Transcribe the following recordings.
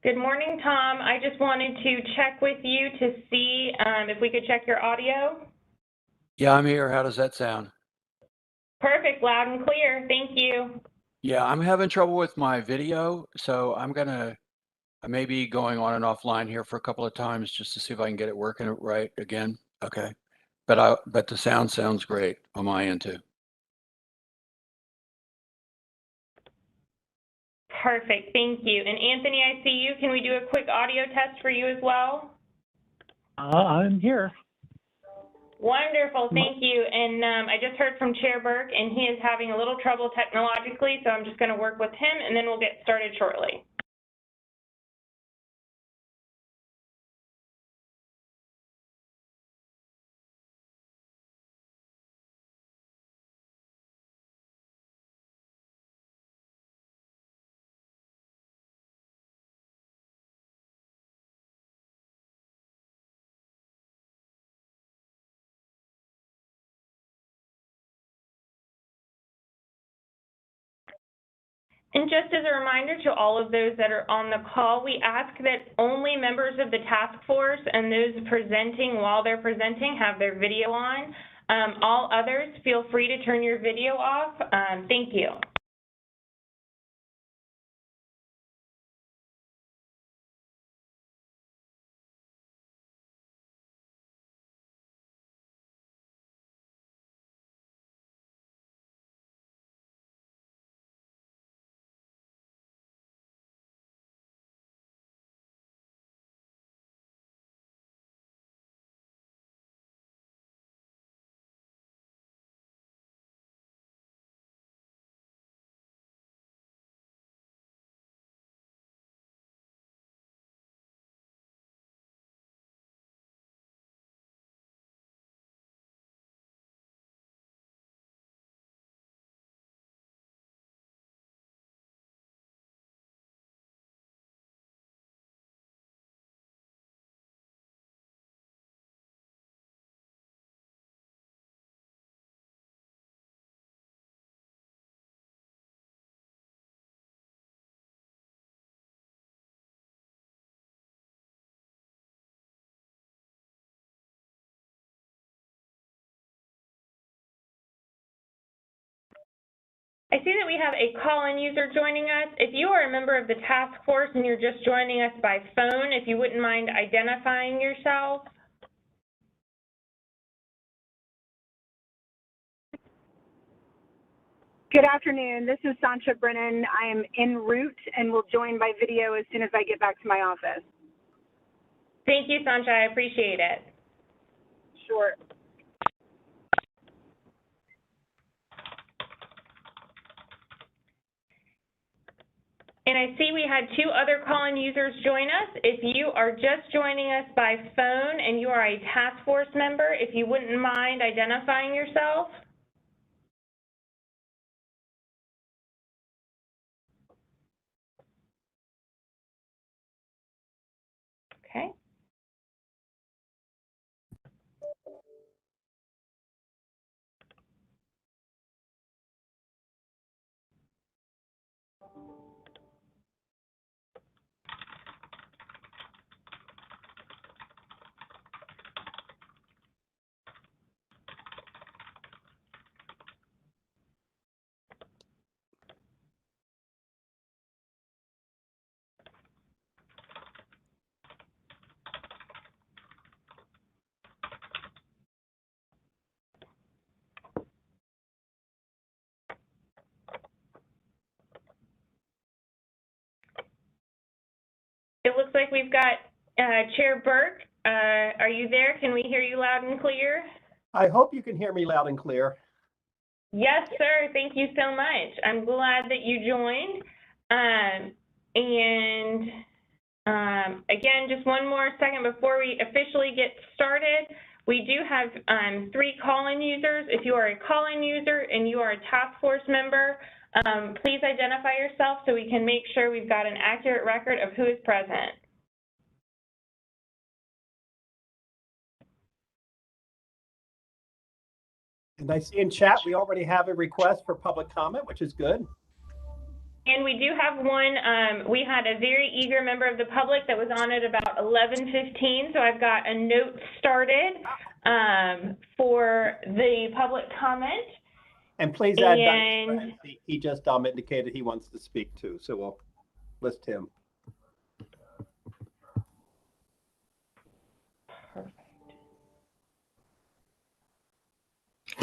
Good morning, Tom. I just wanted to check with you to see if we could check your audio. Yeah, I'm here. How does that sound? Perfect, loud and clear. Thank you. Yeah, I'm having trouble with my video, so I may be going on and offline here for a couple of times just to see if I can get it working right again. Okay. But the sound sounds great on my end too. Perfect, thank you. And Anthony, I see you. Can we do a quick audio test for you as well? I'm here. Wonderful, thank you. And I just heard from Chair Burke, and he is having a little trouble technologically, so I'm just going to work with him, and then we'll get started shortly. And just as a reminder to all of those that are on the call, we ask that only members of the task force and those presenting while they're presenting have their video on. All others, feel free to turn your video off. Thank you. I see that we have a call-in user joining us. If you are a member of the task force and you're just joining us by phone, if you wouldn't mind identifying yourself. Good afternoon. This is Sancha Brennan. I am en route and will join by video as soon as I get back to my office. Thank you, Sancha. I appreciate it. Sure. And I see we had two other call-in users join us. If you are just joining us by phone and you are a task force member, if you wouldn't mind identifying yourself. Okay. It looks like we've got Chair Burke. Are you there? Can we hear you loud and clear? I hope you can hear me loud and clear. Yes, sir. Thank you so much. I'm glad that you joined. Again, just one more second before we officially get started. We do have 3 call-in users. If you are a call-in user and you are a task force member, please identify yourself so we can make sure we've got an accurate record of who is present. And I see in chat we already have a request for public comment, which is good. And we do have one, we had a very eager member of the public that was on at about 11:15, so I've got a note started for the public comment. And please add And Dice, he just indicated he wants to speak too, so we'll list him.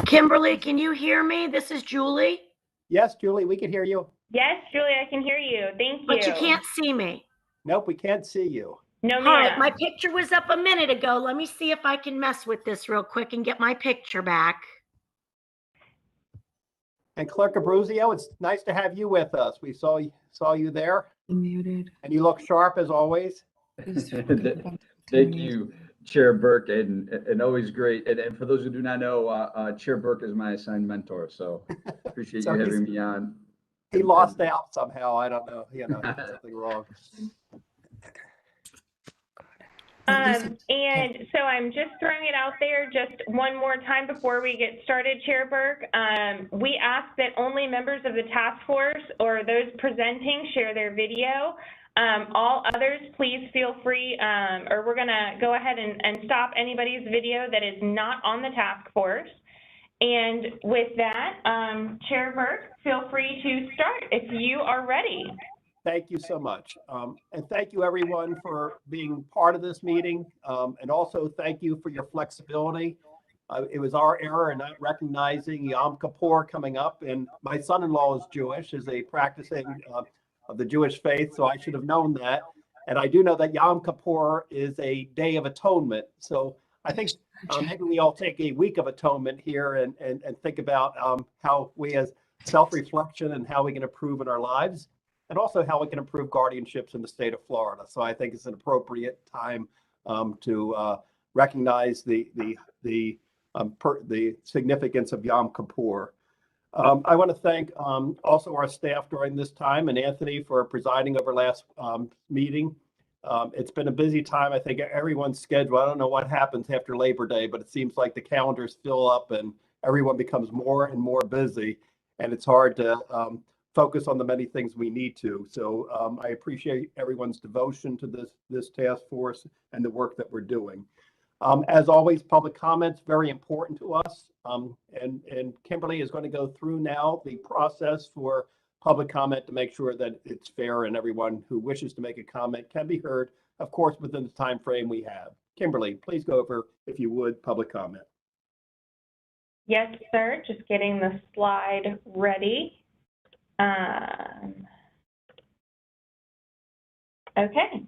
Kimberly, can you hear me? This is Julie. Yes, Julie, we can hear you. yes, Julie, I can hear you. Thank you. But you can't see me. Nope, we can't see you. No, All right, my ma'am. picture was up a minute ago. Let me see if I can mess with this real quick and get my picture back. And Clerk Abruzio, it's nice to have you with us. We saw you there. Muted. And you look sharp as always. Thank you, Chair Burke, and always great. And for those who do not know, Chair Burke is my assigned mentor, so appreciate So you having me on. He lost out somehow. I don't know. Something wrong. And so I'm just throwing it out there just one more time before we get started, Chair Burke. We ask that only members of the task force or those presenting share their video. All others, please feel free, or we're going to go ahead and stop anybody's video that is not on the task force. And with that, Chair Burke, feel free to start if you are ready. Thank you so much. And thank you everyone for being part of this meeting. And also thank you for your flexibility. It was our error in not recognizing Yom Kippur coming up. And my son-in-law is Jewish, is a practicing of the Jewish faith. So I should have known that. And I do know that Yom Kippur is a day of atonement. So I think maybe we all take a week of atonement here and think about how we as self-reflection and how we can improve in our lives, and also how we can improve guardianships in the state of Florida. So I think it's an appropriate time to recognize the significance of Yom Kippur. I want to thank also our staff during this time, and Anthony for presiding over last meeting. It's been a busy time. I think everyone's schedule, I don't know what happens after Labor Day, but it seems like the calendars fill up and everyone becomes more and more busy, and it's hard to focus on the many things we need to. So I appreciate everyone's devotion to this task force and the work that we're doing. As always, public comments, very important to us. And Kimberly is going to go through now the process for public comment to make sure that it's fair and everyone who wishes to make a comment can be heard, of course, within the time frame we have. Kimberly, please go over, if you would, public comment. Yes, sir. Just getting the slide ready. Okay.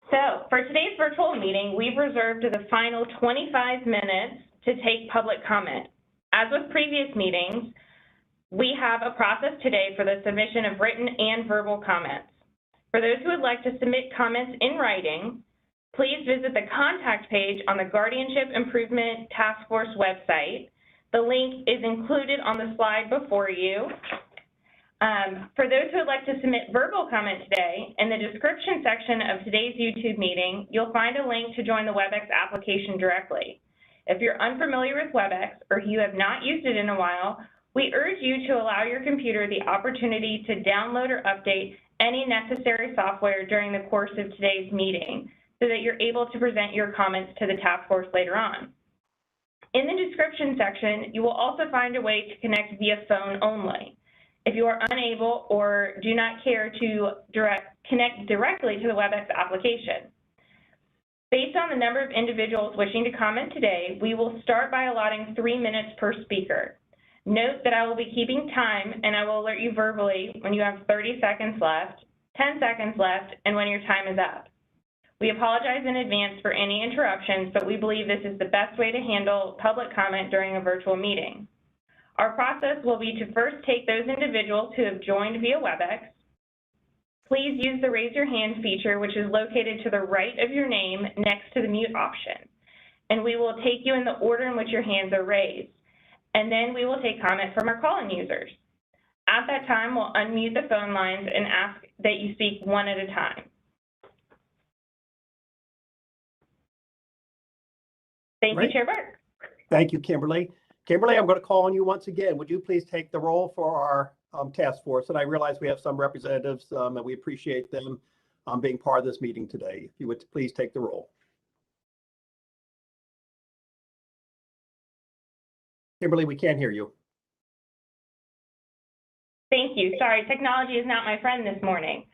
So for today's virtual meeting, we've reserved the final 25 minutes to take public comment. As with previous meetings, we have a process today for the submission of written and verbal comments. For those who would like to submit comments in writing, please visit the contact page on the Guardianship Improvement Task Force website. The link is included on the slide before you. For those who would like to submit verbal comment today, in the description section of today's YouTube meeting, you'll find a link to join the Webex application directly. If you're unfamiliar with Webex or you have not used it in a while, we urge you to allow your computer the opportunity to download or update any necessary software during the course of today's meeting so that you're able to present your comments to the task force later on. In the description section, you will also find a way to connect via phone only. If you are unable or do not care to connect directly to the Webex application. Based on the number of individuals wishing to comment today, we will start by allotting 3 minutes per speaker. Note that I will be keeping time and I will alert you verbally when you have 30 seconds left, 10 seconds left, and when your time is up. We apologize in advance for any interruptions, but we believe this is the best way to handle public comment during a virtual meeting. Our process will be to first take those individuals who have joined via Webex. Please use the raise your hand feature, which is located to the right of your name next to the mute option. And we will take you in the order in which your hands are raised. And then we will take comment from our call-in users. At that time, we'll unmute the phone lines and ask that you speak one at a time. Thank you, Chair Burke. Thank you, Kimberly. Kimberly, I'm going to call on you once again. Would you please take the roll for task force, and I realize we have some representatives, and we appreciate them being part of this meeting today. If you would please take the roll. Kimberly, we can't hear you. Thank you. Sorry, technology is not my friend this morning.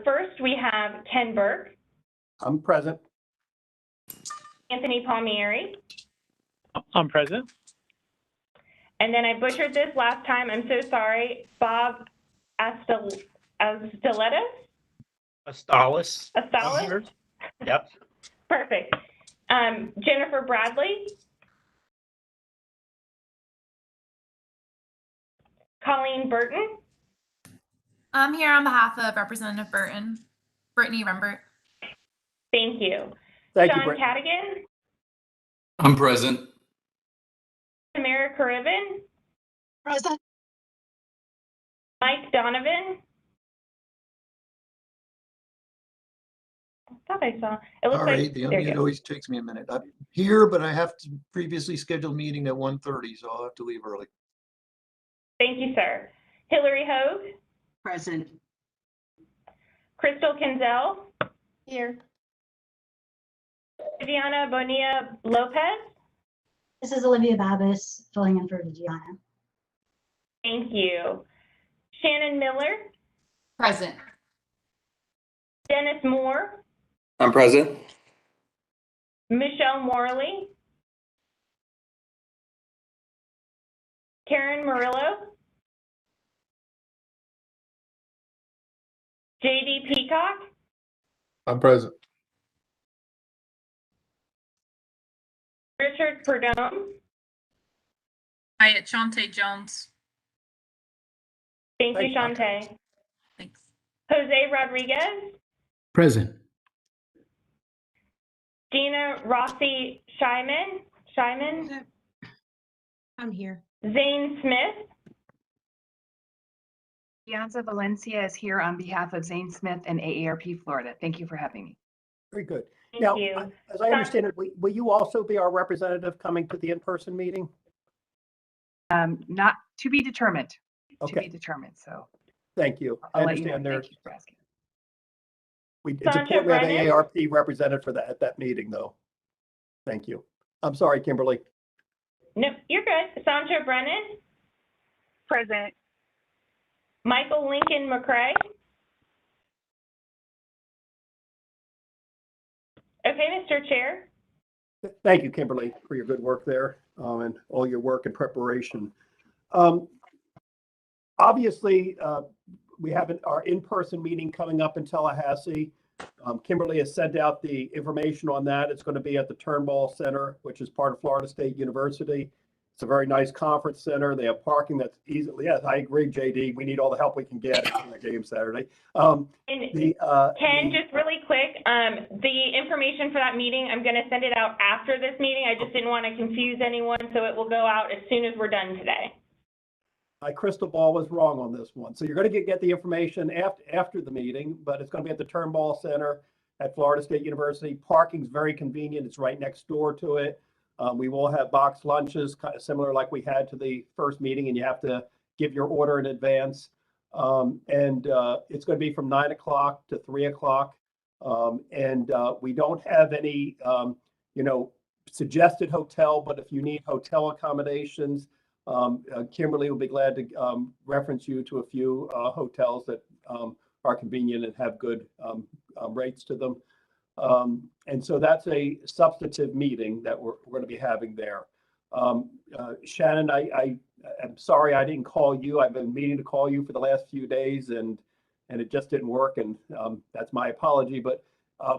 First, we have Ken Burke. I'm present. Anthony Palmieri. I'm present. And then I butchered this last time. I'm so sorry. Bob Astalis? Astalis. Astalis? Yep. Perfect. Jennifer Bradley. Colleen Burton. I'm here on behalf of Representative Brittany Rembert. Thank you. Thank you, Sean Britt. Cadigan. I'm present. Tamara Caribin. Present. Mike Donovan. I thought I saw. It looks Sorry, like the there you unmute go. always takes me a minute. I'm here, but I have to previously scheduled meeting at 1:30, so I'll have to leave early. Thank you, sir. Hillary Hogue. Present. Crystal Kinzel. Here. Viviana Bonilla Lopez. This is Olivia Babis filling in for Viviana. Thank you. Shannon Miller. Present. Dennis Moore. I'm present. Michelle Morley. Karen Murillo. JD Peacock. I'm present. Richard Perdome. Hi, it's Shantae Jones. Thank you, Thank you. Shantae. Thanks. Jose Rodriguez. Present. Gina Rossi Shyman. I'm here. Zane Smith. Piazza Valencia is here on behalf of Zane Smith and AARP Florida. Thank you for having me. Very good. Thank Now, you. as I understand it, will you also be our representative coming to the in-person meeting? Not to be determined. To be Okay, determined. So thank you. I I'll let you know. understand there. Thank you for asking. It's Sasha important we have Brennan? AARP represented for that at that meeting, though. Thank you. I'm sorry, Kimberly. No, you're good. Sandra Brennan. Present. Michael Lincoln McCrae. Okay, Mr. Chair. Thank you, Kimberly, for your good work there and all your work and preparation. Obviously, we have our in-person meeting coming up in Tallahassee. Kimberly has sent out the information on that. It's going to be at the Turnbull Center, which is part of Florida State University. It's a very nice conference center. They have parking that's easily, yes, I agree, JD. We need all the help we can get in the game Saturday. Ken, just really quick, the information for that meeting, I'm going to send it out after this meeting. I just didn't want to confuse anyone, so it will go out as soon as we're done today. My crystal ball was wrong on this one. So you're going to get the information after the meeting, but it's going to be at the Turnbull Center at Florida State University. Parking's very convenient. It's right next door to it. We will have boxed lunches, kind of similar like we had to the first meeting, and you have to give your order in advance. It's going to be from 9 o'clock to 3 o'clock. We don't have any, suggested hotel, but if you need hotel accommodations, Kimberly will be glad to reference you to a few hotels that are convenient and have good rates to them. And so that's a substantive meeting that we're going to be having there. Shannon, I'm sorry I didn't call you. I've been meaning to call you for the last few days and it just didn't work. And that's my apology. But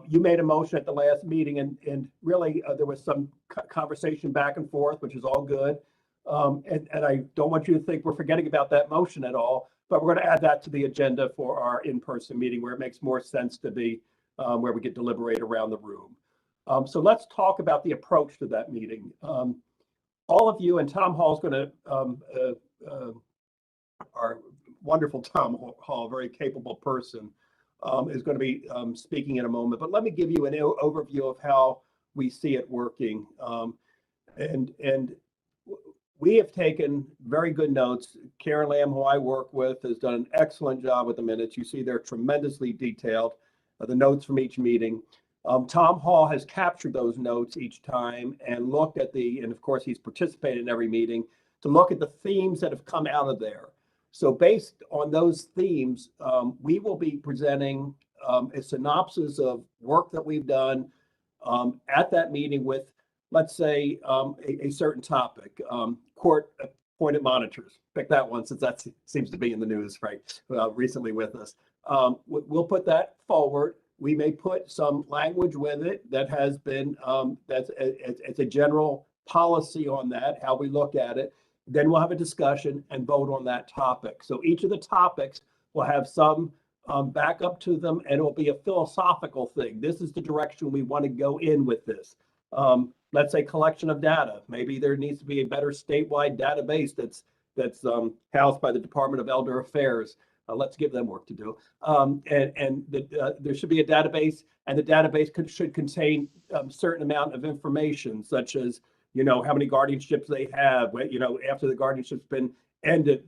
you made a motion at the last meeting and really there was some conversation back and forth, which is all good. And I don't want you to think we're forgetting about that motion at all, but we're going to add that to the agenda for our in-person meeting where it makes more sense to be, where we could deliberate around the room. So let's talk about the approach to that meeting. All of you, and Tom Hall's going to, our wonderful Tom Hall, very capable person, is going to be speaking in a moment. But let me give you an overview of how we see it working. we have taken very good notes. Karen Lamb, who I work with, has done an excellent job with the minutes. You see they're tremendously detailed, the notes from each meeting. Tom Hall has captured those notes each time and looked at and of course he's participated in every meeting, to look at the themes that have come out of there. So based on those themes, we will be presenting a synopsis of work that we've done at that meeting with, let's say, a certain topic, court appointed monitors. Pick that one, since that seems to be in the news recently with us. We'll put that forward. We may put some language with it that has been, it's a general policy on that, how we look at it. Then we'll have a discussion and vote on that topic. So each of the topics will have some back up to them, and it'll be a philosophical thing. This is the direction we want to go in with this. Let's say collection of data. Maybe there needs to be a better statewide database that's housed by the Department of Elder Affairs. Let's give them work to do. There should be a database, and the database should contain a certain amount of information, such as, how many guardianships they have, after the guardianship's been ended,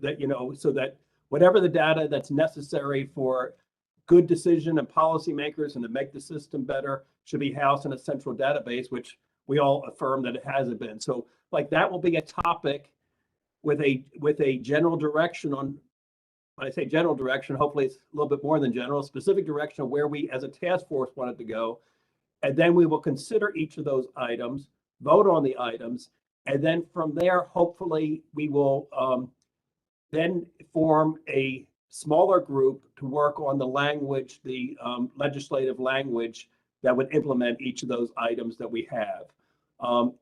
so that whatever the data that's necessary for good decision and policymakers and to make the system better should be housed in a central database, which we all affirm that it hasn't been. So that will be a topic with a general direction on, when I say general direction, hopefully it's a little bit more than general, specific direction of where we as a task force want it to go. And then we will consider each of those items, vote on the items, and then from there, hopefully we will then form a smaller group to work on the language, the legislative language that would implement each of those items that we have.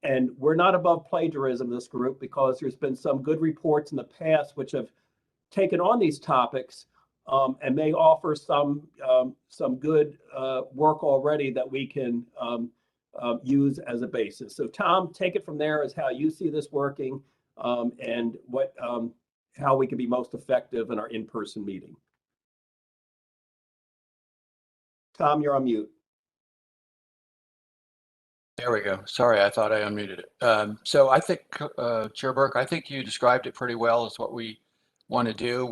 And we're not above plagiarism, this group, because there's been some good reports in the past which have taken on these topics and may offer some good work already that we can use as a basis. So Tom, take it from there as how you see this working and how we can be most effective in our in-person meeting. Tom, you're on mute. There we go. Sorry, I thought I unmuted it. So I think, Chair Burke, I think you described it pretty well as what we want to do.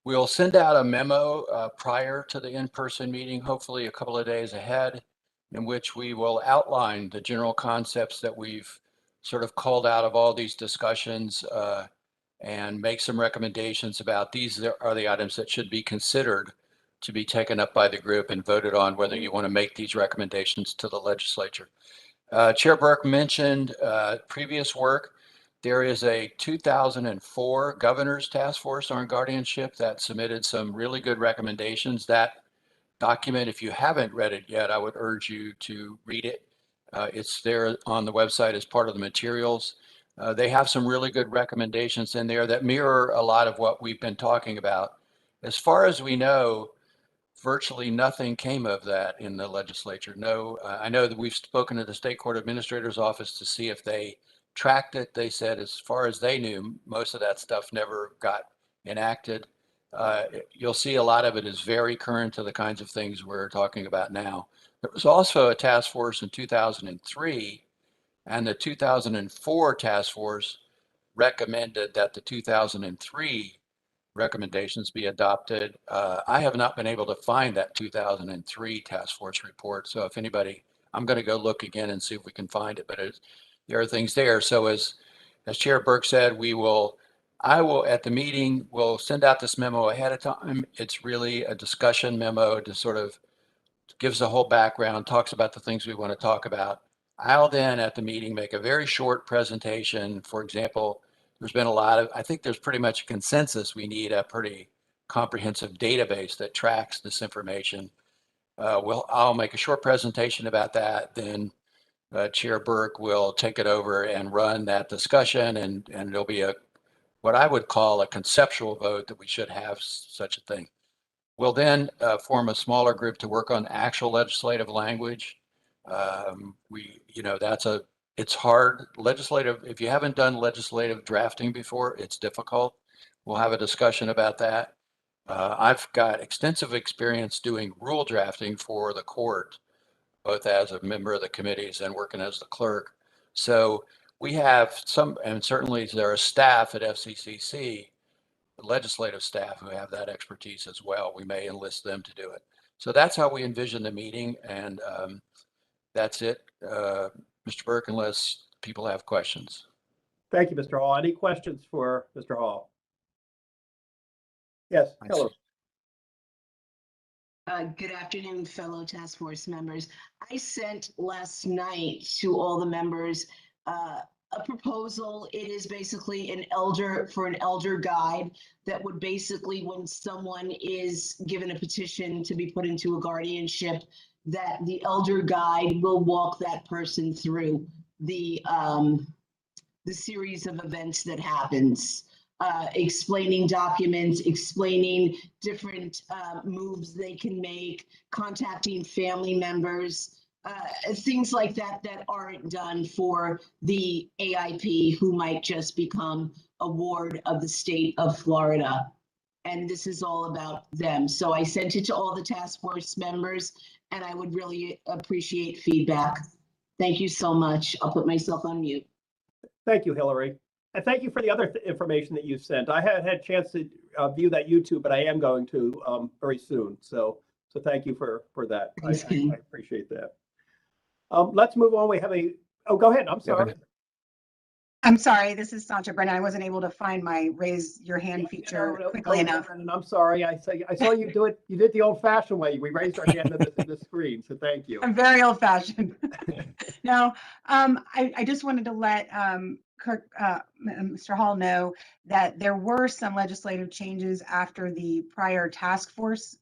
We'll send out a memo prior to the in-person meeting, hopefully a couple of days ahead, in which we will outline the general concepts that we've sort of called out of all these discussions and make some recommendations about these are the items that should be considered to be taken up by the group and voted on, whether you want to make these recommendations to the legislature. Chair Burke mentioned previous work. There is a 2004 Governor's Task Force on Guardianship that submitted some really good recommendations. That document, if you haven't read it yet, I would urge you to read it. It's there on the website as part of the materials. They have some really good recommendations in there that mirror a lot of what we've been talking about. As far as we know, virtually nothing came of that in the legislature. No, I know that we've spoken to the State Court Administrator's Office to see if they tracked it. They said, as far as they knew, most of that stuff never got enacted. You'll see a lot of it is very current to the kinds of things we're talking about now. There was also a task force in 2003, and the 2004 task force recommended that the 2003 recommendations be adopted. I have not been able to find that 2003 task force report. So if anybody, I'm going to go look again and see if we can find it, but there are things there. So as Chair Burke said, I will at the meeting, we'll send out this memo ahead of time. It's really a discussion memo to sort of gives the whole background, talks about the things we want to talk about. I'll then at the meeting make a very short presentation. For example, there's been a lot of, I think there's pretty much a consensus we need a pretty comprehensive database that tracks this information. I'll make a short presentation about that. Then Chair Burke will take it over and run that discussion, and there'll be what I would call a conceptual vote that we should have such a thing. We'll then form a smaller group to work on actual legislative language. It's hard legislative. If you haven't done legislative drafting before, it's difficult. We'll have a discussion about that. I've got extensive experience doing rule drafting for the court, both as a member of the committees and working as the clerk. So we have some, and certainly there are staff at FCCC, legislative staff who have that expertise as well. We may enlist them to do it. So that's how we envision the meeting, and that's it, Mr. Burke, unless people have questions. Thank you, Mr. Hall. Any questions for Mr. Hall? Yes, hello. Good afternoon, fellow task force members. I sent last night to all the members a proposal. It is basically an elder guide that would basically, when someone is given a petition to be put into a guardianship, that the elder guide will walk that person through the series of events that happens. Explaining documents, explaining different moves they can make, contacting family members, things like that that aren't done for the AIP who might just become a ward of the state of Florida. And this is all about them. So I sent it to all the task force members, and I would really appreciate feedback. Thank you so much. I'll put myself on mute. Thank you, Hillary. And thank you for the other information that you sent. I haven't had a chance to view that YouTube, but I am going to very soon. So thank you for that. I appreciate that. Let's move on. We have go ahead. I'm sorry. I'm sorry, this is Sancha Brennan. I wasn't able to find my raise your hand feature quickly enough. And I'm sorry. I saw you do it. You did the old fashioned way. We raised our hand in the screen. So thank you. I'm very old fashioned. No, I just wanted to let Mr. Hall know that there were some legislative changes after the prior task force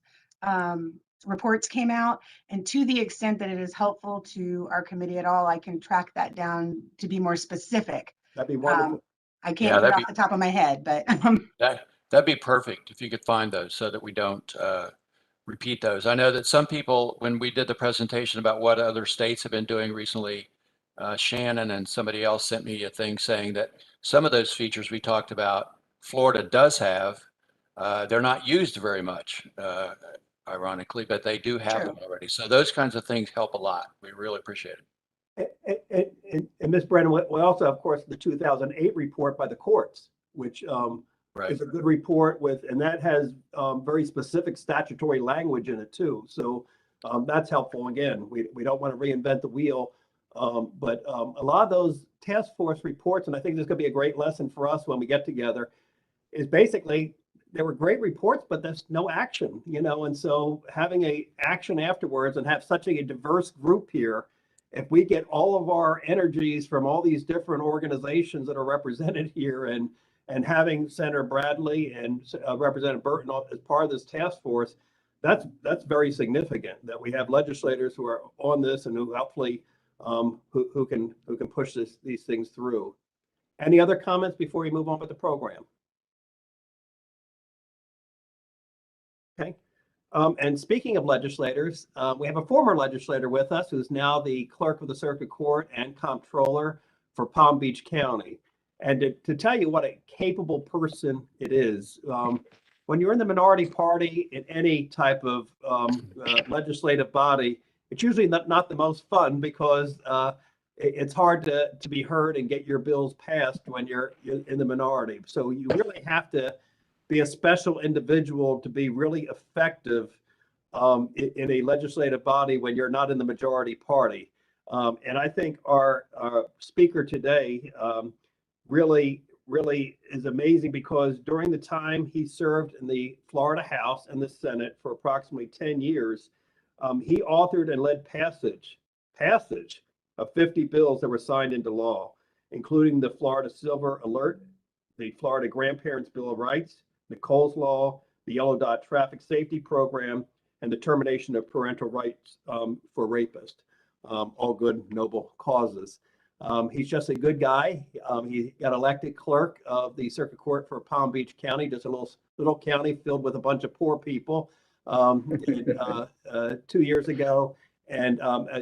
reports came out. And to the extent that it is helpful to our committee at all, I can track that down to be more specific. That'd be wonderful. I can't do it off the top of my head, but that'd be perfect if you could find those so that we don't repeat those. I know that some people, when we did the presentation about what other states have been doing recently, Shannon and somebody else sent me a thing saying that some of those features we talked about, Florida does have. They're not used very much, ironically, but they do have them already. So those kinds of things help a lot. We really appreciate it. And Ms. Brennan, we also, of course, the 2008 report by the courts, which is a good report and that has very specific statutory language in it too. So that's helpful. Again, we don't want to reinvent the wheel, but a lot of those task force reports, and I think this is going to be a great lesson for us when we get together, is basically there were great reports, but there's no action, and so having a action afterwards and have such a diverse group here. If we get all of our energies from all these different organizations that are represented here and having Senator Bradley and Representative Burton as part of this task force, that's very significant that we have legislators who are on this and who hopefully who can push these things through. Any other comments before we move on with the program? Okay. And speaking of legislators, we have a former legislator with us who's now the clerk of the circuit court and comptroller for Palm Beach County. And to tell you what a capable person it is, when you're in the minority party in any type of legislative body, it's usually not the most fun because it's hard to be heard and get your bills passed when you're in the minority. So you really have to be a special individual to be really effective in a legislative body when you're not in the majority party. And I think our speaker today really is amazing because during the time he served in the Florida House and the Senate for approximately 10 years, he authored and led passage of 50 bills that were signed into law, including the Florida Silver Alert, the Florida Grandparents' Bill of Rights, Nicole's Law, the Yellow Dot Traffic Safety Program, and the termination of parental rights for rapists. All good, noble causes. He's just a good guy. He got elected clerk of the circuit court for Palm Beach County, just a little county filled with a bunch of poor people 2 years ago. And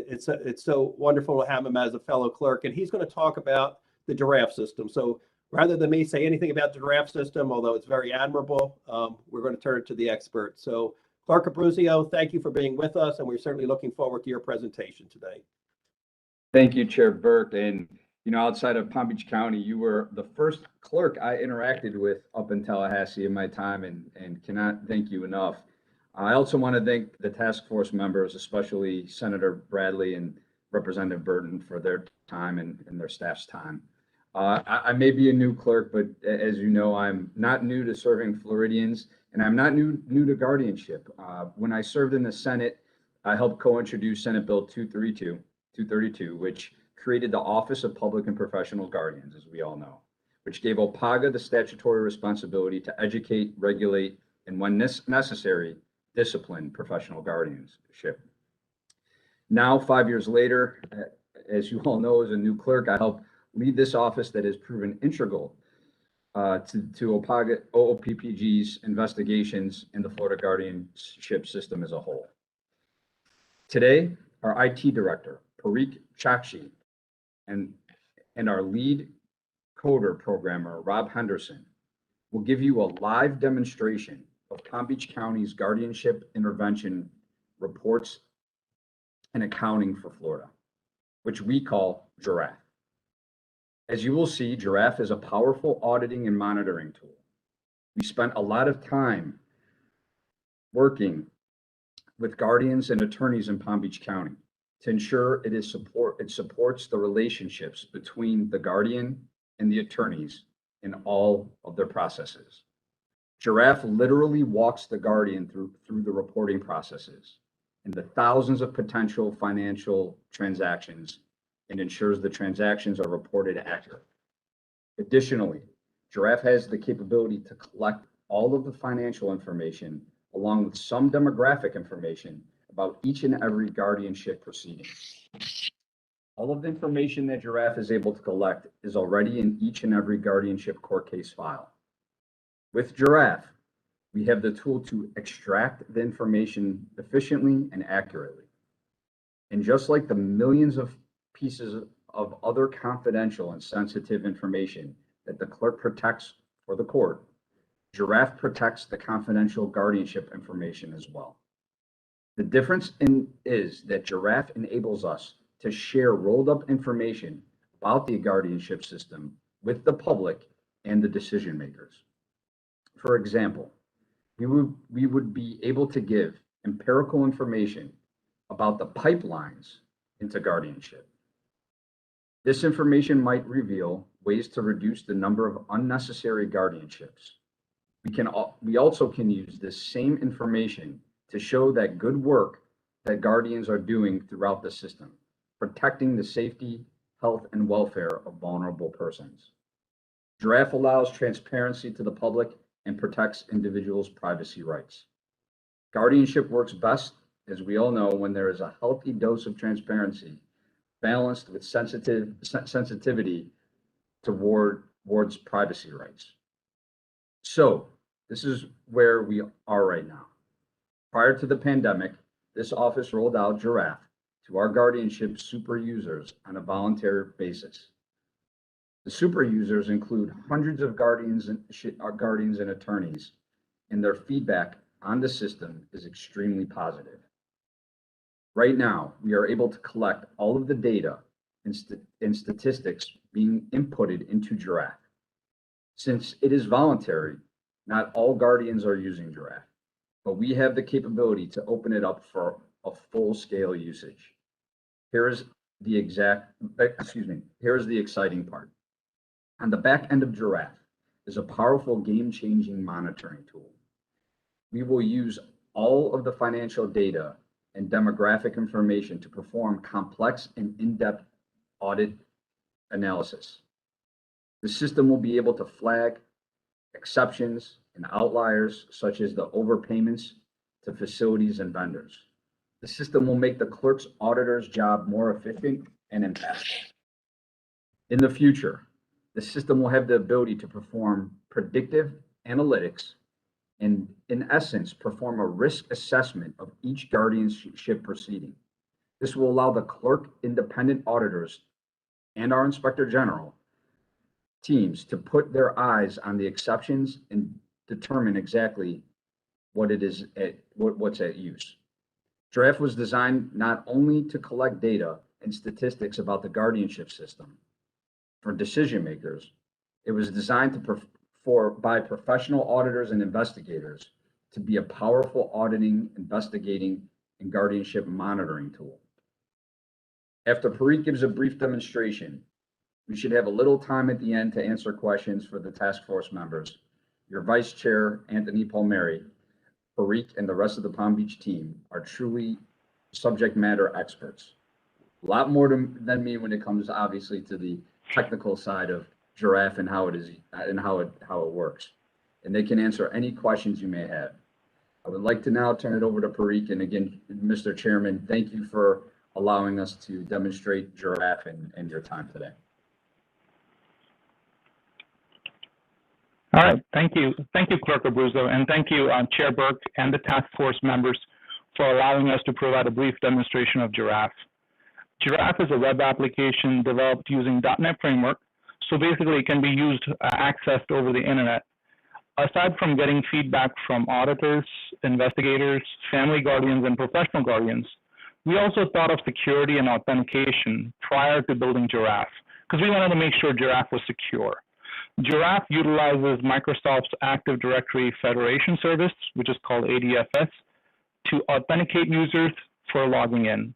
it's so wonderful to have him as a fellow clerk. And he's going to talk about the Giraffe system. So rather than me say anything about the Giraffe system, although it's very admirable, we're going to turn it to the expert. So Clerk Abruzio, thank you for being with us, and we're certainly looking forward to your presentation today. Thank you, Chair Burke. And outside of Palm Beach County, you were the first clerk I interacted with up in Tallahassee in my time, and cannot thank you enough. I also want to thank the task force members, especially Senator Bradley and Representative Burton, for their time and their staff's time. I may be a new clerk, but as you know, I'm not new to serving Floridians, and I'm not new to guardianship. When I served in the Senate, I helped co-introduce Senate Bill 232, which created the Office of Public and Professional Guardians, as we all know, which gave OPAGA the statutory responsibility to educate, regulate, and when necessary, discipline professional guardianship. Now, 5 years later, as you all know, as a new clerk, I help lead this office that has proven integral to OPAGA, OOPPG's investigations in the Florida guardianship system as a whole. Today, our IT director, Parikh Chakshi, and our lead coder programmer, Rob Henderson, will give you a live demonstration of Palm Beach County's guardianship intervention reports and accounting for Florida, which we call Giraffe. As you will see, Giraffe is a powerful auditing and monitoring tool. We spent a lot of time working with guardians and attorneys in Palm Beach County to ensure it supports the relationships between the guardian and the attorneys in all of their processes. Giraffe literally walks the guardian through the reporting processes and the thousands of potential financial transactions, and ensures the transactions are reported accurately. Additionally, Giraffe has the capability to collect all of the financial information along with some demographic information about each and every guardianship proceeding. All of the information that Giraffe is able to collect is already in each and every guardianship court case file. With Giraffe, we have the tool to extract the information efficiently and accurately. And just like the millions of pieces of other confidential and sensitive information that the clerk protects for the court, Giraffe protects the confidential guardianship information as well. The difference is that Giraffe enables us to share rolled up information about the guardianship system with the public and the decision makers. For example, we would be able to give empirical information about the pipelines into guardianship. This information might reveal ways to reduce the number of unnecessary guardianships. We also can use this same information to show that good work that guardians are doing throughout the system, protecting the safety, health, and welfare of vulnerable persons. Giraffe allows transparency to the public and protects individuals' privacy rights. Guardianship works best, as we all know, when there is a healthy dose of transparency balanced with sensitivity towards privacy rights. So this is where we are right now. Prior to the pandemic, this office rolled out Giraffe to our guardianship super users on a voluntary basis. The super users include hundreds of guardians and attorneys, and their feedback on the system is extremely positive. Right now, we are able to collect all of the data and statistics being inputted into Giraffe. Since it is voluntary, not all guardians are using Giraffe, but we have the capability to open it up for a full-scale usage. Here's the exciting part. On the back end of Giraffe is a powerful game-changing monitoring tool. We will use all of the financial data and demographic information to perform complex and in-depth audit analysis. The system will be able to flag exceptions and outliers, such as the overpayments to facilities and vendors. The system will make the clerk's auditor's job more efficient and impactful. In the future, the system will have the ability to perform predictive analytics and, in essence, perform a risk assessment of each guardianship proceeding. This will allow the clerk, independent auditors, and our inspector general teams to put their eyes on the exceptions and determine exactly what's at use. Giraffe was designed not only to collect data and statistics about the guardianship system, for decision makers. It was designed by professional auditors and investigators to be a powerful auditing, investigating, and guardianship monitoring tool. After Parikh gives a brief demonstration, we should have a little time at the end to answer questions for the task force members. Your Vice Chair, Anthony Palmieri, Parikh, and the rest of the Palm Beach team are truly subject matter experts. A lot more than me when it comes, obviously, to the technical side of Giraffe and how it is and how it works. And they can answer any questions you may have. I would like to now turn it over to Parikh. And again, Mr. Chairman, thank you for allowing us to demonstrate Giraffe and your time today. All right, thank you. Thank you, Clerk Abruzzo, and thank you, Chair Burke and the task force members for allowing us to provide a brief demonstration of Giraffe. Giraffe is a web application developed using .NET Framework, so basically it can be used, accessed over the internet. Aside from getting feedback from auditors, investigators, family guardians, and professional guardians, we also thought of security and authentication prior to building Giraffe, because we wanted to make sure Giraffe was secure. Giraffe utilizes Microsoft's Active Directory Federation service, which is called ADFS, to authenticate users for logging in.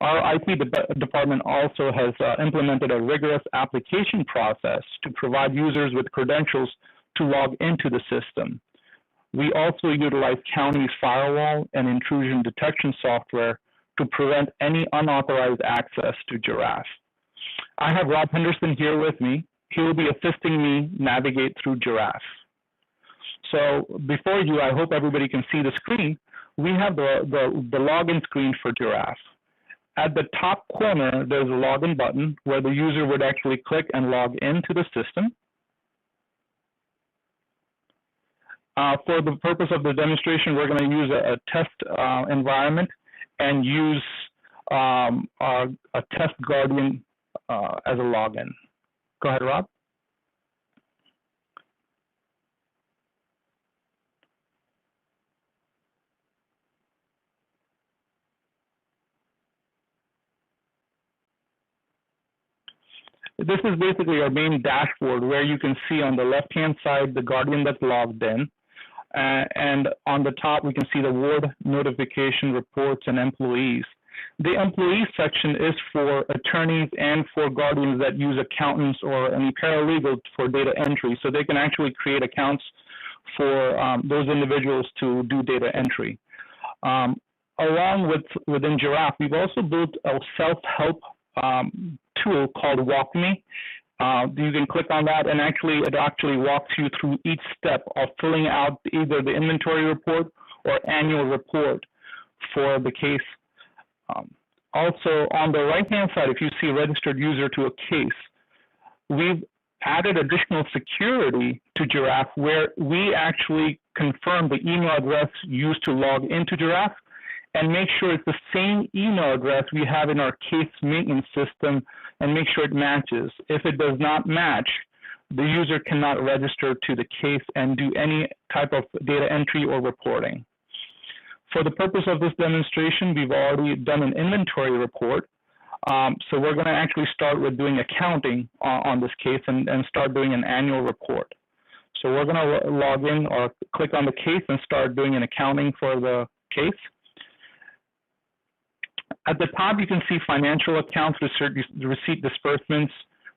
Our IT department also has implemented a rigorous application process to provide users with credentials to log into the system. We also utilize county's firewall and intrusion detection software to prevent any unauthorized access to Giraffe. I have Rob Henderson here with me. He will be assisting me navigate through Giraffe. So before you, I hope everybody can see the screen. We have the login screen for Giraffe. At the top corner, there's a login button where the user would actually click and log into the system. For the purpose of the demonstration, we're going to use a test environment and use a test guardian as a login. Go ahead, Rob. This is basically our main dashboard where you can see on the left-hand side the guardian that's logged in. And on the top, we can see the ward notification reports and employees. The employees section is for attorneys and for guardians that use accountants or any paralegal for data entry. So they can actually create accounts for those individuals to do data entry. Along within Giraffe, we've also built a self-help tool called Walk Me. You can click on that and it actually walks you through each step of filling out either the inventory report or annual report for the case. Also, on the right-hand side, if you see registered user to a case, we've added additional security to Giraffe where we actually confirm the email address used to log into Giraffe and make sure it's the same email address we have in our case maintenance system and make sure it matches. If it does not match, the user cannot register to the case and do any type of data entry or reporting. For the purpose of this demonstration, we've already done an inventory report. So we're going to actually start with doing accounting on this case and start doing an annual report. So we're going to log in or click on the case and start doing an accounting for the case. At the top, you can see financial accounts, receipt disbursements,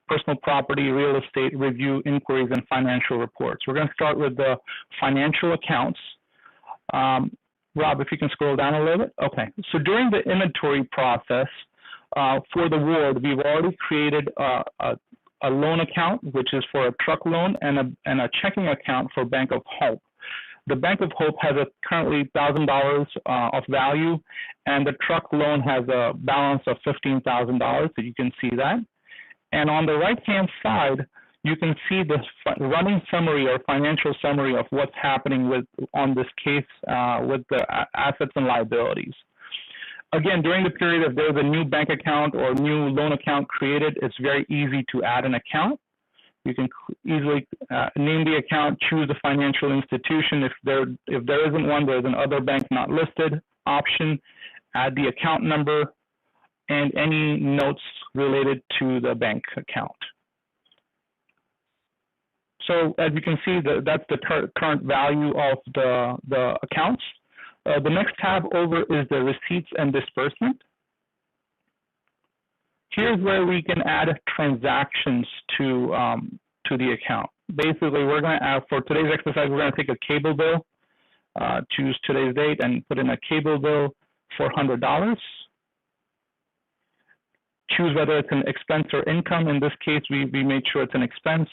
personal property, real estate, review, inquiries, and financial reports. We're going to start with the financial accounts. Rob, if you can scroll down a little bit. Okay, so during the inventory process for the ward, we've already created a loan account, which is for a truck loan, and a checking account for Bank of Hope. The Bank of Hope has currently $1,000 of value, and the truck loan has a balance of $15,000, so you can see that. And on the right-hand side, you can see the running summary or financial summary of what's happening on this case with the assets and liabilities. Again, during the period if there's a new bank account or new loan account created, it's very easy to add an account. You can easily name the account, choose the financial institution. If there isn't one, there's an other bank not listed option, add the account number, and any notes related to the bank account. So as you can see, that's the current value of the accounts. The next tab over is the receipts and disbursement. Here's where we can add transactions to the account. Basically, we're going to add, for today's exercise, we're going to take a cable bill, choose today's date, and put in a cable bill for $100. Choose whether it's an expense or income. In this case, we made sure it's an expense,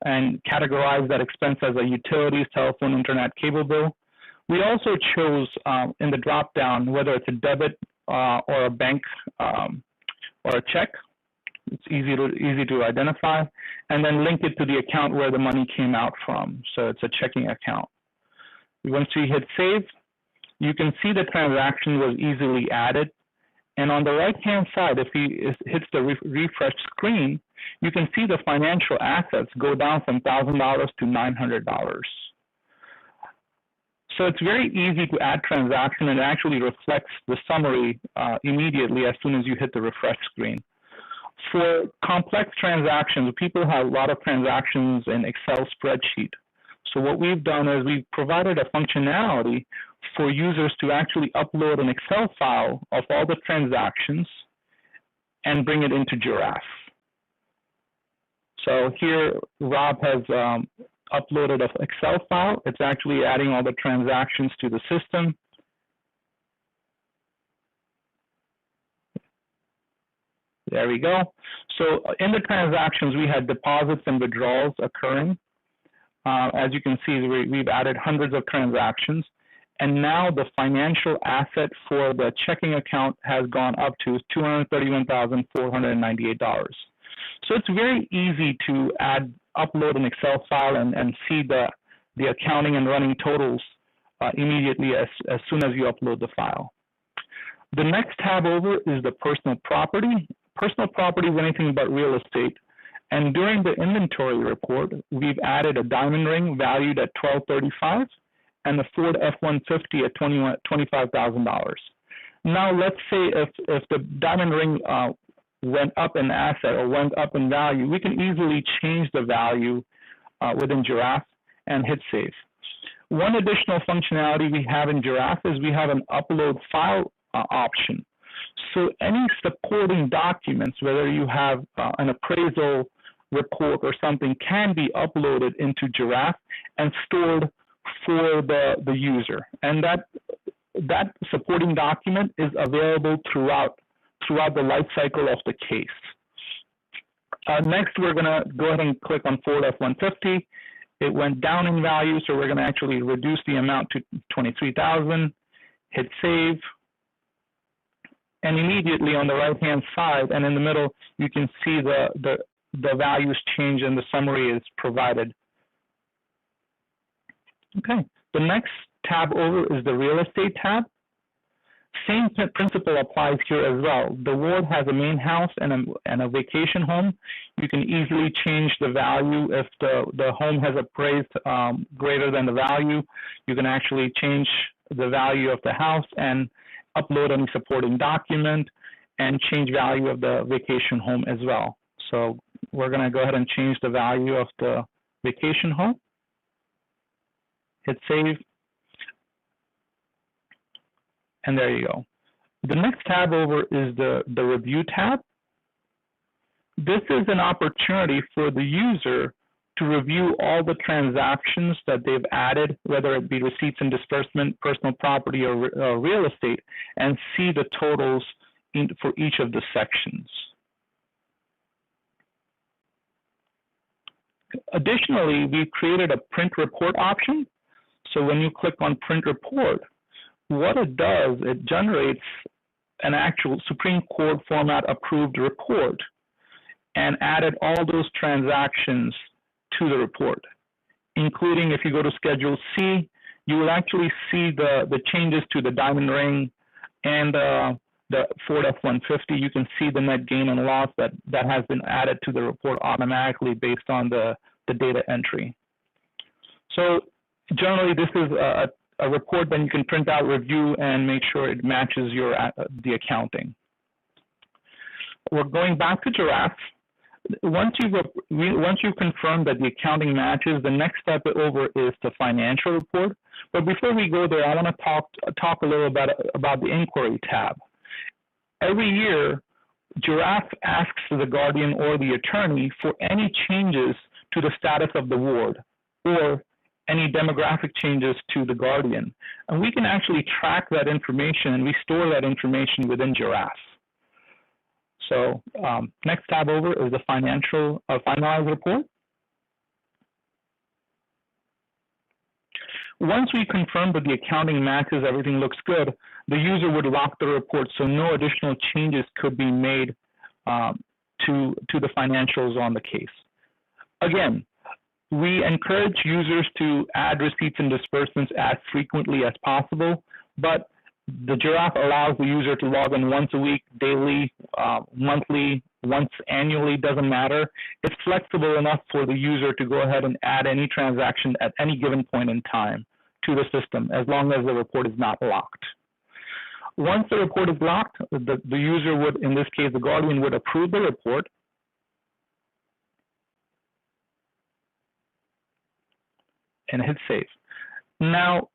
and categorize that expense as a utilities, telephone, internet, cable bill. We also chose in the drop-down whether it's a debit or a bank or a check. It's easy to identify, and then link it to the account where the money came out from. So it's a checking account. Once we hit save, you can see the transaction was easily added. And on the right-hand side, if he hits the refresh screen, you can see the financial assets go down from $1,000 to $900. So it's very easy to add transaction, and it actually reflects the summary immediately as soon as you hit the refresh screen. For complex transactions, people have a lot of transactions in Excel spreadsheet. So what we've done is we've provided a functionality for users to actually upload an Excel file of all the transactions and bring it into Giraffe. So here, Rob has uploaded an Excel file. It's actually adding all the transactions to the system. There we go. So in the transactions, we had deposits and withdrawals occurring. As you can see, we've added hundreds of transactions. And now the financial asset for the checking account has gone up to $231,498. So it's very easy to upload an Excel file and see the accounting and running totals immediately as soon as you upload the file. The next tab over is the personal property. Personal property is anything but real estate. And during the inventory report, we've added a diamond ring valued at $1,235 and the Ford F-150 at $25,000. Now, let's say if the diamond ring went up in asset or went up in value, we can easily change the value within Giraffe and hit save. One additional functionality we have in Giraffe is we have an upload file option. So any supporting documents, whether you have an appraisal report or something, can be uploaded into Giraffe and stored for the user. And that supporting document is available throughout the life cycle of the case. Next, we're going to go ahead and click on Ford F-150. It went down in value, so we're going to actually reduce the amount to $23,000, hit save. And immediately on the right-hand side and in the middle, you can see the values change and the summary is provided. Okay, the next tab over is the real estate tab. Same principle applies here as well. The ward has a main house and a vacation home. You can easily change the value if the home has appraised greater than the value. You can actually change the value of the house and upload any supporting document and change value of the vacation home as well. So we're going to go ahead and change the value of the vacation home. Hit save. And there you go. The next tab over is the review tab. This is an opportunity for the user to review all the transactions that they've added, whether it be receipts and disbursement, personal property, or real estate, and see the totals for each of the sections. Additionally, we created a print report option. So when you click on print report, what it does, it generates an actual Supreme Court format approved report and added all those transactions to the report, including if you go to Schedule C, you will actually see the changes to the diamond ring and the Ford F-150. You can see the net gain and loss that has been added to the report automatically based on the data entry. So generally, this is a report that you can print out, review, and make sure it matches the accounting. We're going back to Giraffe. once you've confirmed that the accounting matches, the next step over is the financial report. But before we go there, I want to talk a little about the inquiry tab. Every year, Giraffe asks the guardian or the attorney for any changes to the status of the ward or any demographic changes to the guardian. And we can actually track that information, and we store that information within Giraffe. So next tab over is the finalized report. Once we confirm that the accounting matches, everything looks good, the user would lock the report so no additional changes could be made to the financials on the case. Again, we encourage users to add receipts and disbursements as frequently as possible, but the Giraffe allows the user to log in once a week, daily, monthly, once annually, doesn't matter. It's flexible enough for the user to go ahead and add any transaction at any given point in time to the system, as long as the report is not locked. Once the report is locked, the user would, in this case, the guardian would approve the report. And hit save. Now,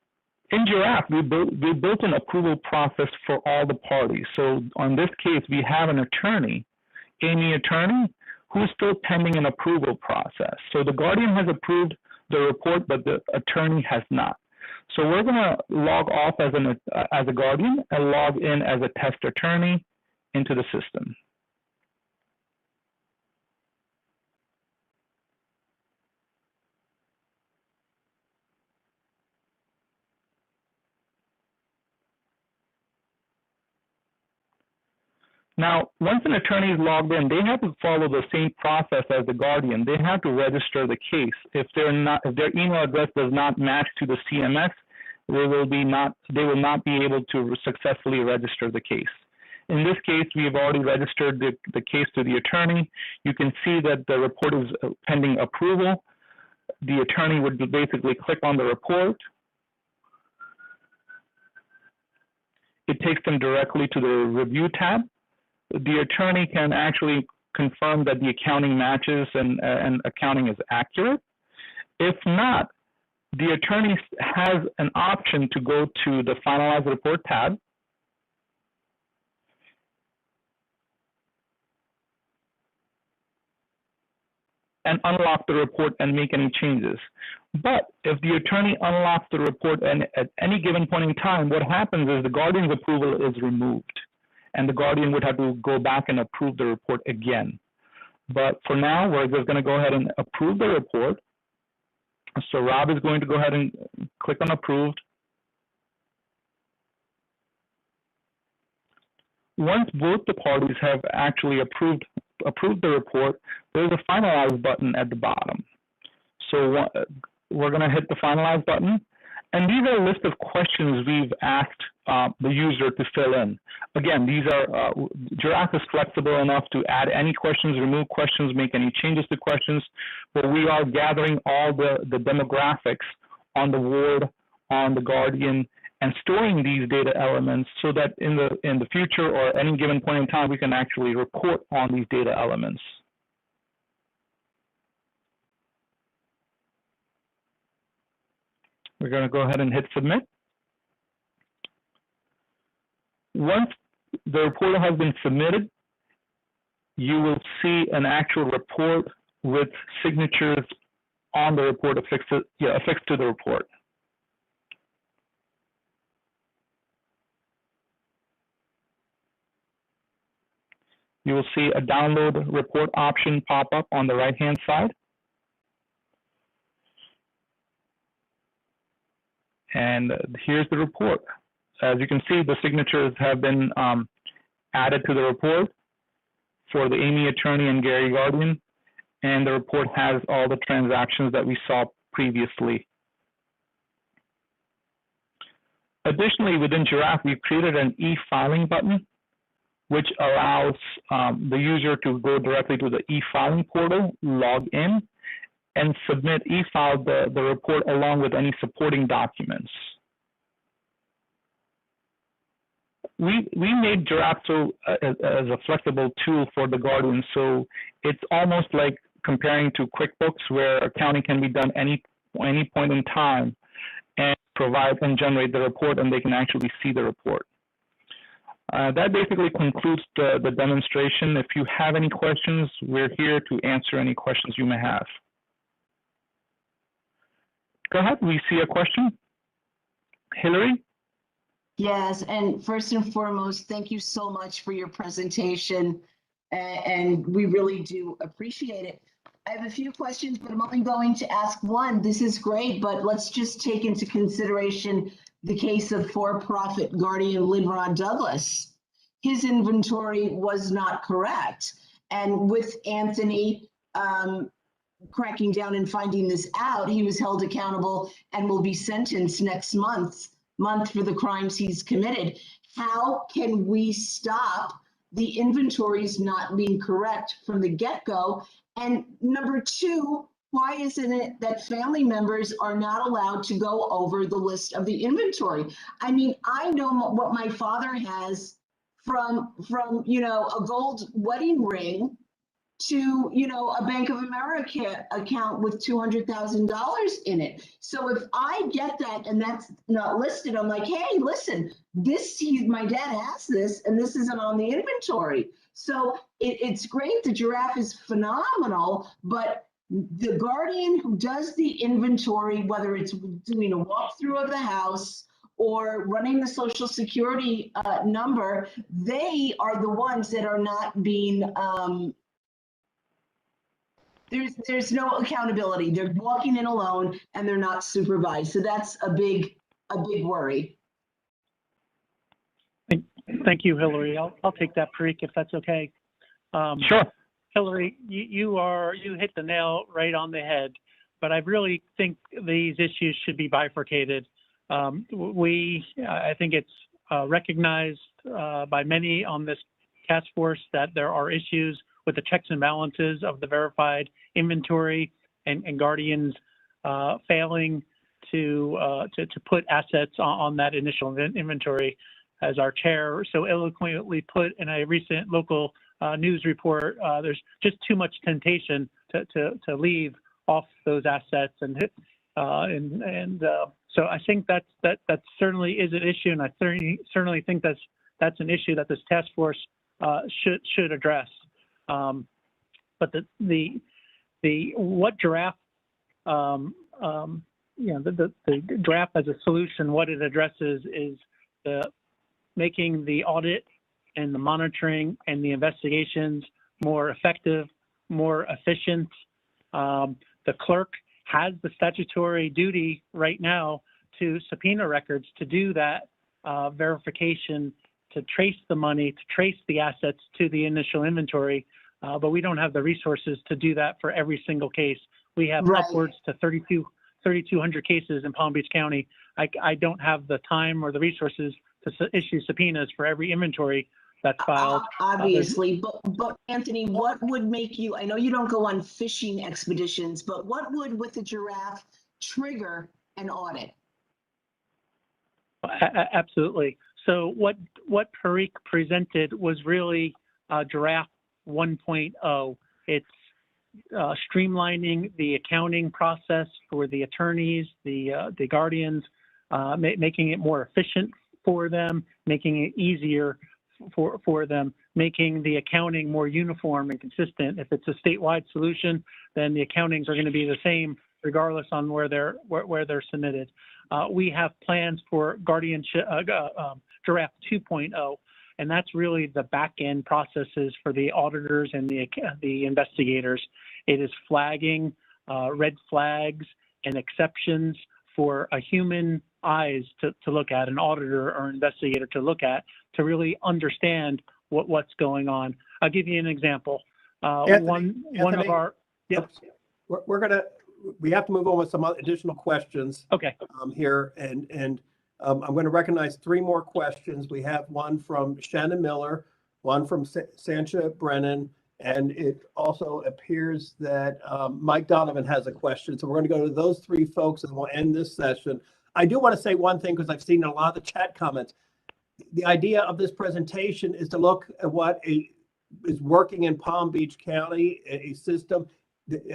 in Giraffe, we built an approval process for all the parties. So on this case, we have an attorney, Amy attorney, who is still pending an approval process. So the guardian has approved the report, but the attorney has not. So we're going to log off as a guardian and log in as a test attorney into the system. Now, once an attorney is logged in, they have to follow the same process as the guardian. They have to register the case. If their email address does not match to the CMS, they will not be able to successfully register the case. In this case, we have already registered the case to the attorney. You can see that the report is pending approval. The attorney would basically click on the report. It takes them directly to the review tab. The attorney can actually confirm that the accounting matches and accounting is accurate. If not, the attorney has an option to go to the Finalize Report tab. And unlock the report and make any changes. But if the attorney unlocks the report and at any given point in time, what happens is the guardian's approval is removed, and the guardian would have to go back and approve the report again. But for now, we're just going to go ahead and approve the report. So Rob is going to go ahead and click on approved. Once both the parties have actually approved the report, there's a finalize button at the bottom. So we're going to hit the finalize button. And these are a list of questions we've asked the user to fill in. Again, these are, Giraffe is flexible enough to add any questions, remove questions, make any changes to questions, but we are gathering all the demographics on the ward, on the guardian, and storing these data elements so that in the future or any given point in time, we can actually report on these data elements. We're going to go ahead and hit submit. Once the report has been submitted, you will see an actual report with signatures on the report affixed to the report. You will see a download report option pop up on the right-hand side. And here's the report. As you can see, the signatures have been added to the report for the Amy attorney and Gary guardian, and the report has all the transactions that we saw previously. Additionally, within Giraffe, we've created an e-filing button, which allows the user to go directly to the e-filing portal, log in, and submit e-file the report along with any supporting documents. we made Giraffe so as a flexible tool for the Guardians. So it's almost like comparing to QuickBooks, where accounting can be done any point in time and provide and generate the report, and they can actually see the report. That basically concludes the demonstration. If you have any questions, we're here to answer any questions you may have. Go ahead, we see a question. Hillary? Yes, and first and foremost, thank you so much for your presentation, and we really do appreciate it. I have a few questions, but I'm only going to ask one. This is great, but let's just take into consideration the case of for-profit guardian Lynrod Douglas. His inventory was not correct, and with Anthony cracking down and finding this out, he was held accountable and will be sentenced next month for the crimes he's committed. How can we stop the inventories not being correct from the get-go? And number two, why isn't it that family members are not allowed to go over the list of the inventory? I mean, I know what my father has from you know, a gold wedding ring to, you know, a Bank of America account with $200,000 in it. So if I get that and that's not listed, I'm like, hey, listen, my dad has this and this isn't on the inventory. So it's great. The Giraffe is phenomenal, but the guardian who does the inventory, whether it's doing a walkthrough of the house or running the Social Security number, they are the ones that are not being, there's no accountability. They're walking in alone and they're not supervised. So that's a big worry. Thank you, Hillary. I'll take that, Parikh, if that's okay. Sure. Hillary, you hit the nail right on the head, but I really think these issues should be bifurcated. I think it's recognized by many on this task force that there are issues with the checks and balances of the verified inventory and guardians failing to put assets on that initial inventory. As our chair so eloquently put in a recent local news report, there's just too much temptation to leave off those assets, and so I think that certainly is an issue, and I certainly think that's an issue that this task force should address. But what Giraffe, the Giraffe as a solution, what it addresses is making the audit and the monitoring and the investigations more effective, more efficient. The clerk has the statutory duty right now to subpoena records to do that verification, to trace the money, to trace the assets to the initial inventory, but we don't have the resources to do that for every single case. We have upwards to 3,200 cases in Palm Beach County. I don't have the time or the resources to issue subpoenas for every inventory that's filed. Obviously, but Anthony, what would make you, I know you don't go on fishing expeditions, but what would, with the Giraffe, trigger an audit? Absolutely. So what Parikh presented was really Giraffe 1.0. It's streamlining the accounting process for the attorneys, the guardians, making it more efficient for them, making it easier for them, making the accounting more uniform and consistent. If it's a statewide solution, then the accountings are going to be the same regardless on where they're submitted. We have plans for Guardianship Giraffe 2.0, and that's really the back-end processes for the auditors and the investigators. It is flagging red flags and exceptions for a human eyes to look at, an auditor or investigator to look at, to really understand what's going on. I'll give you an example. Anthony, one of our, yep. We have to move on with some additional questions. Okay. Here, and I'm going to recognize three more questions. We have one from Shannon Miller, one from Sancha Brennan, and it also appears that Mike Donovan has a question. So we're going to go to those three folks and we'll end this session. I do want to say one thing, because I've seen a lot of the chat comments. the idea of this presentation is to look at what is working in Palm Beach County, a system.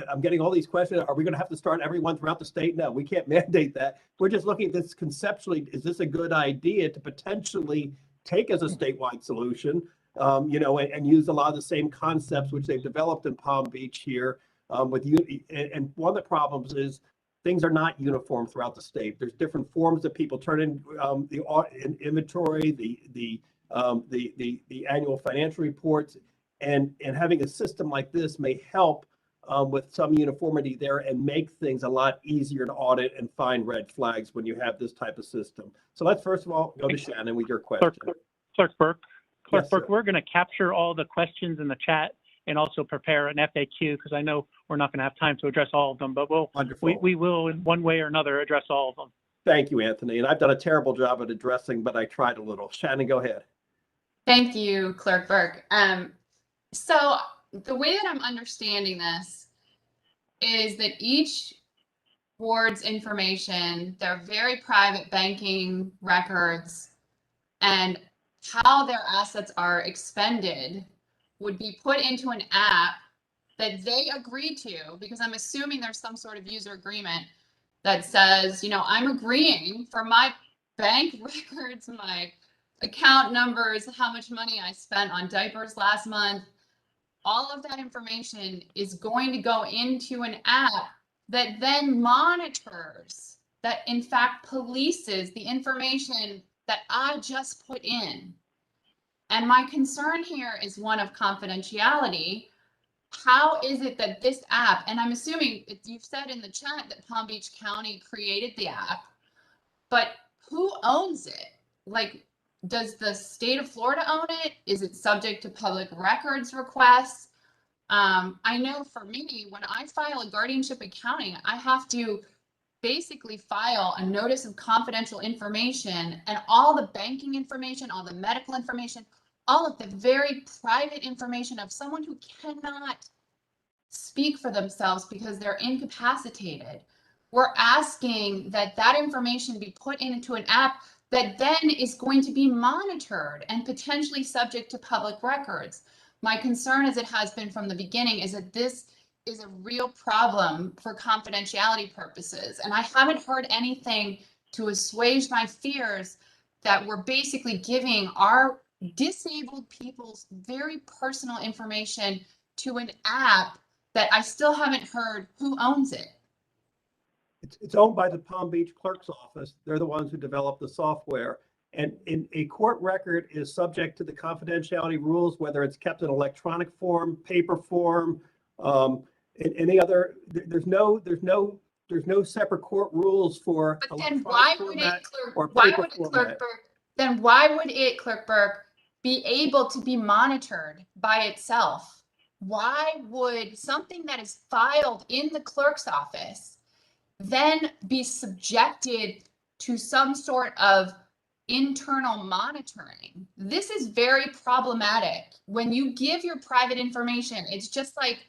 I'm getting all these questions. Are we going to have to start everyone throughout the state? No, we can't mandate that. We're just looking at this conceptually. Is this a good idea to potentially take as a statewide solution, and use a lot of the same concepts which they've developed in Palm Beach here and one of the problems is things are not uniform throughout the state. There's different forms that people turn in the inventory, the annual financial reports, and having a system like this may help with some uniformity there and make things a lot easier to audit and find red flags when you have this type of system. So let's first of all go to Shannon with your question. Clerk Burke, Yes, sir. we're going to capture all the questions in the chat and also prepare an FAQ because I know we're not going to have time to address all of them, but we will in one way or another address all of them. Thank you, Anthony. And I've done a terrible job at addressing, but I tried a little. Shannon, go ahead. Thank you, Clerk Burke. So the way that I'm understanding this is that each board's information, their very private banking records, and how their assets are expended would be put into an app that they agree to, because I'm assuming there's some sort of user agreement that says, I'm agreeing for my bank records, my account numbers, how much money I spent on diapers last month. All of that information is going to go into an app that then monitors, that in fact polices the information that I just put in. And my concern here is one of confidentiality. How is it that this app, and I'm assuming you've said in the chat that Palm Beach County created the app, but who owns it? Like, does the state of Florida own it? Is it subject to public records requests? I know for me, when I file a guardianship accounting, I have to basically file a notice of confidential information, and all the banking information, all the medical information, all of the very private information of someone who cannot speak for themselves because they're incapacitated. We're asking that that information be put into an app that then is going to be monitored and potentially subject to public records. My concern, as it has been from the beginning, is that this is a real problem for confidentiality purposes. And I haven't heard anything to assuage my fears that we're basically giving our disabled people's very personal information to an app that I still haven't heard who owns it. It's owned by the Palm Beach Clerk's Office. They're the ones who developed the software. And in a court record is subject to the confidentiality rules, whether it's kept in electronic form, paper form, any other. There's no separate court rules for. But then why would it, Clerk Burke, be able to be monitored by itself? Why would something that is filed in the clerk's office then be subjected to some sort of internal monitoring? This is very problematic. When you give your private information, it's just like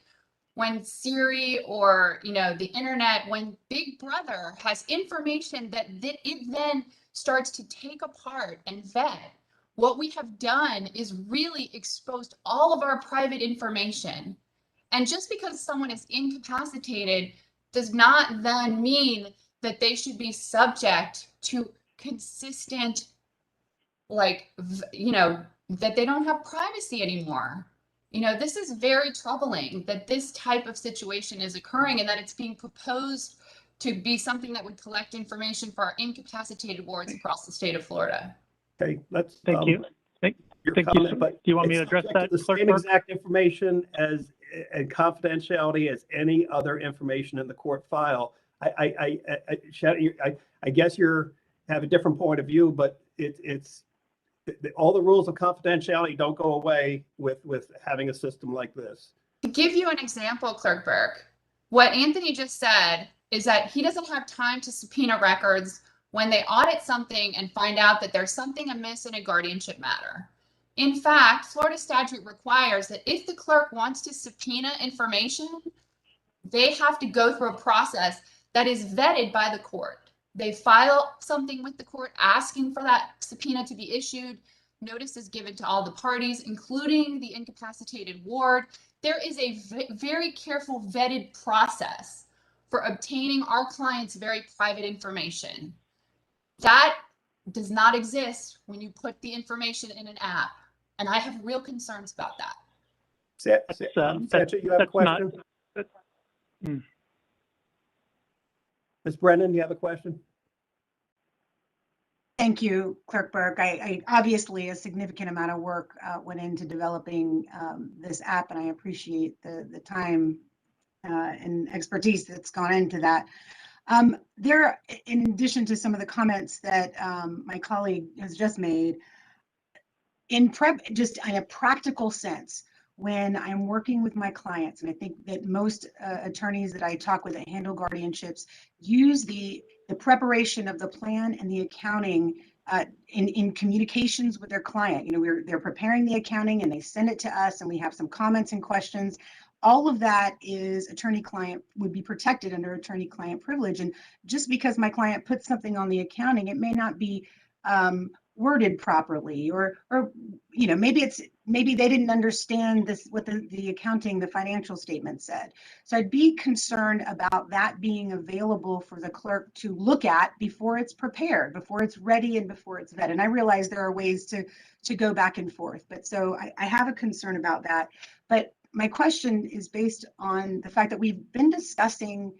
when Siri or the internet, when Big Brother has information that it then starts to take apart and vet. What we have done is really exposed all of our private information. And just because someone is incapacitated does not then mean that they should be subject to consistent, that they don't have privacy anymore. This is very troubling that this type of situation is occurring and that it's being proposed to be something that would collect information for our incapacitated wards across the state of Florida. Okay, let's. Thank you. Thank you. Do you want me to address that? The same exact information and confidentiality as any other information in the court file. I guess you have a different point of view, but all the rules of confidentiality don't go away with having a system like this. To give you an example, Clerk Burke, what Anthony just said is that he doesn't have time to subpoena records when they audit something and find out that there's something amiss in a guardianship matter. In fact, Florida statute requires that if the clerk wants to subpoena information, they have to go through a process that is vetted by the court. They file something with the court asking for that subpoena to be issued. Notice is given to all the parties, including the incapacitated ward. There is a very careful vetted process for obtaining our clients' very private information. That does not exist when you put the information in an app. And I have real concerns about that. Sancha, you have a question? Ms. Brennan, you have a question? Thank you, Clerk Burke. I obviously a significant amount of work went into developing this app, and I appreciate the time and expertise that's gone into that. There, in addition to some of the comments that my colleague has just made, just in a practical sense, when I'm working with my clients, and I think that most attorneys that I talk with that handle guardianships use the preparation of the plan and the accounting in communications with their client. You know, they're preparing the accounting and they send it to us, and we have some comments and questions. All of that is attorney-client, would be protected under attorney-client privilege. And just because my client puts something on the accounting, it may not be worded properly, or you know, maybe they didn't understand this, what the accounting, the financial statement said. So I'd be concerned about that being available for the clerk to look at before it's prepared, before it's ready, and before it's vetted. And I realize there are ways to go back and forth, but so I have a concern about that. But my question is based on the fact that we've been discussing,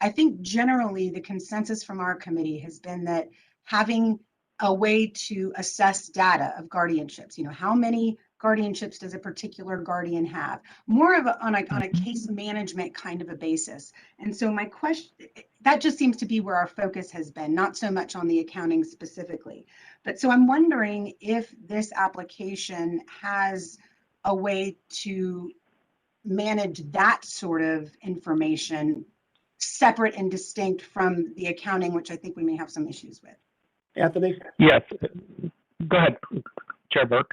I think generally the consensus from our committee has been that having a way to assess data of guardianships, you know, how many guardianships does a particular guardian have, more of on a case management kind of a basis. And so my question, that just seems to be where our focus has been, not so much on the accounting specifically. But so I'm wondering if this application has a way to manage that sort of information separate and distinct from the accounting, which I think we may have some issues with. Anthony? Yes. Go ahead, Chair Burke.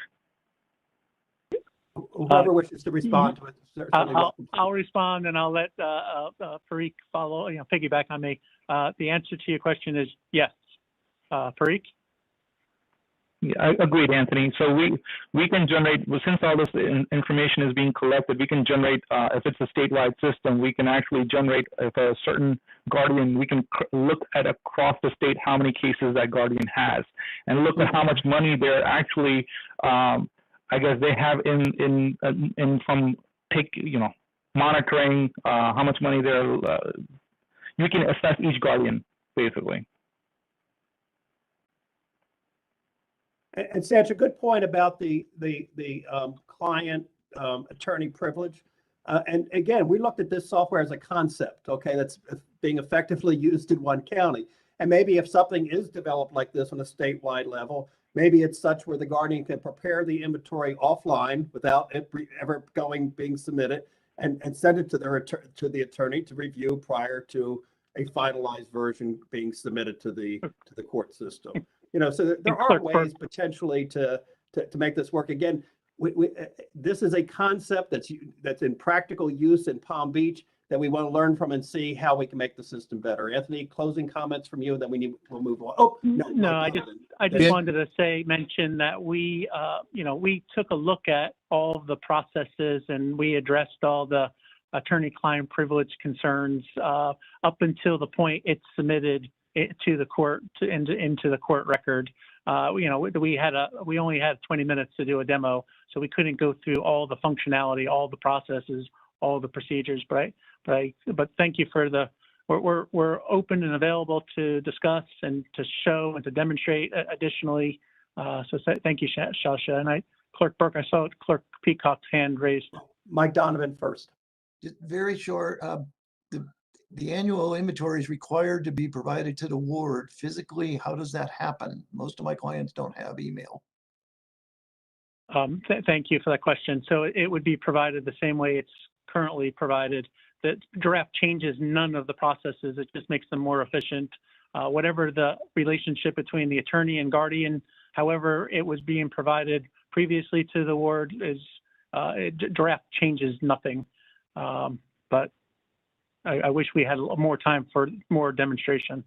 Whoever wishes to respond to it. I'll respond, and I'll let Parikh follow, you know, piggyback on me. The answer to your question is yes. Parikh? Yeah, I agreed, Anthony. So we can generate, well, since all this information is being collected, we can generate, if it's a statewide system, we can actually generate, if a certain guardian, we can look at across the state how many cases that guardian has, and look at how much money they're actually, I guess they have in from monitoring how much money they're. You can assess each guardian basically. And Sancha, a good point about the client attorney privilege. And again, we looked at this software as a concept, okay, that's being effectively used in one county. And maybe if something is developed like this on a statewide level, maybe it's such where the guardian can prepare the inventory offline without it ever being submitted, and send it to the attorney to review prior to a finalized version being submitted to the court system. You know, so there are ways potentially to make this work. Again, this is a concept that's in practical use in Palm Beach that we want to learn from and see how we can make the system better. Anthony, closing comments from you, and then we'll move on. Oh no, I just wanted to mention that we took a look at all of the processes, and we addressed all the attorney-client privilege concerns up until the point it's submitted to the court, into the court record. We only had 20 minutes to do a demo, so we couldn't go through all the functionality, all the processes, all the procedures. But thank you for we're open and available to discuss and to show and to demonstrate additionally. So thank you, Shasha. And Clerk Burke, I saw Clerk Peacock's hand raised. Mike Donovan first. Just very short. The annual inventory is required to be provided to the ward physically. How does that happen? Most of my clients don't have email. Thank you for that question. So it would be provided the same way it's currently provided. The Giraffe changes none of the processes. It just makes them more efficient. Whatever the relationship between the attorney and guardian, however it was being provided previously to the ward, is Giraffe changes nothing. But I wish we had more time for more demonstration.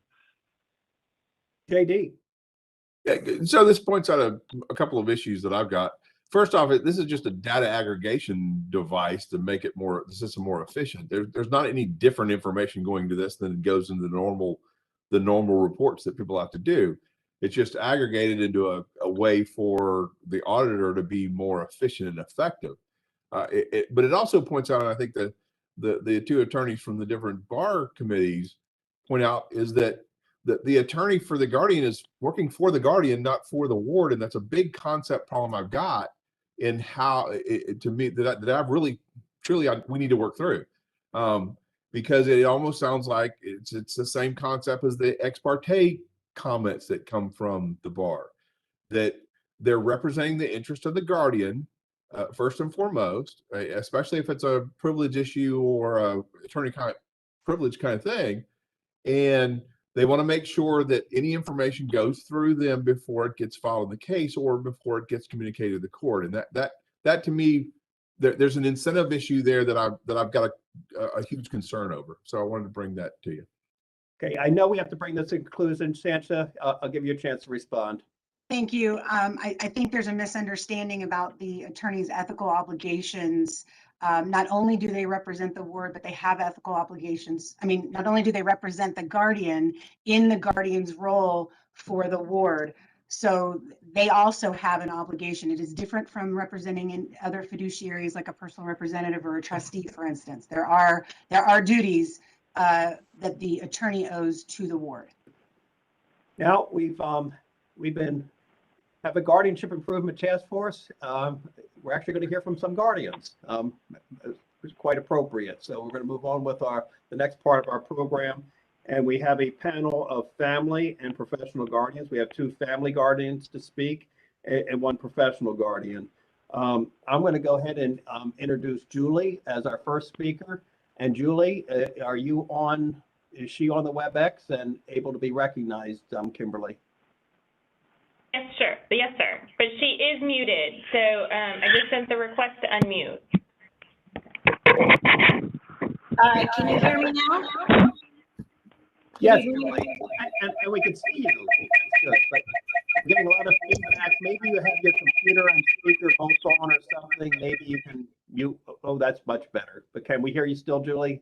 JD. Yeah, so this points out a couple of issues that I've got. First off, this is just a data aggregation device to make it the system more efficient. There's not any different information going to this than it goes into the normal reports that people have to do. It's just aggregated into a way for the auditor to be more efficient and effective. But it also points out, and I think that the two attorneys from the different bar committees point out, is that the attorney for the guardian is working for the guardian, not for the ward. And that's a big concept problem I've got in how to me that I've really, truly, we need to work through. Because it almost sounds like it's the same concept as the ex parte comments that come from the bar, that they're representing the interest of the guardian, first and foremost, right? Especially if it's a privilege issue or a attorney kind of privilege kind of thing. And they want to make sure that any information goes through them before it gets filed in the case or before it gets communicated to the court. And that to me, there's an incentive issue there that I've got a huge concern over. So I wanted to bring that to you. Okay, I know we have to bring this to conclusion. Sancha, I'll give you a chance to respond. Thank you. I think there's a misunderstanding about the attorney's ethical obligations. Not only do they represent the ward, but they have ethical obligations. I mean, not only do they represent the guardian in the guardian's role for the ward, so they also have an obligation. It is different from representing in other fiduciaries like a personal representative or a trustee, for instance. There are duties that the attorney owes to the ward. Now we've have a Guardianship Improvement Task Force. We're actually going to hear from some guardians. It's quite appropriate. So we're going to move on with the next part of our program. And we have a panel of family and professional guardians. We have 2 family guardians to speak and 1 professional guardian. I'm going to go ahead and introduce Julie as our first speaker. And Julie, is she on the Webex and able to be recognized, Kimberly? Yes, sure. Yes, sir. But she is muted, so I just sent the request to unmute. All right, can you hear me now? Yes, Julie, and we can see you. Good, but I'm getting a lot of feedback. Maybe you have your computer and speaker both on or something. Maybe you can mute. Oh, that's much better. But can we hear you still, Julie?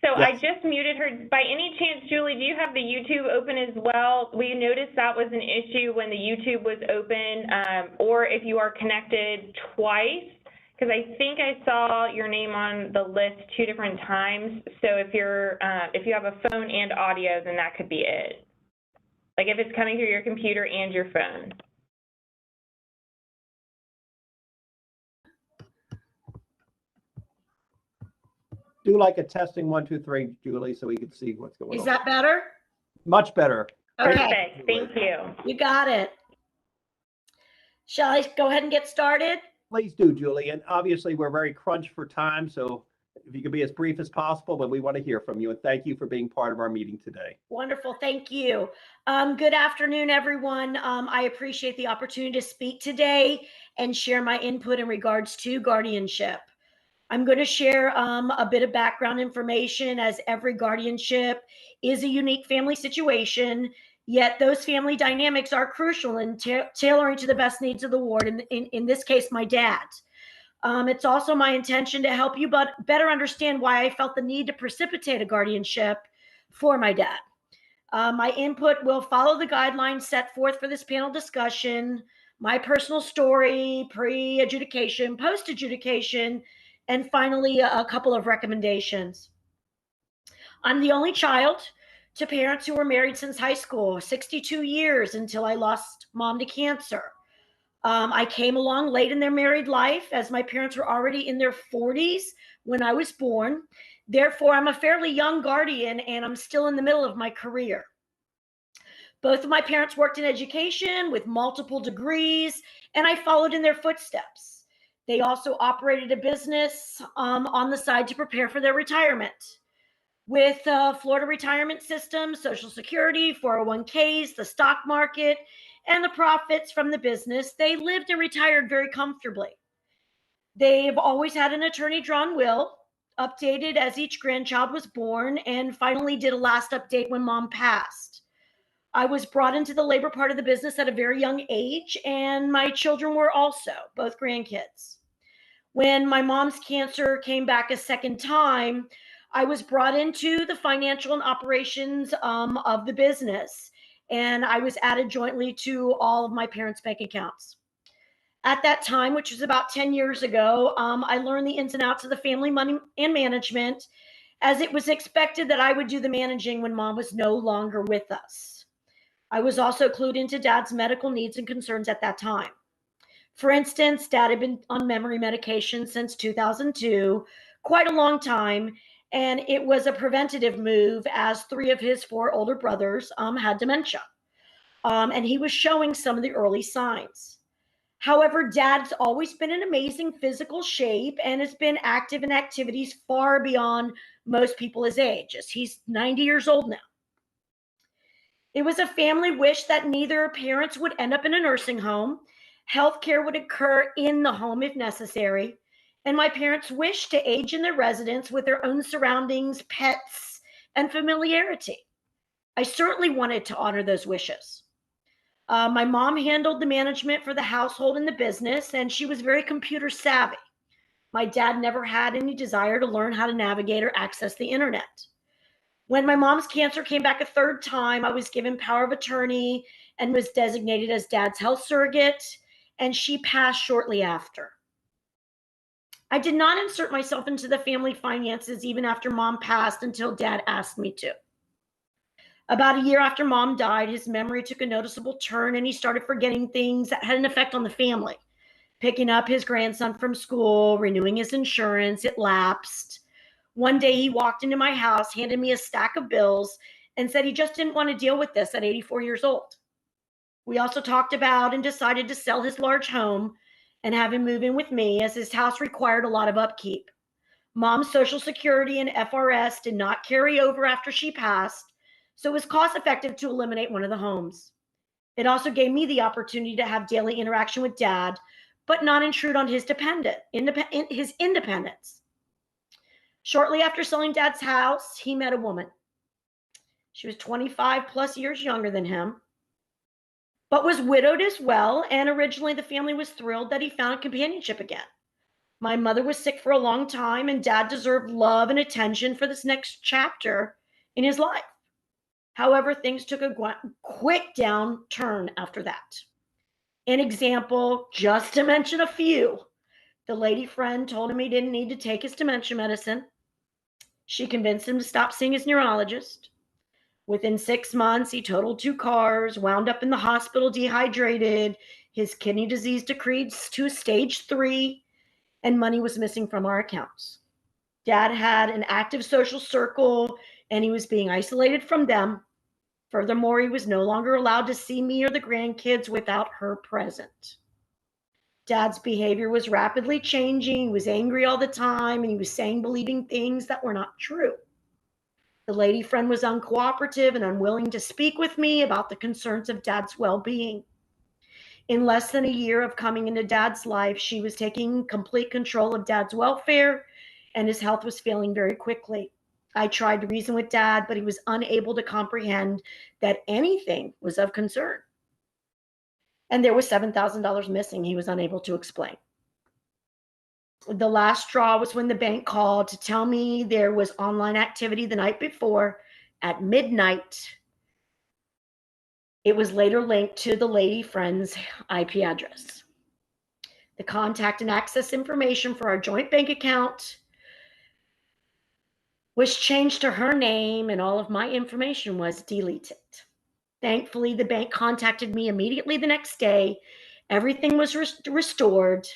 So yes. I just muted her. By any chance, Julie, do you have the YouTube open as well? We noticed that was an issue when the YouTube was open, or if you are connected twice, because I think I saw your name on the list 2 different times. So if you have a phone and audio, then that could be it. Like if it's coming through your computer and your phone. Do like a testing 1, 2, 3, Julie, so we can see what's going on. Is that better? Much better. Okay. Perfect. Thank you. You got it. Shall I go ahead and get started? Please do, Julie. And obviously, we're very crunched for time, so if you could be as brief as possible, but we want to hear from you. And thank you for being part of our meeting today. Wonderful. Thank you. Good afternoon, everyone. I appreciate the opportunity to speak today and share my input in regards to guardianship. I'm going to share a bit of background information, as every guardianship is a unique family situation, yet those family dynamics are crucial in tailoring to the best needs of the ward, in this case, my dad. It's also my intention to help you better understand why I felt the need to precipitate a guardianship for my dad. My input will follow the guidelines set forth for this panel discussion, my personal story, pre-adjudication, post-adjudication, and finally, a couple of recommendations. I'm the only child to parents who were married since high school, 62 years until I lost mom to cancer. I came along late in their married life, as my parents were already in their 40s when I was born. Therefore, I'm a fairly young guardian, and I'm still in the middle of my career. Both of my parents worked in education with multiple degrees, and I followed in their footsteps. They also operated a business on the side to prepare for their retirement. With Florida retirement system, Social Security, 401ks, the stock market, and the profits from the business, they lived and retired very comfortably. They've always had an attorney-drawn will, updated as each grandchild was born, and finally did a last update when mom passed. I was brought into the labor part of the business at a very young age, and my children were also, both grandkids. When my mom's cancer came back a second time, I was brought into the financial and operations of the business, and I was added jointly to all of my parents' bank accounts. At that time, which was about 10 years ago, I learned the ins and outs of the family money and management, as it was expected that I would do the managing when mom was no longer with us. I was also clued into dad's medical needs and concerns at that time. For instance, dad had been on memory medication since 2002, quite a long time, and it was a preventative move as 3 of his 4 older brothers had dementia. And he was showing some of the early signs. However, dad's always been in amazing physical shape and has been active in activities far beyond most people his age, as he's 90 years old now. It was a family wish that neither parents would end up in a nursing home. Healthcare would occur in the home if necessary. And my parents wished to age in their residence with their own surroundings, pets, and familiarity. I certainly wanted to honor those wishes. My mom handled the management for the household and the business, and she was very computer savvy. My dad never had any desire to learn how to navigate or access the internet. When my mom's cancer came back a third time, I was given power of attorney and was designated as dad's health surrogate, and she passed shortly after. I did not insert myself into the family finances even after mom passed until dad asked me to. About a year after mom died, his memory took a noticeable turn and he started forgetting things that had an effect on the family. Picking up his grandson from school, renewing his insurance, it lapsed. One day he walked into my house, handed me a stack of bills, and said he just didn't want to deal with this at 84 years old. We also talked about and decided to sell his large home and have him move in with me, as his house required a lot of upkeep. Mom's Social Security and FRS did not carry over after she passed, so it was cost effective to eliminate one of the homes. It also gave me the opportunity to have daily interaction with dad, but not intrude on his independence. Shortly after selling dad's house, he met a woman. She was 25 plus years younger than him, but was widowed as well, and originally the family was thrilled that he found companionship again. My mother was sick for a long time, and dad deserved love and attention for this next chapter in his life. However, things took a quick downturn after that. An example, just to mention a few, the lady friend told him he didn't need to take his dementia medicine. She convinced him to stop seeing his neurologist. Within 6 months, he totaled 2 cars, wound up in the hospital dehydrated, his kidney disease decreased to stage 3, and money was missing from our accounts. Dad had an active social circle, and he was being isolated from them. Furthermore, he was no longer allowed to see me or the grandkids without her present. Dad's behavior was rapidly changing. He was angry all the time, and he was saying, believing things that were not true. The lady friend was uncooperative and unwilling to speak with me about the concerns of dad's well-being. In less than a year of coming into dad's life, she was taking complete control of dad's welfare, and his health was failing very quickly. I tried to reason with dad, but he was unable to comprehend that anything was of concern. And there was $7,000 missing he was unable to explain. The last straw was when the bank called to tell me there was online activity the night before at midnight. It was later linked to the lady friend's IP address. The contact and access information for our joint bank account was changed to her name, and all of my information was deleted. Thankfully, the bank contacted me immediately the next day. Everything was restored.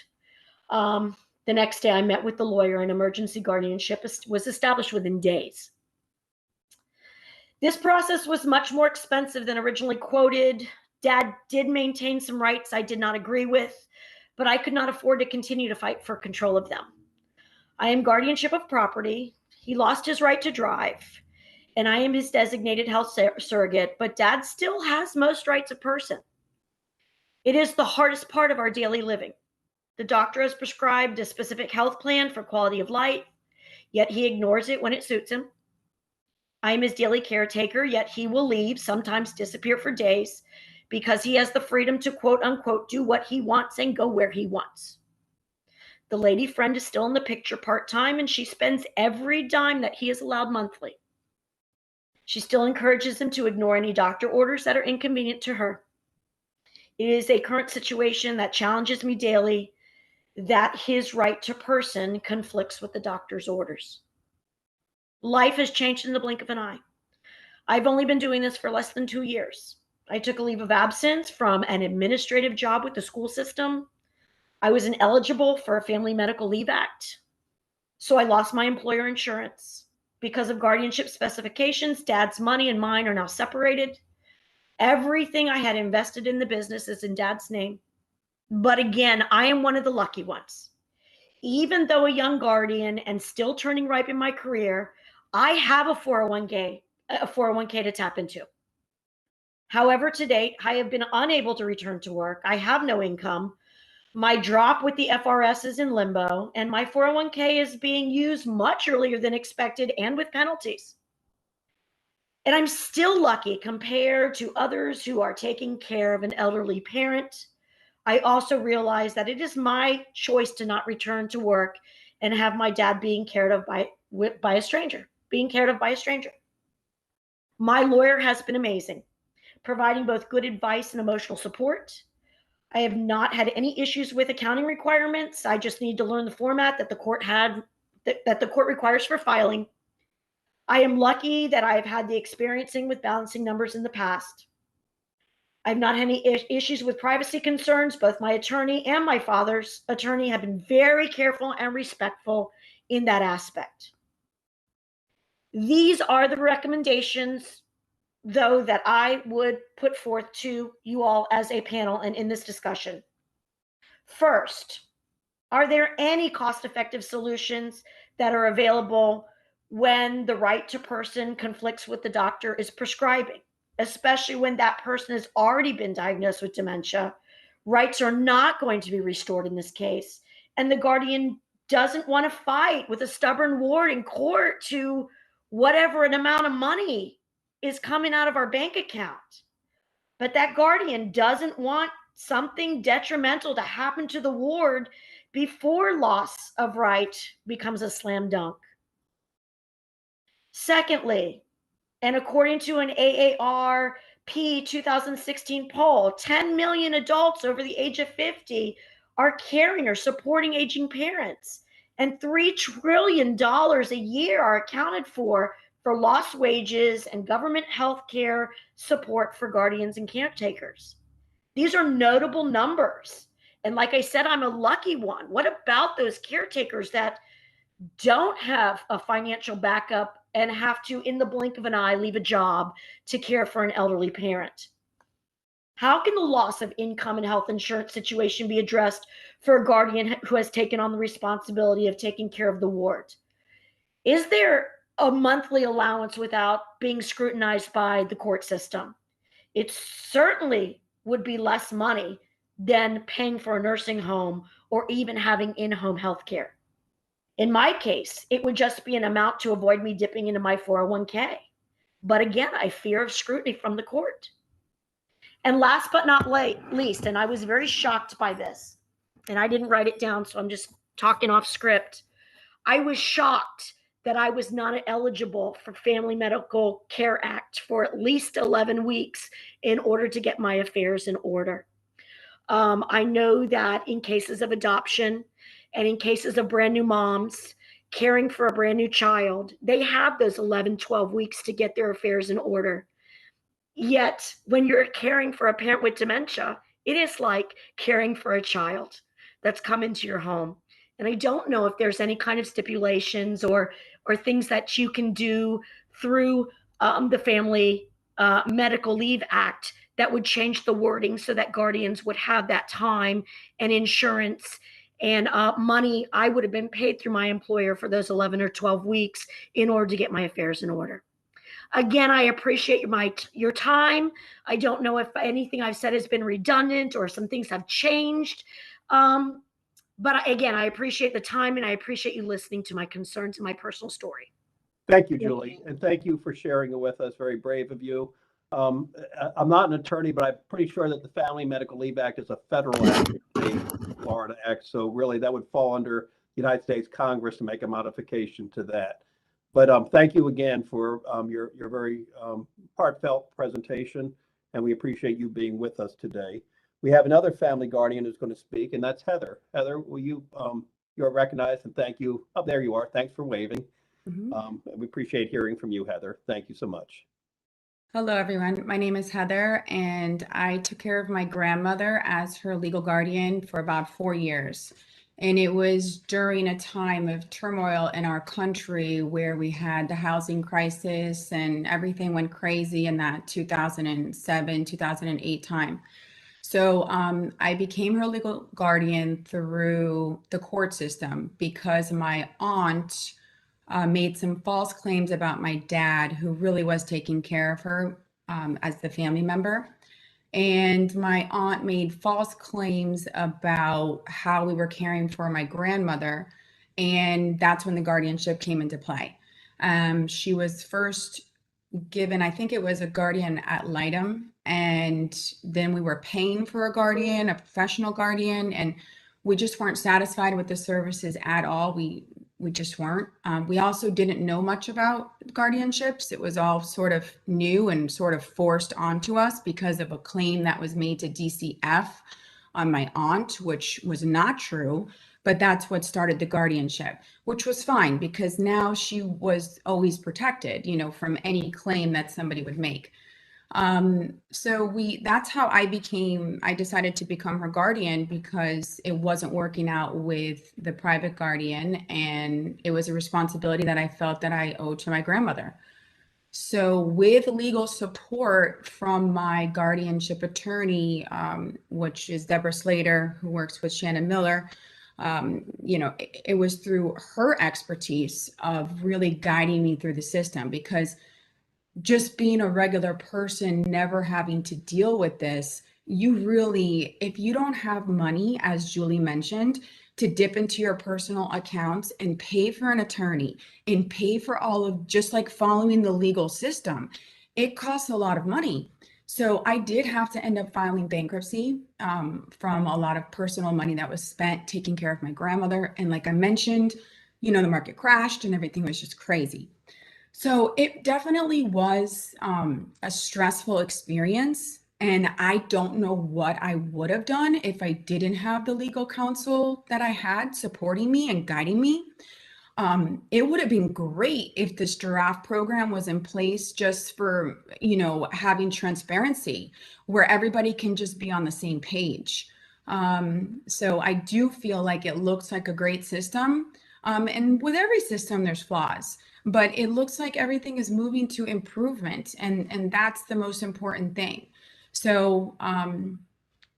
The next day, I met with the lawyer, and emergency guardianship was established within days. This process was much more expensive than originally quoted. Dad did maintain some rights I did not agree with, but I could not afford to continue to fight for control of them. I am guardianship of property. He lost his right to drive, and I am his designated health surrogate, but dad still has most rights of person. It is the hardest part of our daily living. The doctor has prescribed a specific health plan for quality of life, yet he ignores it when it suits him. I am his daily caretaker, yet he will leave, sometimes disappear for days, because he has the freedom to quote unquote do what he wants and go where he wants. The lady friend is still in the picture part-time, and she spends every dime that he is allowed monthly. She still encourages him to ignore any doctor orders that are inconvenient to her. It is a current situation that challenges me daily, that his right to person conflicts with the doctor's orders. Life has changed in the blink of an eye. I've only been doing this for less than 2 years. I took a leave of absence from an administrative job with the school system. I was ineligible for a Family Medical Leave Act, so I lost my employer insurance. Because of guardianship specifications, Dad's money and mine are now separated. Everything I had invested in the business is in Dad's name. But again, I am one of the lucky ones. Even though a young guardian and still turning ripe in my career, I have a 401k to tap into. However, to date, I have been unable to return to work. I have no income. My drop with the FRS is in limbo, and my 401k is being used much earlier than expected and with penalties. And I'm still lucky compared to others who are taking care of an elderly parent. I also realize that it is my choice to not return to work and have my dad being cared of by a stranger. My lawyer has been amazing, providing both good advice and emotional support. I have not had any issues with accounting requirements. I just need to learn the format that the court requires for filing. I am lucky that I have had the experiencing with balancing numbers in the past. I've not had any issues with privacy concerns. Both my attorney and my father's attorney have been very careful and respectful in that aspect. These are the recommendations, though, that I would put forth to you all as a panel and in this discussion. First, are there any cost-effective solutions that are available when the right to person conflicts with the doctor is prescribing, especially when that person has already been diagnosed with dementia? Rights are not going to be restored in this case, and the guardian doesn't want to fight with a stubborn ward in court to whatever an amount of money is coming out of our bank account. But that guardian doesn't want something detrimental to happen to the ward before loss of right becomes a slam dunk. Secondly, and according to an AARP 2016 poll, 10 million adults over the age of 50 are caring or supporting aging parents, and $3 trillion a year are accounted for lost wages and government health care support for guardians and caretakers. These are notable numbers. And like I said, I'm a lucky one. What about those caretakers that don't have a financial backup and have to, in the blink of an eye, leave a job to care for an elderly parent? How can the loss of income and health insurance situation be addressed for a guardian who has taken on the responsibility of taking care of the ward? Is there a monthly allowance without being scrutinized by the court system? It certainly would be less money than paying for a nursing home or even having in-home health care. In my case, it would just be an amount to avoid me dipping into my 401k. But again, I fear of scrutiny from the court. And last but not least, and I was very shocked by this, and I didn't write it down, so I'm just talking off script. I was shocked that I was not eligible for Family Medical Care Act for at least 11 weeks in order to get my affairs in order. I know that in cases of adoption and in cases of brand new moms caring for a brand new child, they have those 11, 12 weeks to get their affairs in order. Yet when you're caring for a parent with dementia, it is like caring for a child that's come into your home. And I don't know if there's any kind of stipulations or things that you can do through the Family Medical Leave Act that would change the wording so that guardians would have that time and insurance and money I would have been paid through my employer for those 11 or 12 weeks in order to get my affairs in order. Again, I appreciate your time. I don't know if anything I've said has been redundant or some things have changed. But again, I appreciate the time and I appreciate you listening to my concerns and my personal story. Thank you, Julie, and thank you for sharing it with us. Very brave of you. I'm not an attorney, but I'm pretty sure that the Family Medical Leave Act is a federal act, a Florida act. So really, that would fall under the United States Congress to make a modification to that. But thank you again for your very heartfelt presentation, and we appreciate you being with us today. We have another family guardian who's going to speak, and that's Heather. Heather, will you you're recognized, and thank you. Oh, there you are. Thanks for waving. We appreciate hearing from you, Heather. Thank you so much. Hello, everyone. My name is Heather, and I took care of my grandmother as her legal guardian for about 4 years. And it was during a time of turmoil in our country where we had the housing crisis and everything went crazy in that 2007, 2008 time. So I became her legal guardian through the court system because my aunt made some false claims about my dad, who really was taking care of her as the family member. And my aunt made false claims about how we were caring for my grandmother. And that's when the guardianship came into play. She was first given, I think it was a guardian ad litem, and then we were paying for a guardian, a professional guardian, and we just weren't satisfied with the services at all. We just weren't. We also didn't know much about guardianships. It was all sort of new and sort of forced onto us because of a claim that was made to DCF on my aunt, which was not true, but that's what started the guardianship, which was fine because now she was always protected, you know, from any claim that somebody would make. So that's how I decided to become her guardian because it wasn't working out with the private guardian, and it was a responsibility that I felt that I owed to my grandmother. So with legal support from my guardianship attorney, which is Deborah Slater, who works with Shannon Miller, you know, it was through her expertise of really guiding me through the system, because just being a regular person, never having to deal with this, you really, if you don't have money, as Julie mentioned, to dip into your personal accounts and pay for an attorney and pay for all of just like following the legal system, it costs a lot of money. So I did have to end up filing bankruptcy from a lot of personal money that was spent taking care of my grandmother. And like I mentioned, you know, the market crashed and everything was just crazy. So it definitely was a stressful experience. And I don't know what I would have done if I didn't have the legal counsel that I had supporting me and guiding me. It would have been great if this Giraffe program was in place just for, you know, having transparency where everybody can just be on the same page. So I do feel like it looks like a great system. And with every system, there's flaws, but it looks like everything is moving to improvement, and that's the most important thing. So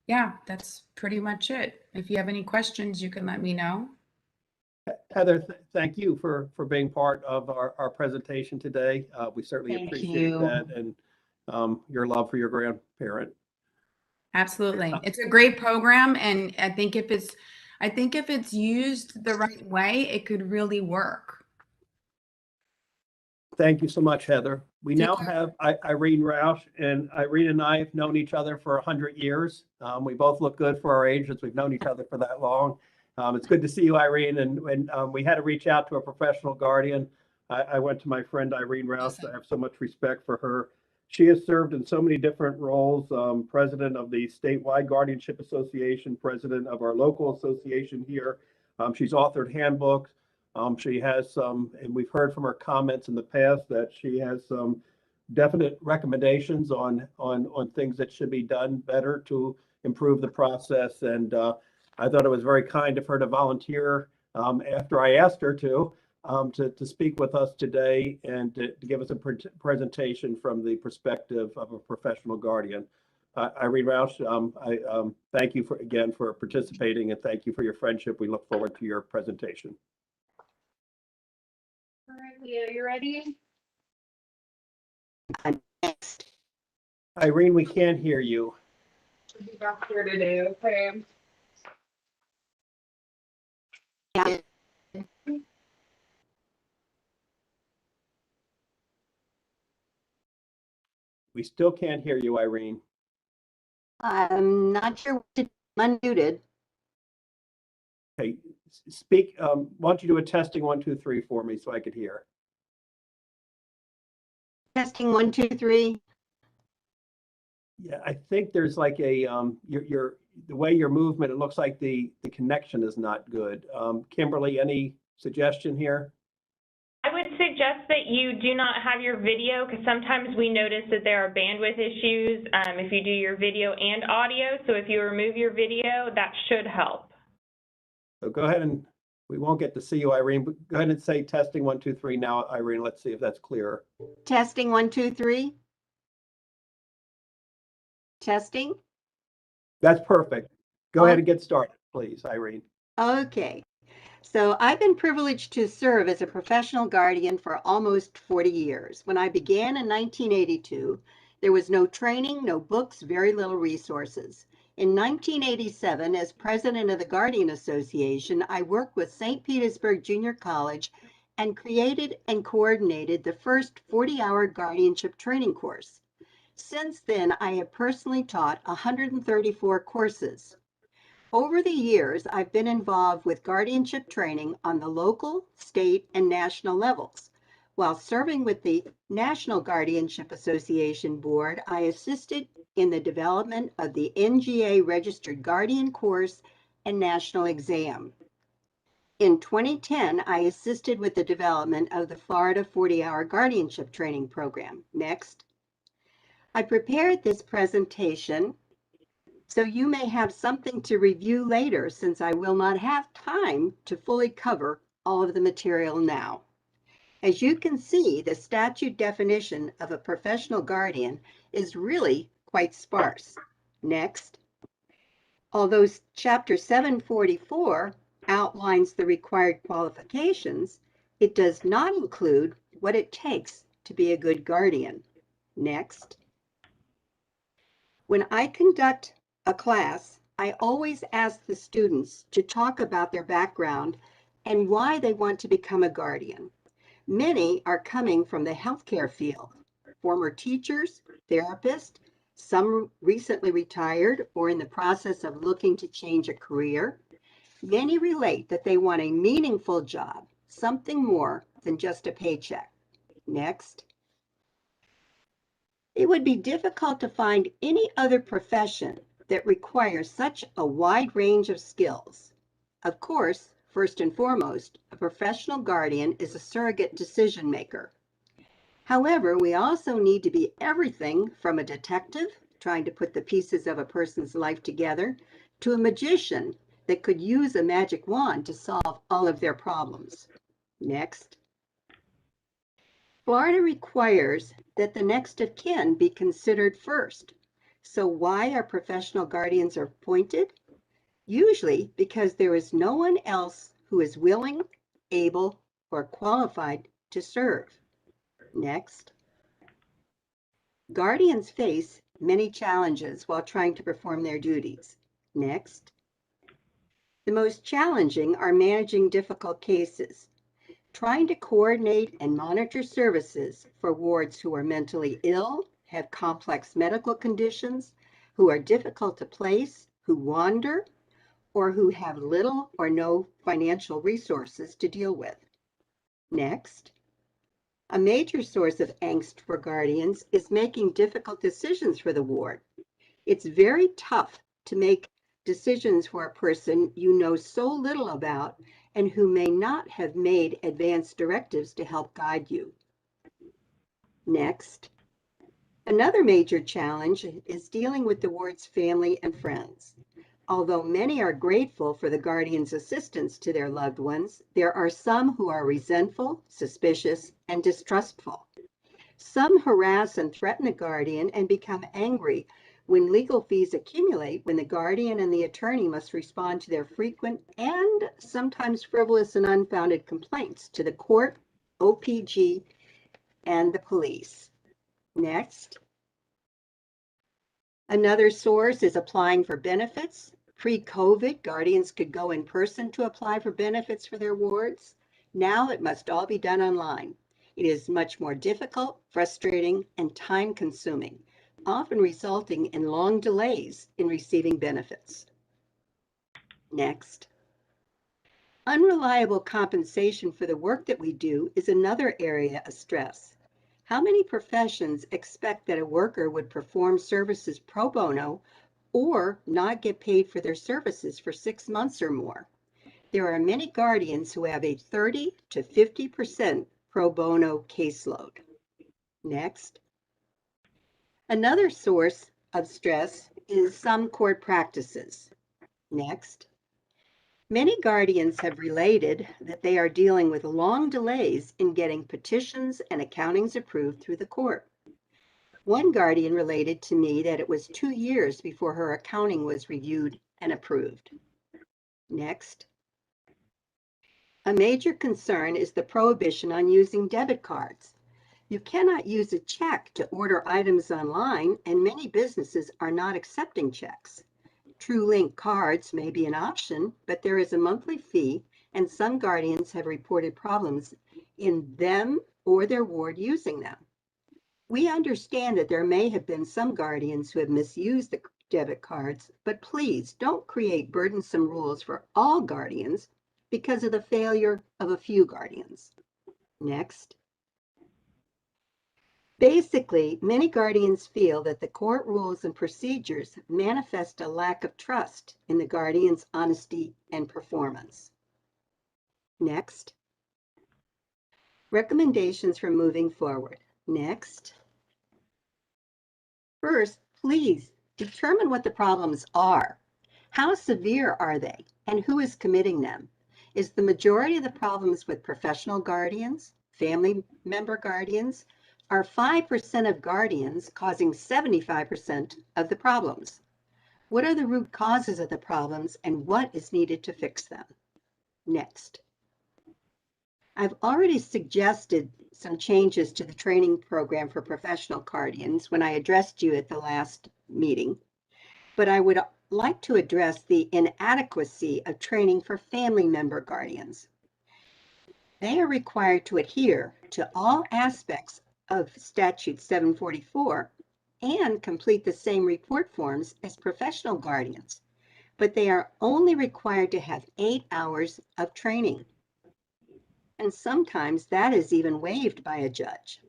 yeah, that's pretty much it. If you have any questions, you can let me know. Heather, thank you for being part of our presentation today. We certainly appreciate that, and your love for your grandparent. Absolutely. It's a great program, and I think if it's used the right way, it could really work. Thank you so much, Heather. We now have Irene Roush, and Irene and I have known each other for 100 years. We both look good for our age, since we've known each other for that long. It's good to see you, Irene. And when we had to reach out to a professional guardian, I went to my friend Irene Roush. I have so much respect for her. She has served in so many different roles, president of the statewide Guardianship Association, president of our local association here. She's authored handbooks. She has some, and we've heard from her comments in the past that she has some definite recommendations on things that should be done better to improve the process. And I thought it was very kind of her to volunteer after I asked her to speak with us today and to give us a presentation from the perspective of a professional guardian. Irene Roush, I thank you again for participating, and thank you for your friendship. We look forward to your presentation. All right, Leo, you ready? Irene, we can't hear you. What you got here to do? Okay. We still can't hear you, Irene. I'm not sure what to do. I'm unmuted. Okay, speak. Why don't you do a testing 1, 2, 3 for me so I could hear? Testing 1, 2, 3. Yeah, I think there's like a the way your movement, it looks like the connection is not good. Kimberly, any suggestion here? I would suggest that you do not have your video, because sometimes we notice that there are bandwidth issues if you do your video and audio. So if you remove your video, that should help. So go ahead, and we won't get to see you, Irene, but go ahead and say testing 1, 2, 3 now, Irene. Let's see if that's clearer. Testing 1, 2, 3. Testing. That's perfect. Go ahead and get started, please, Irene. Okay. So I've been privileged to serve as a professional guardian for almost 40 years. When I began in 1982, there was no training, no books, very little resources. In 1987, as president of the Guardian Association, I worked with St. Petersburg Junior College and created and coordinated the first 40-hour guardianship training course. Since then, I have personally taught 134 courses. Over the years, I've been involved with guardianship training on the local, state, and national levels. While serving with the National Guardianship Association Board, I assisted in the development of the NGA Registered Guardian course and national exam. In 2010, I assisted with the development of the Florida 40-hour guardianship training program. Next. I prepared this presentation so you may have something to review later, since I will not have time to fully cover all of the material now. As you can see, the statute definition of a professional guardian is really quite sparse. Next. Although Chapter 744 outlines the required qualifications, it does not include what it takes to be a good guardian. Next. When I conduct a class, I always ask the students to talk about their background and why they want to become a guardian. Many are coming from the healthcare field, former teachers, therapists, some recently retired or in the process of looking to change a career. Many relate that they want a meaningful job, something more than just a paycheck. Next. It would be difficult to find any other profession that requires such a wide range of skills. Of course, first and foremost, a professional guardian is a surrogate decision maker. However, we also need to be everything from a detective trying to put the pieces of a person's life together to a magician that could use a magic wand to solve all of their problems. Next. Florida requires that the next of kin be considered first. So why are professional guardians appointed? Usually because there is no one else who is willing, able, or qualified to serve. Next. Guardians face many challenges while trying to perform their duties. Next. The most challenging are managing difficult cases, trying to coordinate and monitor services for wards who are mentally ill, have complex medical conditions, who are difficult to place, who wander, or who have little or no financial resources to deal with. Next. A major source of angst for guardians is making difficult decisions for the ward. It's very tough to make decisions for a person you know so little about and who may not have made advance directives to help guide you. Next. Another major challenge is dealing with the ward's family and friends. Although many are grateful for the guardian's assistance to their loved ones, there are some who are resentful, suspicious, and distrustful. Some harass and threaten the guardian and become angry when legal fees accumulate, when the guardian and the attorney must respond to their frequent and sometimes frivolous and unfounded complaints to the court, OPG, and the police. Next. Another source is applying for benefits. Pre-COVID, guardians could go in person to apply for benefits for their wards. Now it must all be done online. It is much more difficult, frustrating, and time-consuming, often resulting in long delays in receiving benefits. Next. Unreliable compensation for the work that we do is another area of stress. How many professions expect that a worker would perform services pro bono or not get paid for their services for 6 months or more? There are many guardians who have a 30 to 50% pro bono caseload. Next. Another source of stress is some court practices. Next. Many guardians have related that they are dealing with long delays in getting petitions and accountings approved through the court. One guardian related to me that it was 2 years before her accounting was reviewed and approved. Next. A major concern is the prohibition on using debit cards. You cannot use a check to order items online, and many businesses are not accepting checks. TrueLink cards may be an option, but there is a monthly fee, and some guardians have reported problems in them or their ward using them. We understand that there may have been some guardians who have misused the debit cards, but please don't create burdensome rules for all guardians because of the failure of a few guardians. Next. Basically, many guardians feel that the court rules and procedures manifest a lack of trust in the guardian's honesty and performance. Next. Recommendations for moving forward. Next. First, please determine what the problems are. How severe are they, and who is committing them? Is the majority of the problems with professional guardians, family member guardians? Are 5% of guardians causing 75% of the problems? What are the root causes of the problems, and what is needed to fix them? Next. I've already suggested some changes to the training program for professional guardians when I addressed you at the last meeting, but I would like to address the inadequacy of training for family member guardians. They are required to adhere to all aspects of Statute 744 and complete the same report forms as professional guardians, but they are only required to have 8 hours of training. And sometimes that is even waived by a judge.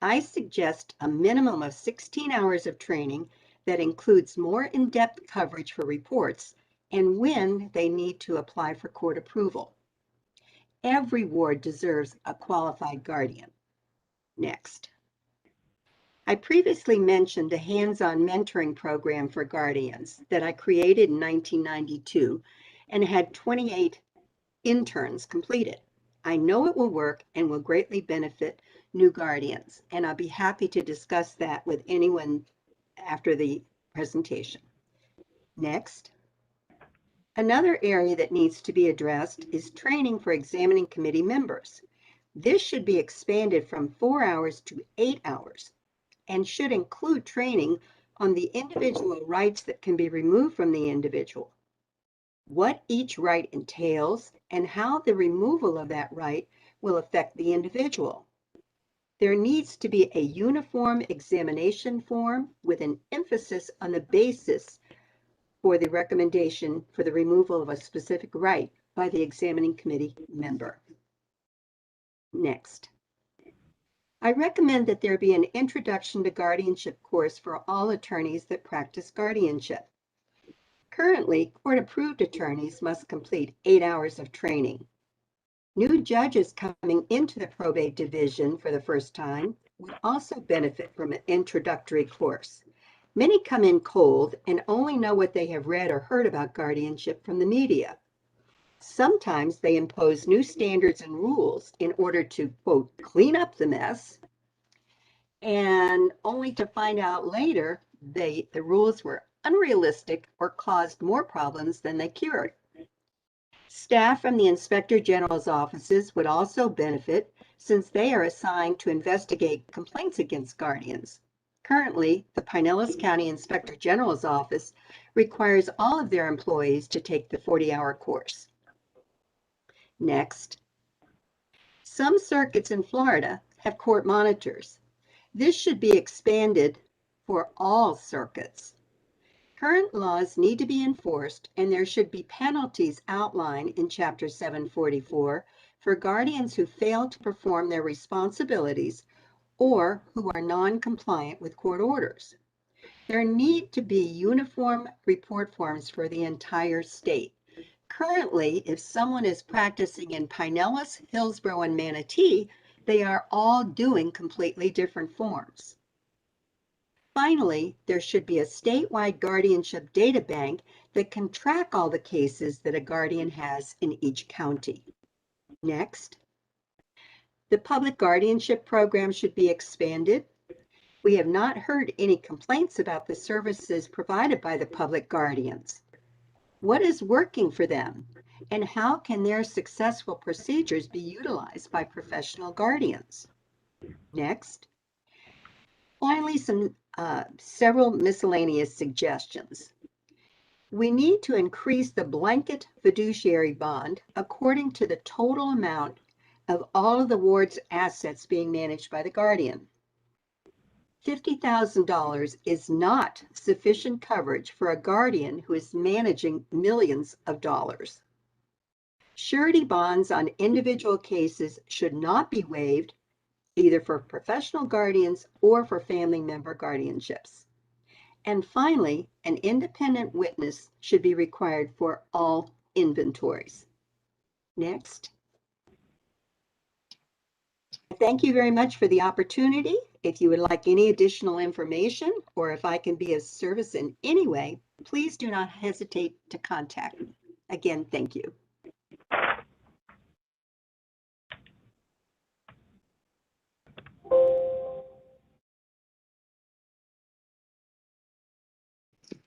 I suggest a minimum of 16 hours of training that includes more in-depth coverage for reports and when they need to apply for court approval. Every ward deserves a qualified guardian. Next. I previously mentioned a hands-on mentoring program for guardians that I created in 1992 and had 28 interns completed. I know it will work and will greatly benefit new guardians, and I'll be happy to discuss that with anyone after the presentation. Next. Another area that needs to be addressed is training for examining committee members. This should be expanded from 4 hours to 8 hours and should include training on the individual rights that can be removed from the individual, what each right entails, and how the removal of that right will affect the individual. There needs to be a uniform examination form with an emphasis on the basis for the recommendation for the removal of a specific right by the examining committee member. Next. I recommend that there be an introduction to guardianship course for all attorneys that practice guardianship. Currently, court-approved attorneys must complete 8 hours of training. New judges coming into the probate division for the first time would also benefit from an introductory course. Many come in cold and only know what they have read or heard about guardianship from the media. Sometimes they impose new standards and rules in order to, quote, clean up the mess, and only to find out later the rules were unrealistic or caused more problems than they cured. Staff from the Inspector General's offices would also benefit since they are assigned to investigate complaints against guardians. Currently, the Pinellas County Inspector General's office requires all of their employees to take the 40-hour course. Next. Some circuits in Florida have court monitors. This should be expanded for all circuits. Current laws need to be enforced, and there should be penalties outlined in Chapter 744 for guardians who fail to perform their responsibilities or who are non-compliant with court orders. There need to be uniform report forms for the entire state. Currently, if someone is practicing in Pinellas, Hillsborough, and Manatee, they are all doing completely different forms. Finally, there should be a statewide guardianship data bank that can track all the cases that a guardian has in each county. Next, the public guardianship program should be expanded. We have not heard any complaints about the services provided by the public guardians. What is working for them, and how can their successful procedures be utilized by professional guardians? Next, finally, several miscellaneous suggestions. We need to increase the blanket fiduciary bond according to the total amount of all of the ward's assets being managed by the guardian. $50,000 is not sufficient coverage for a guardian who is managing millions of dollars. Surety bonds on individual cases should not be waived, either for professional guardians or for family member guardianships. And finally, an independent witness should be required for all inventories. Next. Thank you very much for the opportunity. If you would like any additional information, or if I can be of service in any way, please do not hesitate to contact me. Again, thank you.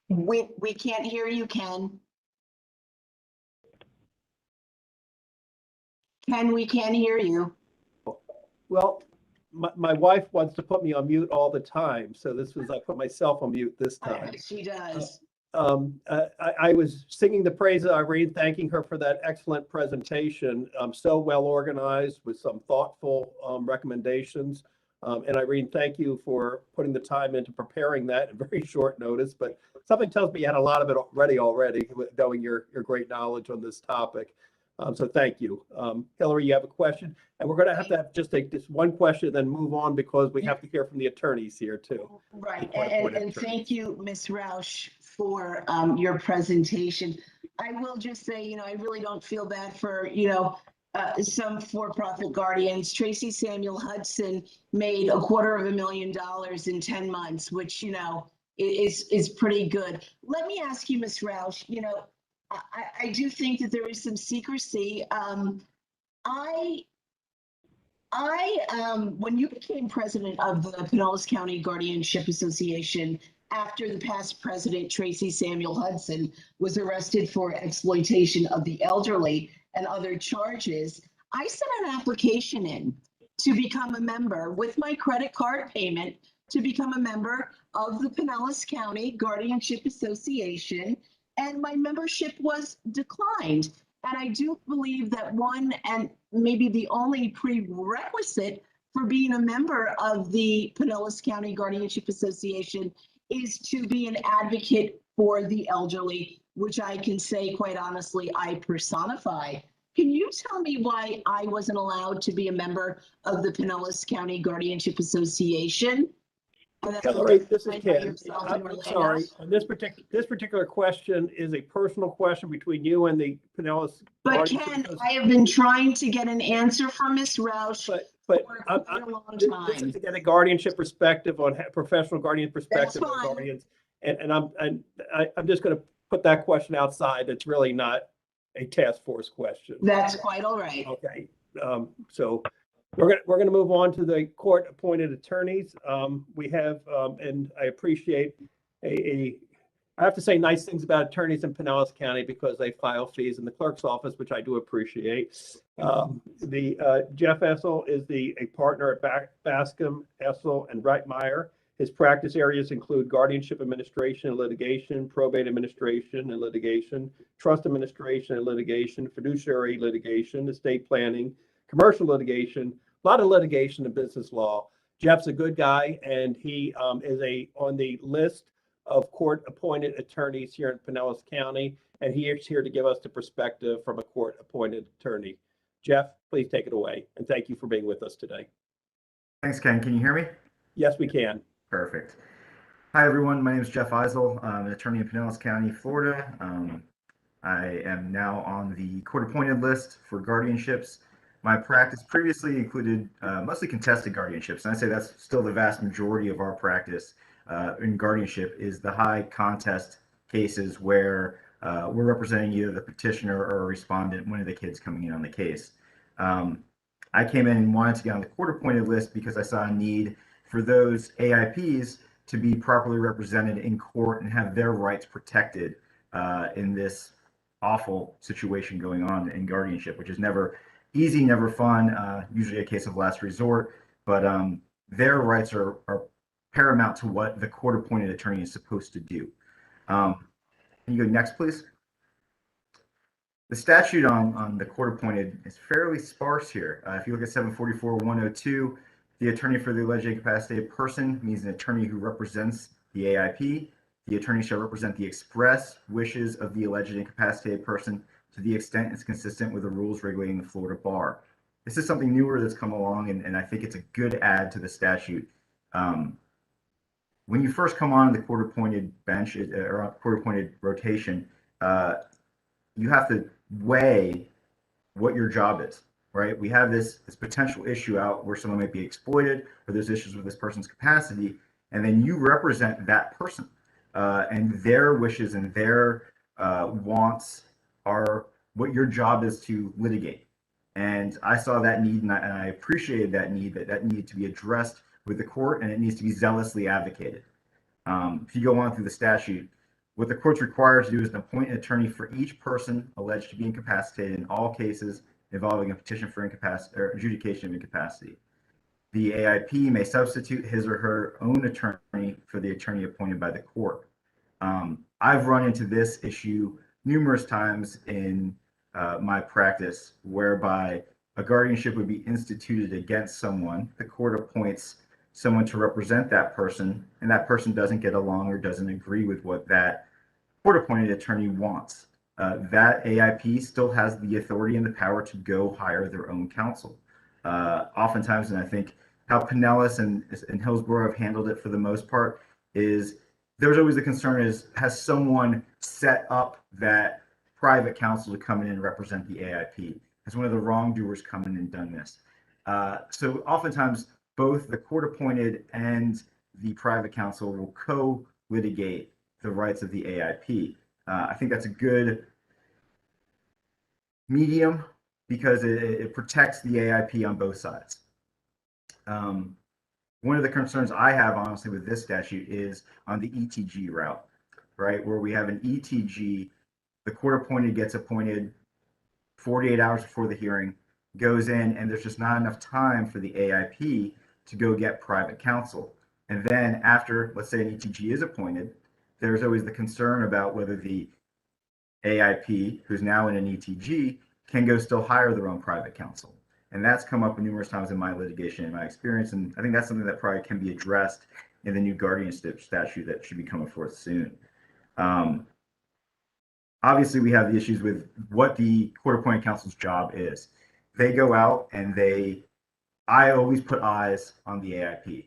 We can't hear you, Ken. Ken, we can't hear you. Well, my wife wants to put me on mute all the time, so I put myself on mute this time. She does. I was singing the praises of Irene, thanking her for that excellent presentation. So well organized with some thoughtful recommendations. And Irene, thank you for putting the time into preparing that at very short notice. But something tells me you had a lot of it already, knowing your great knowledge on this topic. So thank you. Hillary, you have a question? And we're going to have just take this one question, then move on because we have to hear from the attorneys here too. Right, and thank you, Ms. Roush, for your presentation. I will just say, I really don't feel bad for, some for-profit guardians. Tracy Samuel Hudson made $250,000 in 10 months, which, is pretty good. Let me ask you, Ms. Roush, I do think that there is some secrecy. When you became president of the Pinellas County Guardianship Association, after the past president, Tracy Samuel Hudson, was arrested for exploitation of the elderly and other charges, I sent an application in to become a member with my credit card payment to become a member of the Pinellas County Guardianship Association, and my membership was declined. And I do believe that one and maybe the only prerequisite for being a member of the Pinellas County Guardianship Association is to be an advocate for the elderly, which I can say quite honestly, I personify. Can you tell me why I wasn't allowed to be a member of the Pinellas County Guardianship Association? Hillary, this is Ken. I'm sorry. This particular question is a personal question between you and the Pinellas. But Ken, I have been trying to get an answer from Ms. Roush for a long time. This is to get a guardianship perspective on professional guardian perspective on guardians, and I'm just going to put that question outside. It's really not a task force question. That's quite all right. Okay, so. We're going to move on to the court-appointed attorneys. We have, and I appreciate I have to say nice things about attorneys in Pinellas County because they file fees in the clerk's office, which I do appreciate. Jeff Essel is a partner at Bascom, Essel, and Reitmeyer. His practice areas include guardianship administration and litigation, probate administration and litigation, trust administration and litigation, fiduciary litigation, estate planning, commercial litigation, lot of litigation in business law. Jeff's a good guy, and he is on the list of court-appointed attorneys here in Pinellas County, and he is here to give us the perspective from a court-appointed attorney. Jeff, please take it away, and thank you for being with us today. Thanks, Ken. Can you hear me? Yes, we can. Perfect. Hi, everyone. My name is Jeff Eisel. I'm an attorney in Pinellas County, Florida. I am now on the court-appointed list for guardianships. My practice previously included mostly contested guardianships, and I'd say that's still the vast majority of our practice in guardianship is the high contest cases where we're representing either the petitioner or a respondent, one of the kids coming in on the case. I came in and wanted to get on the court-appointed list because I saw a need for those AIPs to be properly represented in court and have their rights protected in this awful situation going on in guardianship, which is never easy, never fun, usually a case of last resort, but their rights are paramount to what the court-appointed attorney is supposed to do. Can you go next, please? The statute on the court-appointed is fairly sparse here. If you look at 744-102, the attorney for the alleged incapacitated person means an attorney who represents the AIP. The attorney shall represent the express wishes of the alleged incapacitated person to the extent it's consistent with the rules regulating the Florida bar. This is something newer that's come along, and I think it's a good add to the statute. When you first come on the court-appointed bench or court-appointed rotation, you have to weigh what your job is, right? We have this potential issue out where someone might be exploited, or there's issues with this person's capacity, and then you represent that person, and their wishes and their wants are what your job is to litigate. And I saw that need, and I appreciated that need, that needed to be addressed with the court, and it needs to be zealously advocated. If you go on through the statute, what the court's required to do is appoint an attorney for each person alleged to be incapacitated in all cases involving a petition for incapacity or adjudication of incapacity. The AIP may substitute his or her own attorney for the attorney appointed by the court. I've run into this issue numerous times in my practice, whereby a guardianship would be instituted against someone. The court appoints someone to represent that person, and that person doesn't get along or doesn't agree with what that court-appointed attorney wants. That AIP still has the authority and the power to go hire their own counsel. Oftentimes, and I think how Pinellas and Hillsborough have handled it for the most part, is there's always the concern is, has someone set up that private counsel to come in and represent the AIP? Has one of the wrongdoers come in and done this? So oftentimes, both the court-appointed and the private counsel will co-litigate the rights of the AIP. I think that's a good medium because it protects the AIP on both sides. One of the concerns I have, honestly, with this statute is on the ETG route, right? Where we have an ETG, the court-appointed gets appointed 48 hours before the hearing, goes in, and there's just not enough time for the AIP to go get private counsel. And then after, let's say an ETG is appointed, there's always the concern about whether the AIP, who's now in an ETG, can go still hire their own private counsel. And that's come up numerous times in my litigation, in my experience. And I think that's something that probably can be addressed in the new guardianship statute that should be coming forth soon. Obviously, we have the issues with what the court-appointed counsel's job is. They go out and I always put eyes on the AIP.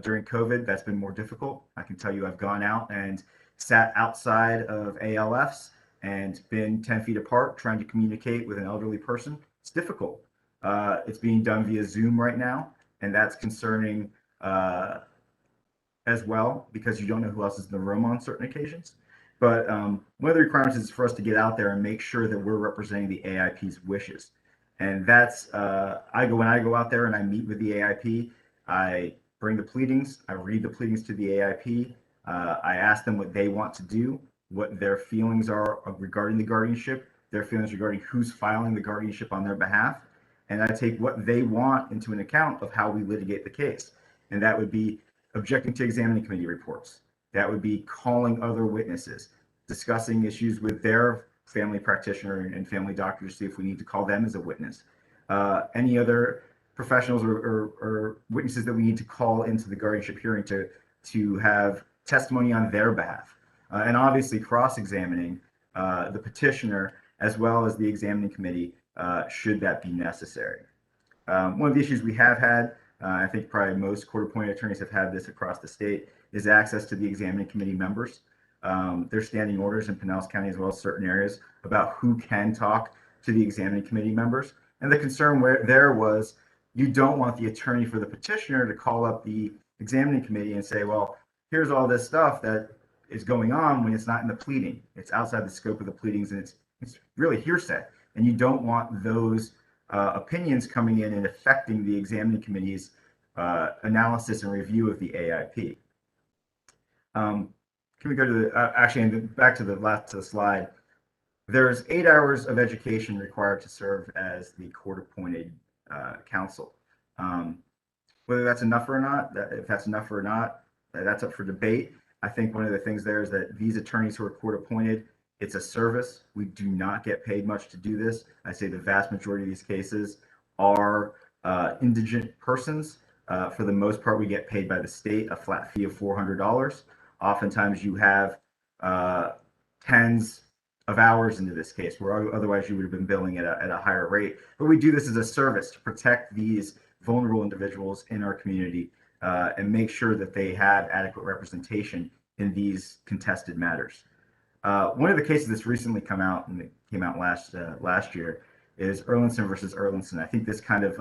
During COVID, that's been more difficult. I can tell you I've gone out and sat outside of ALFs and been 10 feet apart trying to communicate with an elderly person. It's difficult. It's being done via Zoom right now, and that's concerning as well because you don't know who else is in the room on certain occasions. But one of the requirements is for us to get out there and make sure that we're representing the AIP's wishes. And that's, when I go out there and I meet with the AIP, I bring the pleadings, I read the pleadings to the AIP, I ask them what they want to do, what their feelings are regarding the guardianship, their feelings regarding who's filing the guardianship on their behalf, and I take what they want into an account of how we litigate the case. And that would be objecting to examining committee reports. That would be calling other witnesses, discussing issues with their family practitioner and family doctor to see if we need to call them as a witness. Any other professionals or witnesses that we need to call into the guardianship hearing to have testimony on their behalf. And obviously cross-examining the petitioner as well as the examining committee should that be necessary. One of the issues we have had, I think probably most court-appointed attorneys have had this across the state, is access to the examining committee members. There's standing orders in Pinellas County as well as certain areas about who can talk to the examining committee members. And the concern there was you don't want the attorney for the petitioner to call up the examining committee and say, well, here's all this stuff that is going on when it's not in the pleading. It's outside the scope of the pleadings and it's really hearsay. And you don't want those opinions coming in and affecting the examining committee's analysis and review of the AIP. Can we go to the, actually, back to the slide. There's 8 hours of education required to serve as the court-appointed counsel. Whether that's enough or not, if that's enough or not, that's up for debate. I think one of the things there is that these attorneys who are court-appointed, it's a service. We do not get paid much to do this. I say the vast majority of these cases are indigent persons. For the most part, we get paid by the state a flat fee of $400. Oftentimes you have tens of hours into this case, where otherwise you would have been billing at a higher rate. But we do this as a service to protect these vulnerable individuals in our community and make sure that they have adequate representation in these contested matters. One of the cases that's recently come out, and it came out last year, is Erlinson versus Erlinson. I think this kind of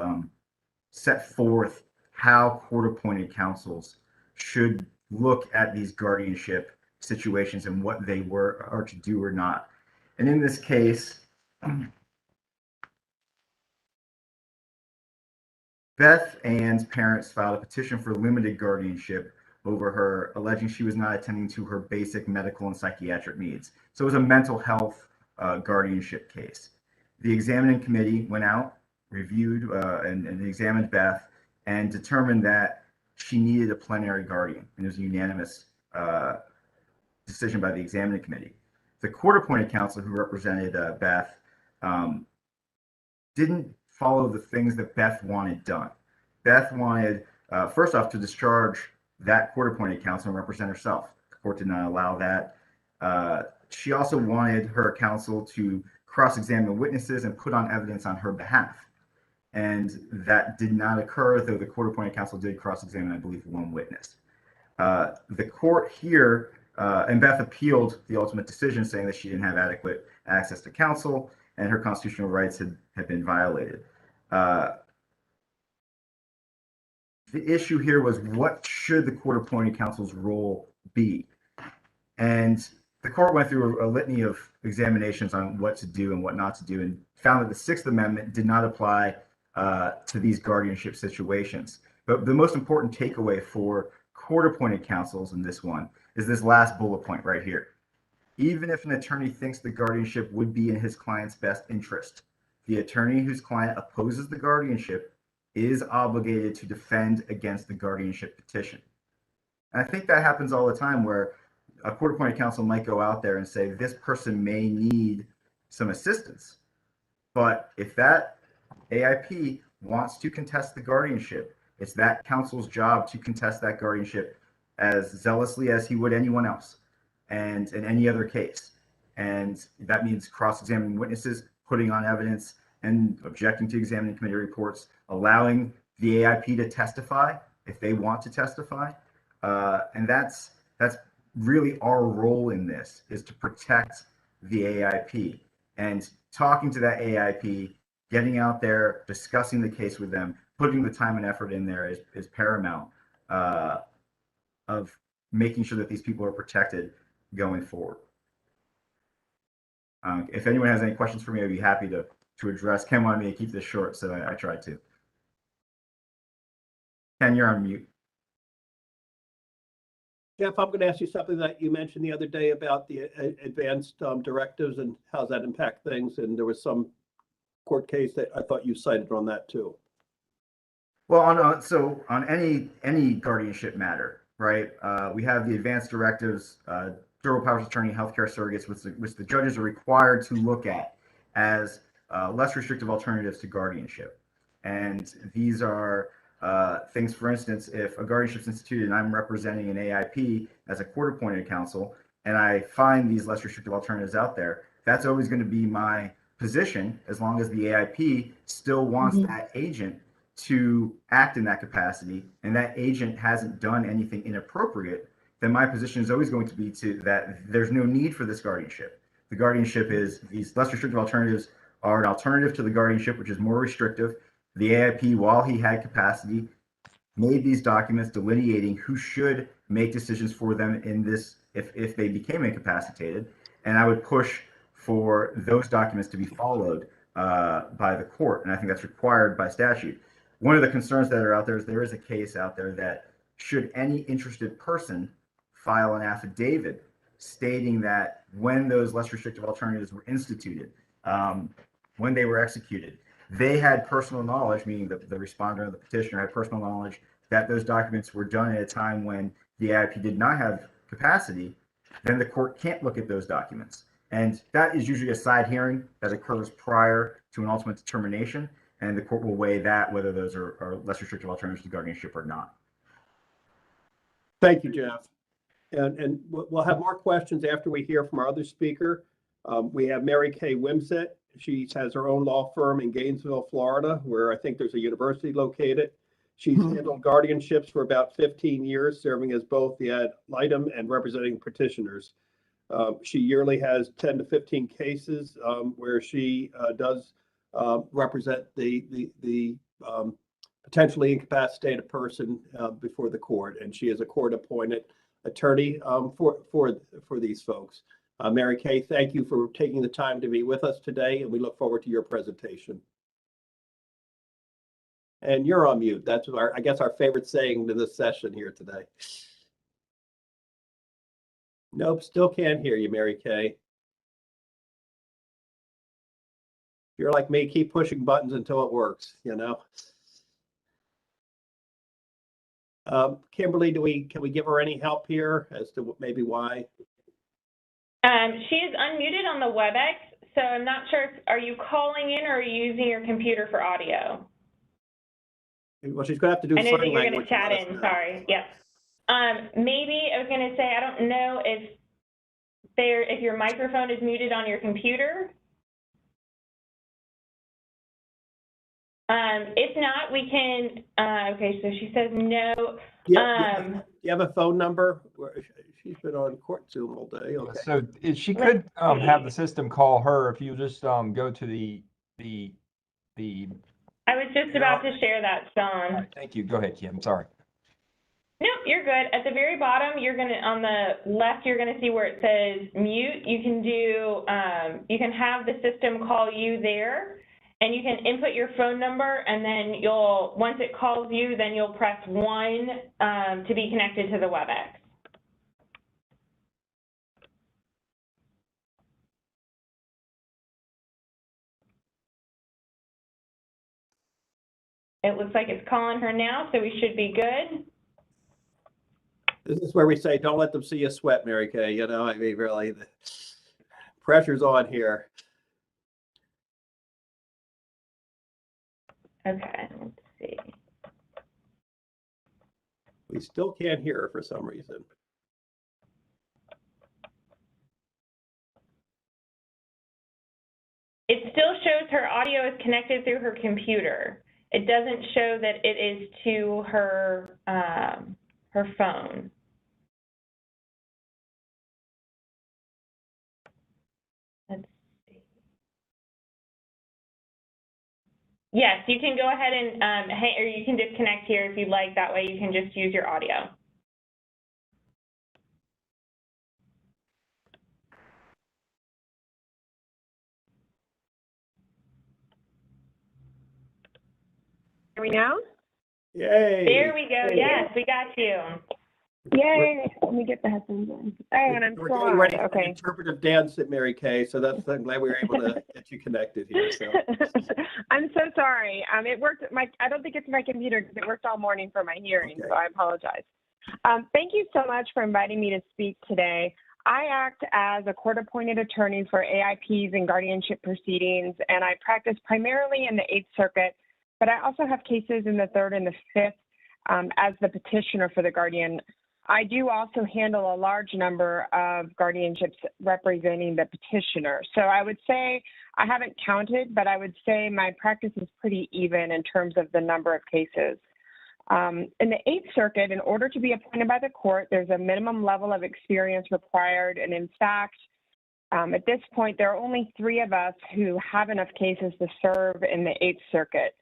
set forth how court-appointed counsels should look at these guardianship situations and what they are to do or not. And in this case, Beth Ann's parents filed a petition for limited guardianship over her, alleging she was not attending to her basic medical and psychiatric needs. So it was a mental health guardianship case. The examining committee went out, reviewed and examined Beth and determined that she needed a plenary guardian. And it was a unanimous decision by the examining committee. The court-appointed counsel who represented Beth didn't follow the things that Beth wanted done. Beth wanted, first off, to discharge that court-appointed counsel and represent herself. The court did not allow that. She also wanted her counsel to cross-examine witnesses and put on evidence on her behalf. And that did not occur, though the court-appointed counsel did cross-examine, I believe, one witness. The court here, and Beth appealed the ultimate decision, saying that she didn't have adequate access to counsel and her constitutional rights had been violated. The issue here was, what should the court-appointed counsel's role be? And the court went through a litany of examinations on what to do and what not to do, and found that the Sixth Amendment did not apply to these guardianship situations. But the most important takeaway for court-appointed counsels in this one is this last bullet point right here. Even if an attorney thinks the guardianship would be in his client's best interest, the attorney whose client opposes the guardianship is obligated to defend against the guardianship petition. And I think that happens all the time, where a court-appointed counsel might go out there and say, this person may need some assistance. But if that AIP wants to contest the guardianship, it's that counsel's job to contest that guardianship as zealously as he would anyone else, and in any other case. And that means cross-examining witnesses, putting on evidence, and objecting to examining committee reports, allowing the AIP to testify if they want to testify. And that's really our role in this, is to protect the AIP. And talking to that AIP, getting out there, discussing the case with them, putting the time and effort in there is paramount of making sure that these people are protected going forward. If anyone has any questions for me, I'd be happy to address. Ken wanted me to keep this short, so I tried to. Ken, you're on mute. Jeff, I'm going to ask you something that you mentioned the other day about the advanced directives and how does that impact things. And there was some court case that I thought you cited on that too. Well, so on any guardianship matter, right? We have the advanced directives, durable powers of attorney, healthcare surrogates, which the judges are required to look at as less restrictive alternatives to guardianship. And these are things, for instance, if a guardianship is instituted and I'm representing an AIP as a court-appointed counsel, and I find these less restrictive alternatives out there, that's always going to be my position as long as the AIP still wants that agent to act in that capacity, and that agent hasn't done anything inappropriate, then my position is always going to be that there's no need for this guardianship. The guardianship is, these less restrictive alternatives are an alternative to the guardianship, which is more restrictive. The AIP, while he had capacity, made these documents delineating who should make decisions for them in this if they became incapacitated. And I would push for those documents to be followed by the court. And I think that's required by statute. One of the concerns that are out there is there is a case out there that should any interested person file an affidavit stating that when those less restrictive alternatives were instituted, when they were executed, they had personal knowledge, meaning the respondent or the petitioner had personal knowledge that those documents were done at a time when the AIP did not have capacity, then the court can't look at those documents. And that is usually a side hearing that occurs prior to an ultimate determination, and the court will weigh that, whether those are less restrictive alternatives to guardianship or not. Thank you, Jeff. And we'll have more questions after we hear from our other speaker. We have Mary Kay Wimsett. She has her own law firm in Gainesville, Florida, where I think there's a university located. She's handled guardianships for about 15 years, serving as both the ad litem and representing petitioners. She yearly has 10 to 15 cases where she does represent the potentially incapacitated person before the court, and she is a court-appointed attorney for these folks. Mary Kay, thank you for taking the time to be with us today, and we look forward to your presentation. And you're on mute. That's I guess our favorite saying to this session here today. Nope, still can't hear you, Mary Kay. If you're like me, keep pushing buttons until it works, you know. Kimberly, can we give her any help here as to maybe why? She is unmuted on the Webex, so I'm not sure. Are you calling in or are you using your computer for audio? Well, she's going to have to do I know sign that you're going language. to chat in. Sorry. Yep. Maybe I was going to say, I don't know if your microphone is muted on your computer. If not, we can. Okay, so she says no. You have a phone number? She's been on court Zoom all day. Okay. So she could have the system call her if you just go to the. I was just about to share that, Sean. Right, thank you. Go ahead, Kim. Sorry. Nope, you're good. At the very bottom, on the left, you're gonna see where it says mute. You can you can have the system call you there, and you can input your phone number, and then once it calls you, then you'll press 1 to be connected to the Webex. It looks like it's calling her now, so we should be good. This is where we say, don't let them see you sweat, Mary Kay. You know, I mean, really, the pressure's on here. Okay, let's see. We still can't hear her for some reason. It still shows her audio is connected through her computer. It doesn't show that it is to her her phone. Let's see. Yes, you can go ahead and or you can disconnect here if you'd like. That way you can just use your audio. Hear me now? Yay! There we go. Yes, we got you. Yay! Let me get the headphones on. Oh, and I'm We're still getting on. ready for Okay. interpretive dance at Mary Kay, so I'm glad we were able to get you connected here. So. I'm so sorry. It worked. I don't think it's my computer because it worked all morning for my hearing, so I apologize. Thank you so much for inviting me to speak today. I act as a court-appointed attorney for AIPs and guardianship proceedings, and I practice primarily in the 8th Circuit, but I also have cases in the 3rd and the 5th as the petitioner for the guardian. I do also handle a large number of guardianships representing the petitioner. So I would say, I haven't counted, but I would say my practice is pretty even in terms of the number of cases. In the 8th Circuit, in order to be appointed by the court, there's a minimum level of experience required. And in fact, at this point, there are only 3 of us who have enough cases to serve in the 8th Circuit.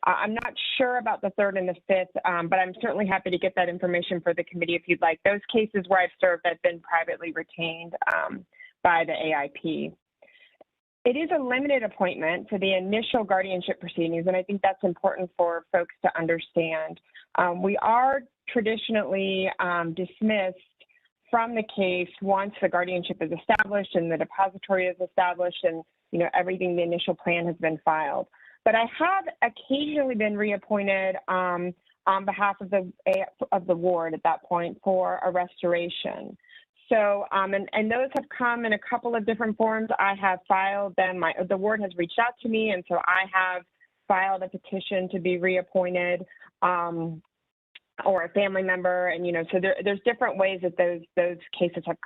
I'm not sure about the 3rd and the 5th, but I'm certainly happy to get that information for the committee if you'd like. Those cases where I've served have been privately retained by the AIP. It is a limited appointment for the initial guardianship proceedings, and I think that's important for folks to understand. We are traditionally dismissed from the case once the guardianship is established and the depository is established and everything, the initial plan has been filed. But I have occasionally been reappointed on behalf of the ward at that point for a restoration. So, and those have come in a couple of different forms. I have filed them. The ward has reached out to me, and so I have filed a petition to be reappointed, or a family member. And so there's different ways that those cases have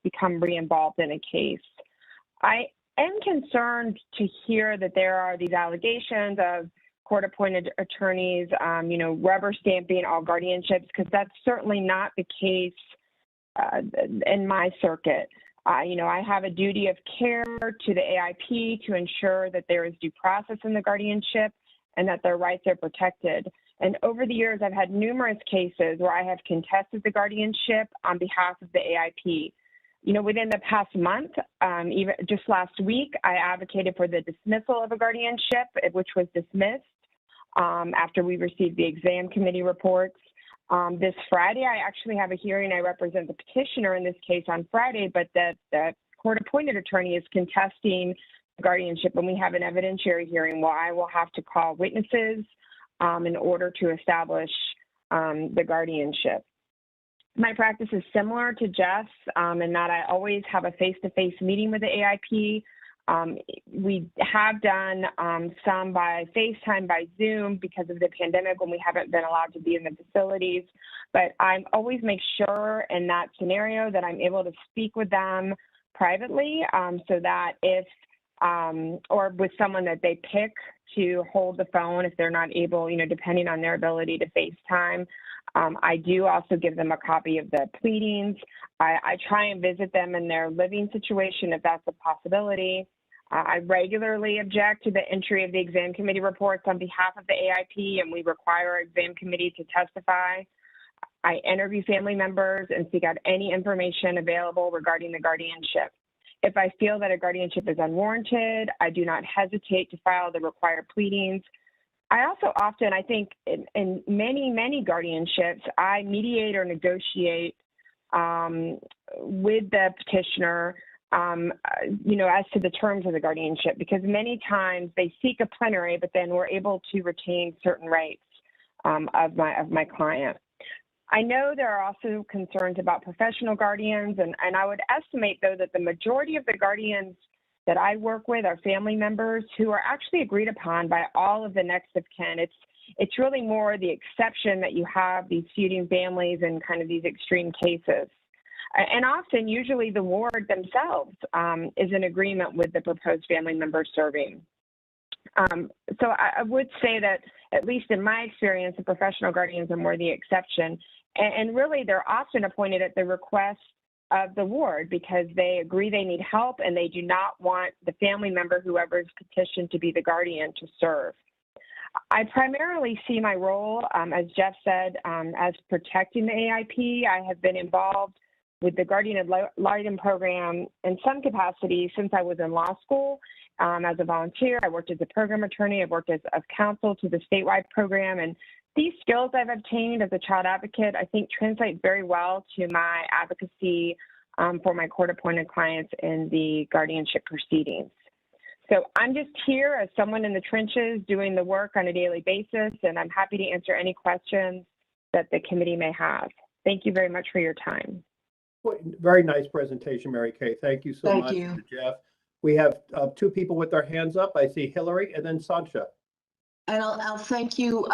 become re-involved in a case. I am concerned to hear that there are these allegations of court-appointed attorneys, rubber stamping all guardianships, because that's certainly not the case in my circuit. I have a duty of care to the AIP to ensure that there is due process in the guardianship and that their rights are protected. And over the years, I've had numerous cases where I have contested the guardianship on behalf of the AIP. Within the past month, even just last week, I advocated for the dismissal of a guardianship, which was dismissed after we received the exam committee reports. This Friday, I actually have a hearing. I represent the petitioner in this case on Friday, but the court-appointed attorney is contesting the guardianship, and we have an evidentiary hearing where I will have to call witnesses in order to establish the guardianship. My practice is similar to Jeff's in that I always have a face-to-face meeting with the AIP. We have done some by FaceTime, by Zoom because of the pandemic when we haven't been allowed to be in the facilities. But I always make sure in that scenario that I'm able to speak with them privately so that if, or with someone that they pick to hold the phone if they're not able, depending on their ability to FaceTime. I do also give them a copy of the pleadings. I try and visit them in their living situation if that's a possibility. I regularly object to the entry of the exam committee reports on behalf of the AIP, and we require our exam committee to testify. I interview family members and seek out any information available regarding the guardianship. If I feel that a guardianship is unwarranted, I do not hesitate to file the required pleadings. I also often, I think in many guardianships, I mediate or negotiate with the petitioner, as to the terms of the guardianship, because many times they seek a plenary, but then we're able to retain certain rights of my client. I know there are also concerns about professional guardians, and I would estimate, though, that the majority of the guardians that I work with are family members who are actually agreed upon by all of the next of kin. It's really more the exception that you have these feuding families and kind of these extreme cases. And often, usually the ward themselves is in agreement with the proposed family member serving. So I would say that, at least in my experience, the professional guardians are more the exception. And really, they're often appointed at the request of the ward because they agree they need help and they do not want the family member, whoever's petitioned to be the guardian, to serve. I primarily see my role, as Jeff said, as protecting the AIP. I have been involved with the Guardian Ad Litem program in some capacity since I was in law school. As a volunteer, I worked as a program attorney, I've worked as counsel to the statewide program, and these skills I've obtained as a child advocate, I think, translate very well to my advocacy for my court-appointed clients in the guardianship proceedings. So I'm just here as someone in the trenches doing the work on a daily basis, and I'm happy to answer any questions that the committee may have. Thank you very much for your time. Very nice presentation, Mary Kay. Thank you so much, Jeff. We have 2 people with their hands up. I see Hillary and then Sancha. And I'll thank you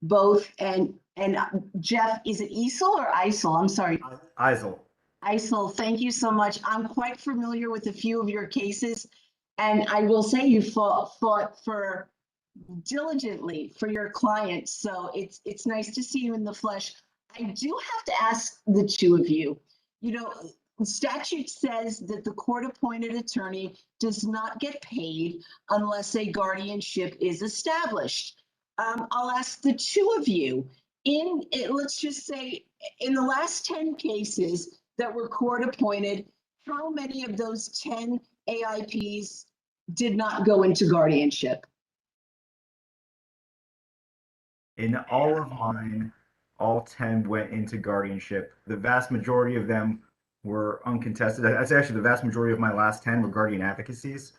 both. And Jeff, is it Eisel or Eisel? I'm sorry. Eisel. Eisel, thank you so much. I'm quite familiar with a few of your cases, and I will say you fought for diligently for your clients. So it's nice to see you in the flesh. I do have to ask the two of you, you know, statute says that the court-appointed attorney does not get paid unless a guardianship is established. I'll ask the two of you, let's just say in the last 10 cases that were court-appointed, how many of those 10 AIPs did not go into guardianship? In all of mine, all 10 went into guardianship. The vast majority of them were uncontested. That's actually the vast majority of my last 10 were guardian advocacies,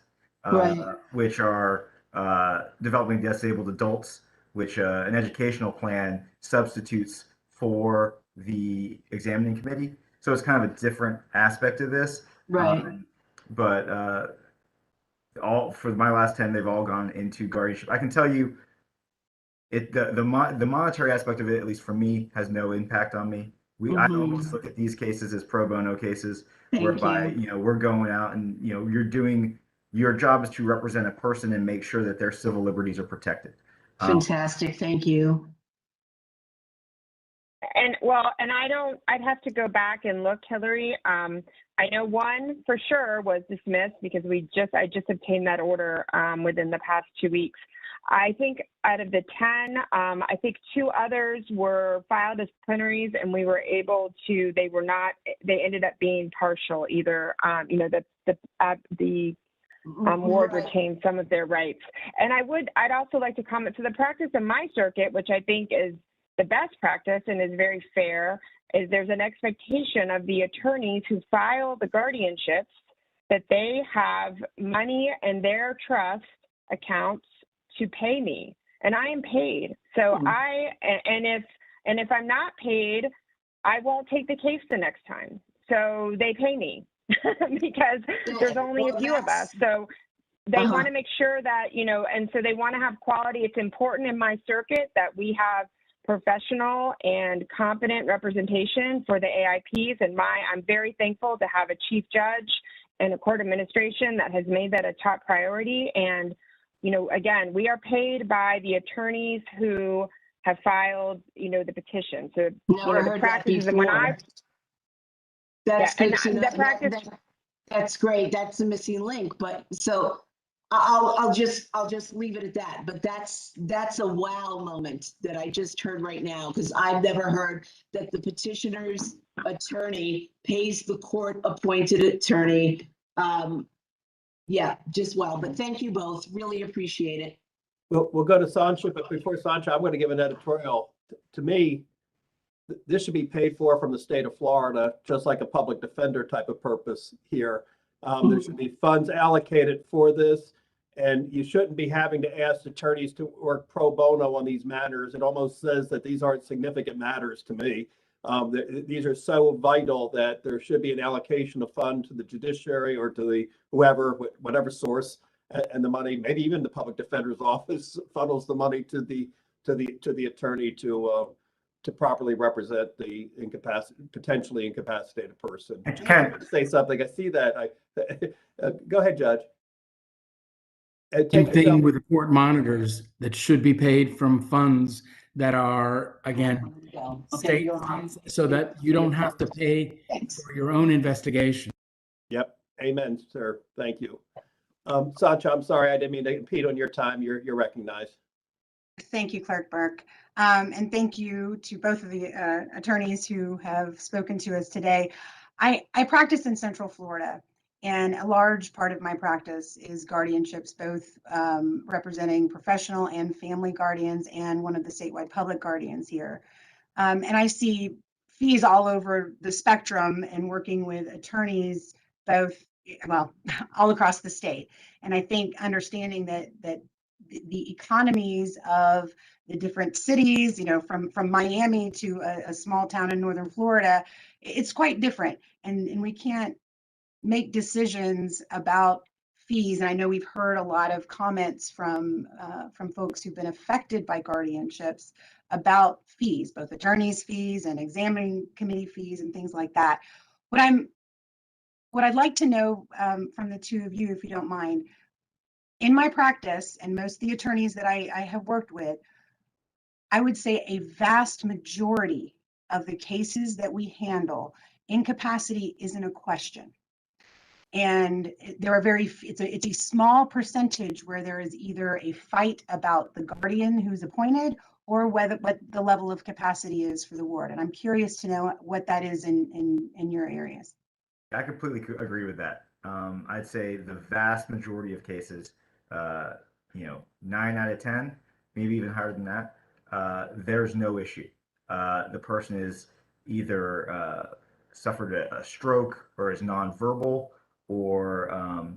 which are developing disabled adults, which an educational plan substitutes for the examining committee. So it's kind of a different aspect of this. Right. But all for my last 10, they've all gone into guardianship. I can tell you, the monetary aspect of it, at least for me, has no impact on me. I almost look at these cases as pro bono cases, whereby we're going out and you're doing your job is to represent a person and make sure that their civil liberties are protected. Fantastic, thank you. And I'd have to go back and look, Hillary. I know one for sure was dismissed because I just obtained that order within the past 2 weeks. I think out of the 10, I think 2 others were filed as plenaries, and we were able to. They ended up being partial. Either the ward retained some of their rights. And I'd also like to comment. So the practice in my circuit, which I think is the best practice and is very fair, is there's an expectation of the attorneys who file the guardianships that they have money in their trust accounts to pay me, and I am paid. So if I'm not paid, I won't take the case the next time. So they pay me because there's only a few of us. So they want to make sure that, and so they want to have quality. It's important in my circuit that we have professional and competent representation for the AIPs. And I'm very thankful to have a chief judge and a court administration that has made that a top priority. And again, we are paid by the attorneys who have filed, the petition. So, the practices and when that's great. That's the missing link. But so I'll just leave it at that. But that's a wow moment that I just heard right now, because I've never heard that the petitioner's attorney pays the court-appointed attorney. Yeah, just well, but thank you both. Really appreciate it. We'll go to Sancha, but before Sancha, I'm going to give an editorial. To me, this should be paid for from the state of Florida, just like a public defender type of purpose here. There should be funds allocated for this, and you shouldn't be having to ask attorneys to work pro bono on these matters. It almost says that these aren't significant matters to me. These are so vital that there should be an allocation of fund to the judiciary or to the whatever source, and the money, maybe even the public defender's office funnels the money to the attorney to properly represent the potentially incapacitated person. Say something. I see that. Go ahead, Judge. Same thing with the court monitors that should be paid from funds that are, again, state funds, so that you don't have to pay for your own investigation. Yep. Amen, sir. Thank you. Sancha, I'm sorry, I didn't mean to impede on your time. You're recognized. Thank you, Clerk Burke. And thank you to both of the attorneys who have spoken to us today. I practice in Central Florida, and a large part of my practice is guardianships, both representing professional and family guardians and one of the statewide public guardians here. And I see fees all over the spectrum and working with attorneys, all across the state. And I think understanding that the economies of the different cities, from Miami to a small town in northern Florida, it's quite different. And we can't make decisions about fees, and I know we've heard a lot of comments from folks who've been affected by guardianships about fees, both attorneys' fees and examining committee fees and things like that. What I'd like to know from the two of you, if you don't mind, in my practice and most of the attorneys that I have worked with, I would say a vast majority of the cases that we handle, incapacity isn't a question. And there are it's a small percentage where there is either a fight about the guardian who's appointed or what the level of capacity is for the ward. And I'm curious to know what that is in your areas. I completely agree with that. I'd say the vast majority of cases, 9 out of 10, maybe even higher than that, there's no issue. The person is either suffered a stroke or is nonverbal, or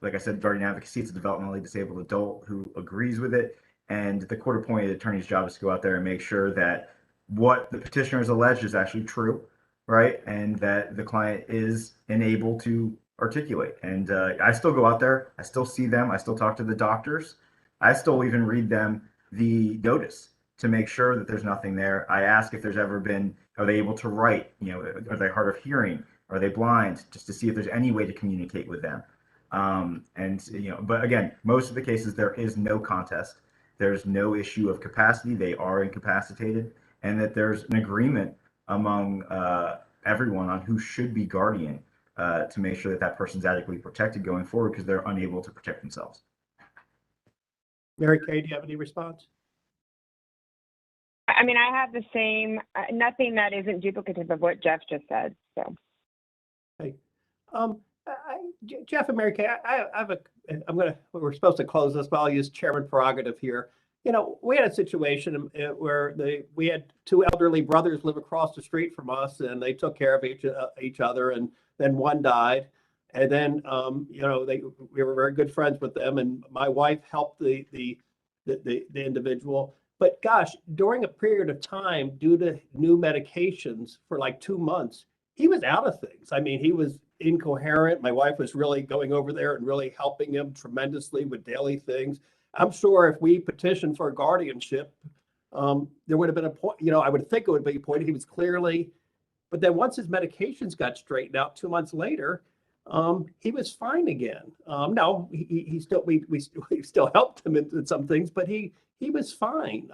like I said, guardian advocacy, it's a developmentally disabled adult who agrees with it. And the court-appointed attorney's job is to go out there and make sure that what the petitioner has alleged is actually true, right? And that the client is enabled to articulate. And I still go out there, I still see them, I still talk to the doctors, I still even read them the notice to make sure that there's nothing there. I ask if there's ever been, are they able to write? Are they hard of hearing? Are they blind? Just to see if there's any way to communicate with them. But again, most of the cases, there is no contest. There's no issue of capacity. They are incapacitated, and that there's an agreement among everyone on who should be guardian to make sure that that person's adequately protected going forward because they're unable to protect themselves. Mary Kay, do you have any response? I mean, I have the same, nothing that isn't duplicative of what Jeff just said. So. Hey, Jeff and Mary Kay, we're supposed to close this, but I'll use chairman prerogative here. We had a situation where we had two elderly brothers live across the street from us, and they took care of each other, and then one died. And then, we were very good friends with them, and my wife helped the individual. But gosh, during a period of time, due to new medications for like 2 months, he was out of things. I mean, he was incoherent. My wife was really going over there and really helping him tremendously with daily things. I'm sure if we petitioned for guardianship, there would have been a point, I would think it would be a point. He was clearly, but then once his medications got straightened out 2 months later, he was fine again. No, he still, we still helped him in some things, but he was fine.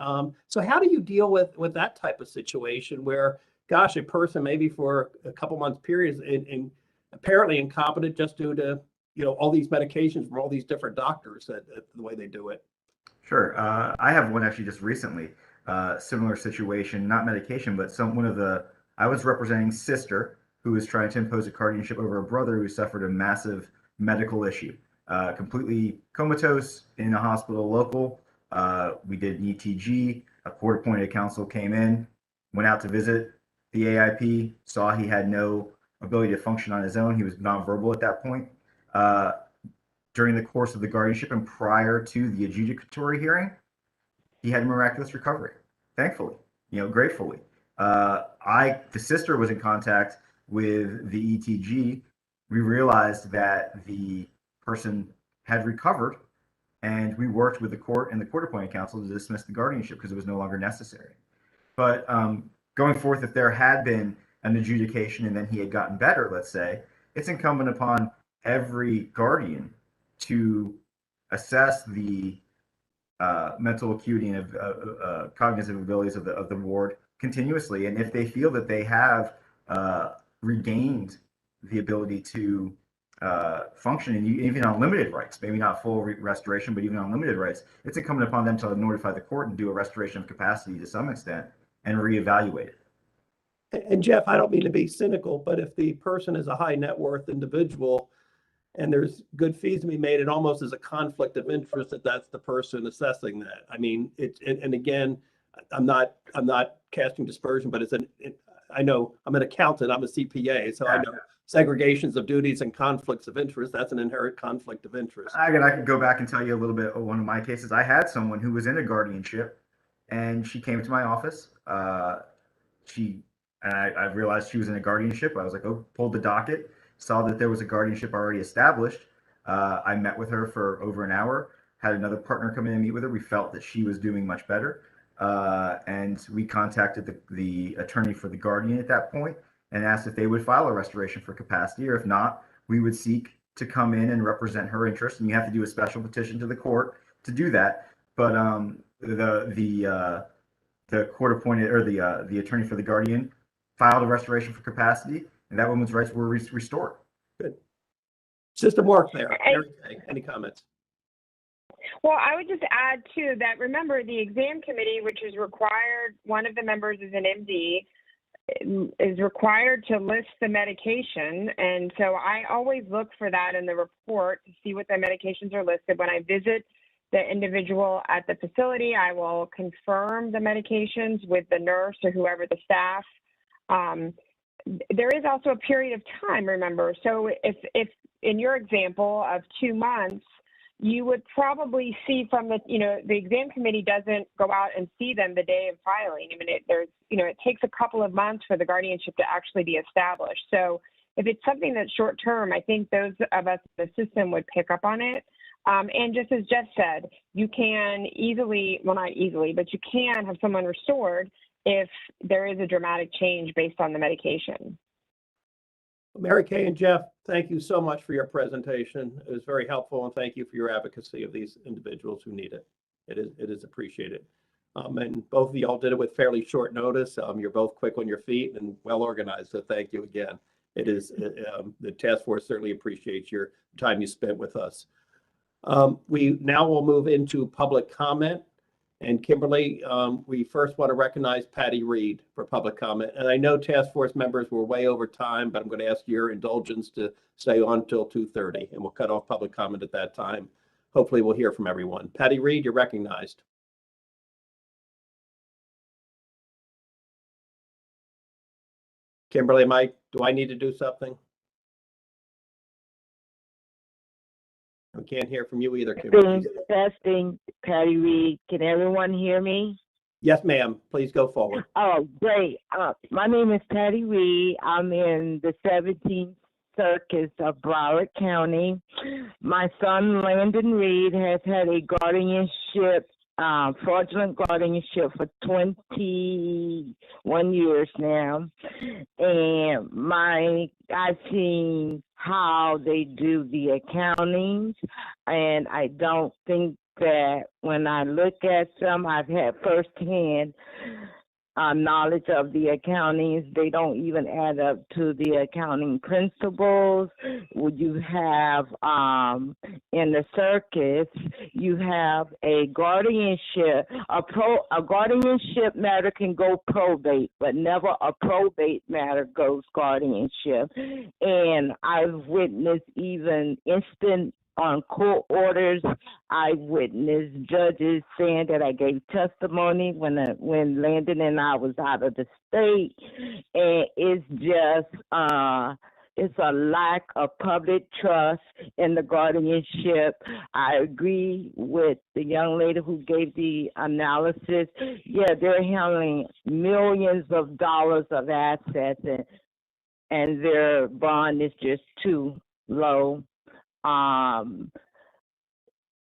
So how do you deal with that type of situation where, gosh, a person maybe for a couple months periods and apparently incompetent just due to, all these medications from all these different doctors that the way they do it? Sure. I have one actually just recently, similar situation, not medication, but I was representing sister who was trying to impose a guardianship over a brother who suffered a massive medical issue, completely comatose in a hospital local. We did an ETG, a court-appointed counsel came in, went out to visit the AIP, saw he had no ability to function on his own. He was nonverbal at that point. During the course of the guardianship and prior to the adjudicatory hearing, he had miraculous recovery, thankfully, gratefully. The sister was in contact with the ETG. We realized that the person had recovered, and we worked with the court and the court-appointed counsel to dismiss the guardianship because it was no longer necessary. But going forth, if there had been an adjudication and then he had gotten better, let's say, it's incumbent upon every guardian to assess the mental acuity and cognitive abilities of the ward continuously. And if they feel that they have regained the ability to function, and even on limited rights, maybe not full restoration, but even on limited rights, it's incumbent upon them to notify the court and do a restoration of capacity to some extent and reevaluate it. And Jeff, I don't mean to be cynical, but if the person is a high net worth individual and there's good fees to be made, it almost is a conflict of interest that that's the person assessing that. I mean, and again, I'm not casting dispersion, but I know I'm an accountant, I'm a CPA, so I know segregations of duties and conflicts of interest. That's an inherent conflict of interest. I could go back and tell you a little bit of one of my cases. I had someone who was in a guardianship, and she came to my office. I realized she was in a guardianship. I was like, pulled the docket, saw that there was a guardianship already established. I met with her for over an hour, had another partner come in and meet with her. We felt that she was doing much better. And we contacted the attorney for the guardian at that point and asked if they would file a restoration for capacity, or if not, we would seek to come in and represent her interest. And you have to do a special petition to the court to do that. But the court appointed, or the attorney for the guardian filed a restoration for capacity, and that woman's rights were restored. Good. System work there. Mary Kay, any comments? Well, I would just add too that remember the exam committee, which is required, one of the members is an MD, is required to list the medication. And so I always look for that in the report to see what the medications are listed. When I visit the individual at the facility, I will confirm the medications with the nurse or whoever the staff. There is also a period of time, remember. So if in your example of 2 months, you would probably see from the, the exam committee doesn't go out and see them the day of filing. I mean, it takes a couple of months for the guardianship to actually be established. So if it's something that's short term, I think those of us in the system would pick up on it. And just as Jeff said, you can easily, well, not easily, but you can have someone restored if there is a dramatic change based on the medication. Mary Kay and Jeff, thank you so much for your presentation. It was very helpful, and thank you for your advocacy of these individuals who need it. It is appreciated. And both of y'all did it with fairly short notice. You're both quick on your feet and well organized, so thank you again. The task force certainly appreciates your time you spent with us. We now will move into public comment. And Kimberly, we first want to recognize Patty Reed for public comment. And I know task force members were way over time, but I'm going to ask your indulgence to stay on until 2:30, and we'll cut off public comment at that time. Hopefully we'll hear from everyone. Patty Reed, you're recognized. Kimberly, do I need to do something? We can't hear from you either, Kimberly. Testing, Patty Reed. Can everyone hear me? Yes, ma'am. Please go forward. Oh, great. My name is Patty Reed. I'm in the 17th Circus of Broward County. My son, Landon Reed, has had a guardianship, fraudulent guardianship for 21 years now. And I've seen how they do the accountings, and I don't think that when I look at them, I've had firsthand knowledge of the accountings. They don't even add up to the accounting principles. You have in the circus, you have a guardianship. A guardianship matter can go probate, but never a probate matter goes guardianship. And I've witnessed even instant on court orders. I witnessed judges saying that I gave testimony when Landon and I was out of the state, and it's just it's a lack of public trust in the guardianship. I agree with the young lady who gave the analysis. Yeah, they're handling millions of dollars of assets, and their bond is just too low.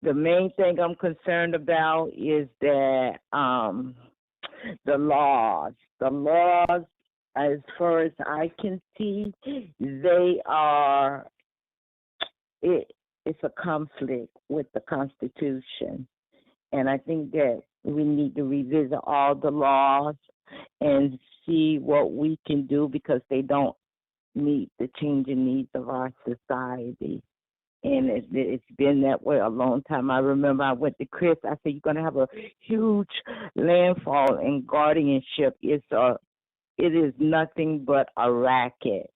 The main thing I'm concerned about is that the laws, as far as I can see, it's a conflict with the Constitution. And I think that we need to revisit all the laws and see what we can do, because they don't meet the changing needs of our society. And it's been that way a long time. I remember I went to Chris. I said, you're going to have a huge landfall in guardianship. It is nothing but a racket.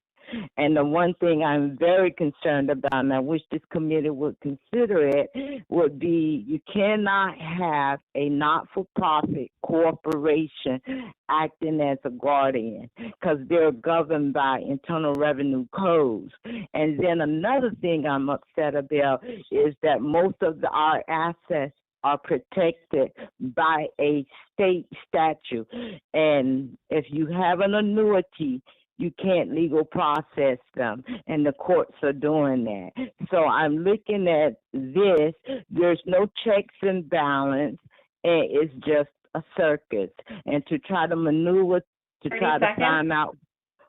And the one thing I'm very concerned about, and I wish this committee would consider it, would be you cannot have a not-for-profit corporation acting as a guardian, because they're governed by internal revenue codes. And then another thing I'm upset about is that most of our assets are protected by a state statute. And if you have an annuity you can't legal process them, and the courts are doing that. So I'm looking at this. There's no checks and balance, and it's just a circus. And to try to maneuver, to try to find out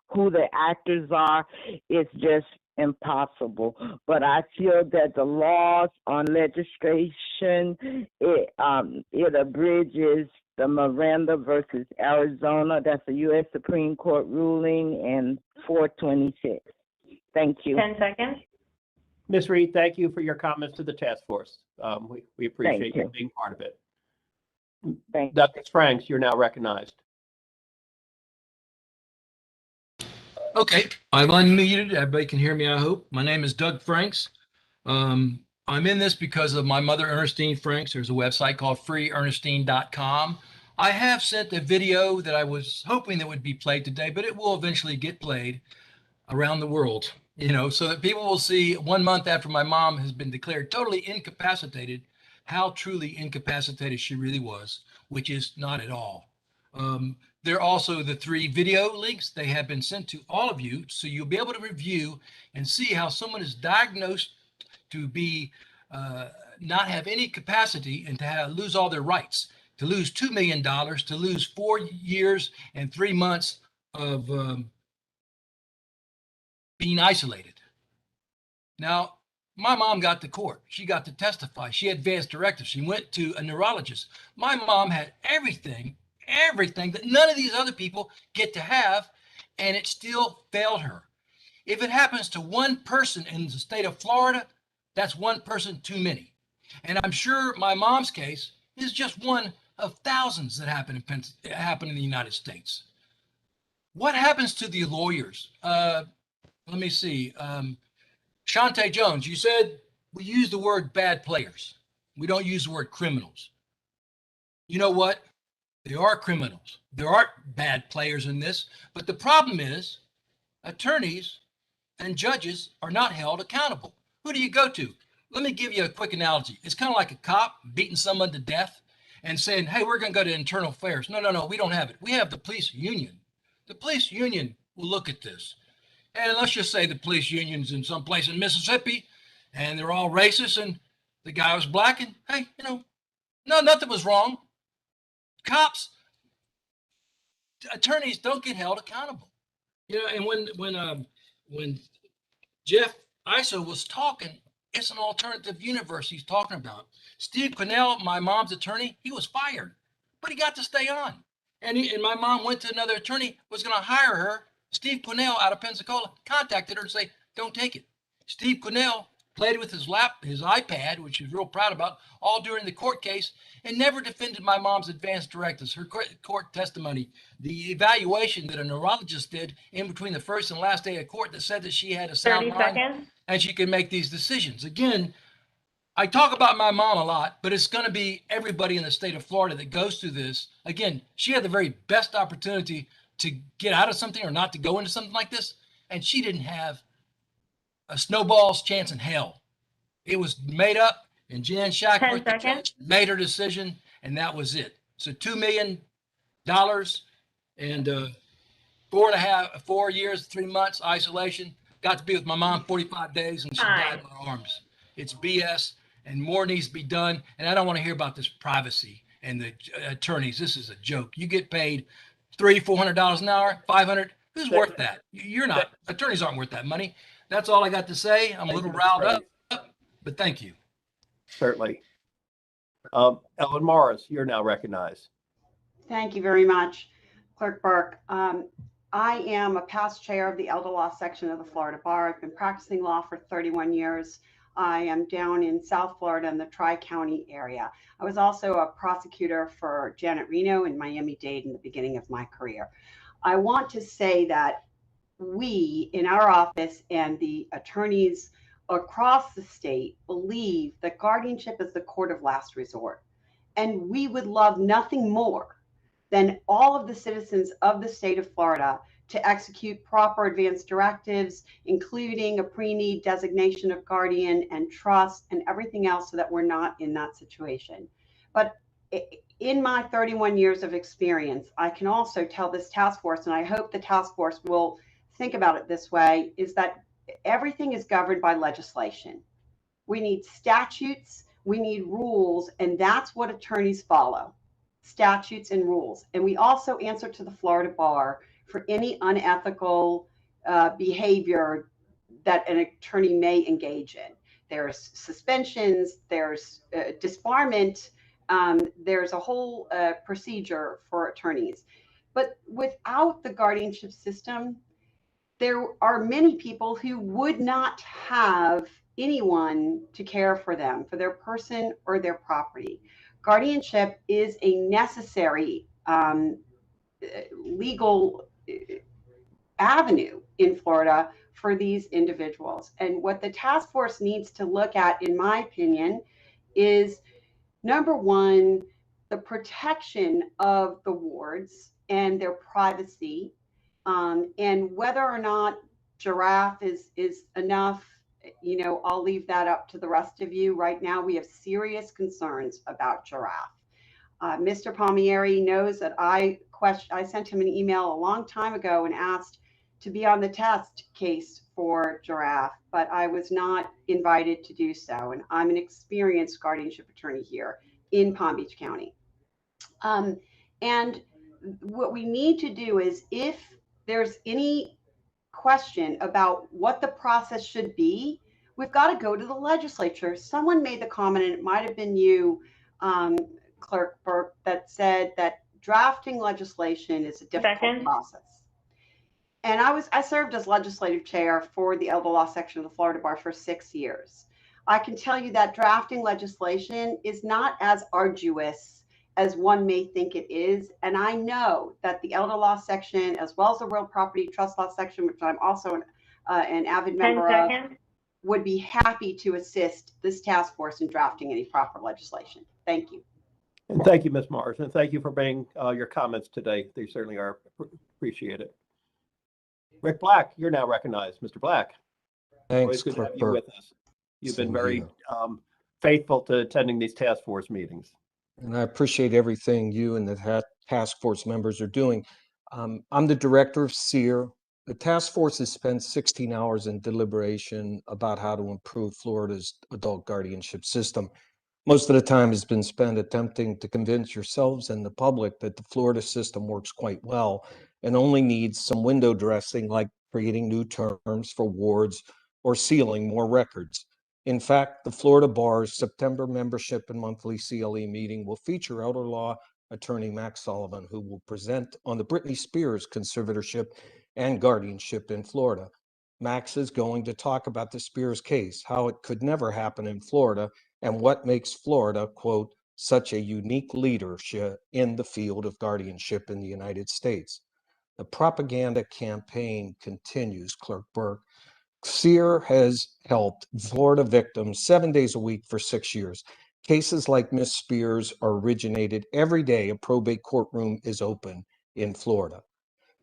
who the actors are, it's just impossible. But I feel that the laws on legislation, it abridges the Miranda versus Arizona. That's a U.S. Supreme Court ruling in 426. Thank you. 10 seconds. Ms. Reed, thank you for your comments to the task force. We appreciate you you. being part of it. Thank Dr. Franks, you're now recognized. Okay, I've unmuted. Everybody can hear me, I hope. My name is Doug Franks. I'm in this because of my mother, Ernestine Franks. There's a website called freeernestine.com. I have sent a video that I was hoping that would be played today, but it will eventually get played around the world, you know, so that people will see 1 month after my mom has been declared totally incapacitated, how truly incapacitated she really was, which is not at all. There are also the 3 video links. They have been sent to all of you, so you'll be able to review and see how someone is diagnosed to be not have any capacity and to lose all their rights, to lose $2 million, to lose 4 years and 3 months of being isolated. Now, my mom got to court. She got to testify. She had advance directives. She went to a neurologist. My mom had everything that none of these other people get to have, and it still failed her. If it happens to one person in the state of Florida, that's one person too many. And I'm sure my mom's case is just one of thousands that happen in the United States. What happens to the lawyers? Let me see. Shante Jones, you said we use the word bad players. We don't use the word criminals. You know what? There are criminals. There aren't bad players in this. But the problem is attorneys and judges are not held accountable. Who do you go to? Let me give you a quick analogy. It's kind of like a cop beating someone to death and saying, hey, we're going to go to internal affairs. No, we don't have it. We have the police union. The police union will look at this. And let's just say the police union's in some place in Mississippi and they're all racist and the guy was black and hey, you know, no, nothing was wrong. Cops, attorneys don't get held accountable. You know, and when Jeff Iso was talking, it's an alternative universe he's talking about. Steve Quinnell, my mom's attorney, he was fired, but he got to stay on. And my mom went to another attorney, was going to hire her. Steve Quinnell out of Pensacola contacted her and say, don't take it. Steve Quinnell played with his iPad, which he's real proud about, all during the court case, and never defended my mom's advance directives, her court testimony, the evaluation that a neurologist did in between the first and last day of court that said that she had a sound 30 mind seconds. and she could make these decisions. Again, I talk about my mom a lot, but it's going to be everybody in the state of Florida that goes through this. Again, she had the very best opportunity to get out of something or not to go into something like this, and she didn't have a snowball's chance in hell. It was made up, and Jan Shackworth, the judge, made her decision, and that was it. So $2 million and 4 years, 3 months isolation. Got to be with my mom 45 days, and she died in my arms. It's BS, and more needs to be done. And I don't want to hear about this privacy and the attorneys. This is a joke. You get paid $300-400 an hour, $500. Who's worth that? You're not. Attorneys aren't worth that money. That's all I got to say. I'm a little riled up, but thank you. Certainly. Ellen Morris, you're now recognized. Thank you very much, Clerk Burke. I am a past chair of the elder law section of the Florida Bar. I've been practicing law for 31 years. I am down in South Florida in the Tri-County area. I was also a prosecutor for Janet Reno in Miami-Dade in the beginning of my career. I want to say that we in our office and the attorneys across the state believe that guardianship is the court of last resort. And we would love nothing more than all of the citizens of the state of Florida to execute proper advance directives, including a pre-need designation of guardian and trust and everything else so that we're not in that situation. But in my 31 years of experience, I can also tell this task force, and I hope the task force will think about it this way, is that everything is governed by legislation. We need statutes, we need rules, and that's what attorneys follow, statutes and rules. And we also answer to the Florida Bar for any unethical behavior that an attorney may engage in. There's suspensions, there's disbarment, there's a whole procedure for attorneys. But without the guardianship system, there are many people who would not have anyone to care for them, for their person or their property. Guardianship is a necessary legal avenue in Florida for these individuals. And what the task force needs to look at, in my opinion, is number one, the protection of the wards and their privacy, and whether or not Giraffe is enough, you know, I'll leave that up to the rest of you. Right now, we have serious concerns about Giraffe. Mr. Palmieri knows that I sent him an email a long time ago and asked to be on the test case for Giraffe, but I was not invited to do so. And I'm an experienced guardianship attorney here in Palm Beach County. And what we need to do is, if there's any question about what the process should be, we've got to go to the legislature. Someone made the comment, and it might have been you, Clerk Burke, that said that drafting legislation is a difficult process. And I served as legislative chair for the elder law section of the Florida Bar for 6 years. I can tell you that drafting legislation is not as arduous as one may think it is. And I know that the elder law section, as well as the real property trust law section, which I'm also an avid member of, would be happy to assist this task force in drafting any proper legislation. Thank you. And thank you, Ms. Mars, and thank you for bringing your comments today. They certainly are appreciated. Rick Black, you're now recognized. Mr. Black. Thanks, always good to have you Burke. with us. You've been Same very here. faithful to attending these task force meetings. And I appreciate everything you and the task force members are doing. I'm the director of SEER. The task force has spent 16 hours in deliberation about how to improve Florida's adult guardianship system. Most of the time has been spent attempting to convince yourselves and the public that the Florida system works quite well and only needs some window dressing, like creating new terms for wards or sealing more records. In fact, the Florida Bar's September membership and monthly CLE meeting will feature elder law attorney Max Sullivan, who will present on the Britney Spears conservatorship and guardianship in Florida. Max is going to talk about the Spears case, how it could never happen in Florida, and what makes Florida, quote, such a unique leadership in the field of guardianship in the United States. The propaganda campaign continues, Clerk Burke. SEER has helped Florida victims 7 days a week for 6 years. Cases like Miss Spears are originated every day a probate courtroom is open in Florida.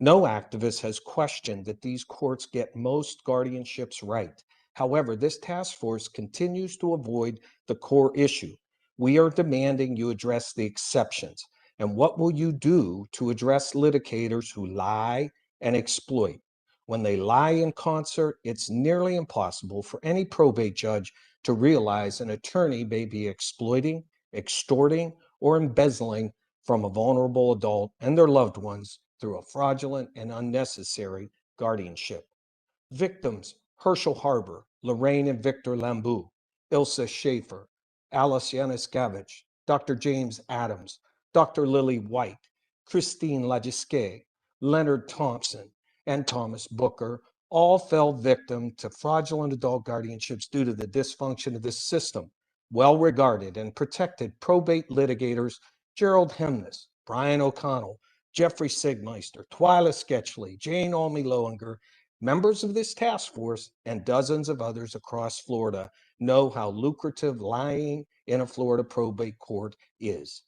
No activist has questioned that these courts get most guardianships right. However, this task force continues to avoid the core issue. We are demanding you address the exceptions. And what will you do to address litigators who lie and exploit? When they lie in concert, it's nearly impossible for any probate judge to realize an attorney may be exploiting, extorting, or embezzling from a vulnerable adult and their loved ones through a fraudulent and unnecessary guardianship. Victims: Herschel Harbor, Lorraine and Victor Lambu, Ilsa Schaefer, Alice Yanuskavich, Dr. James Adams, Dr. Lily White, Christine Lagisquet, Leonard Thompson, and Thomas Booker all fell victim to fraudulent adult guardianships due to the dysfunction of this system. Well-regarded and protected probate litigators Gerald Hemnes, Brian O'Connell, Jeffrey Sigmeister, Twyla Sketchley, Jane Almy Lowinger, members of this task force, and dozens of others across Florida know how lucrative lying in a Florida probate court is.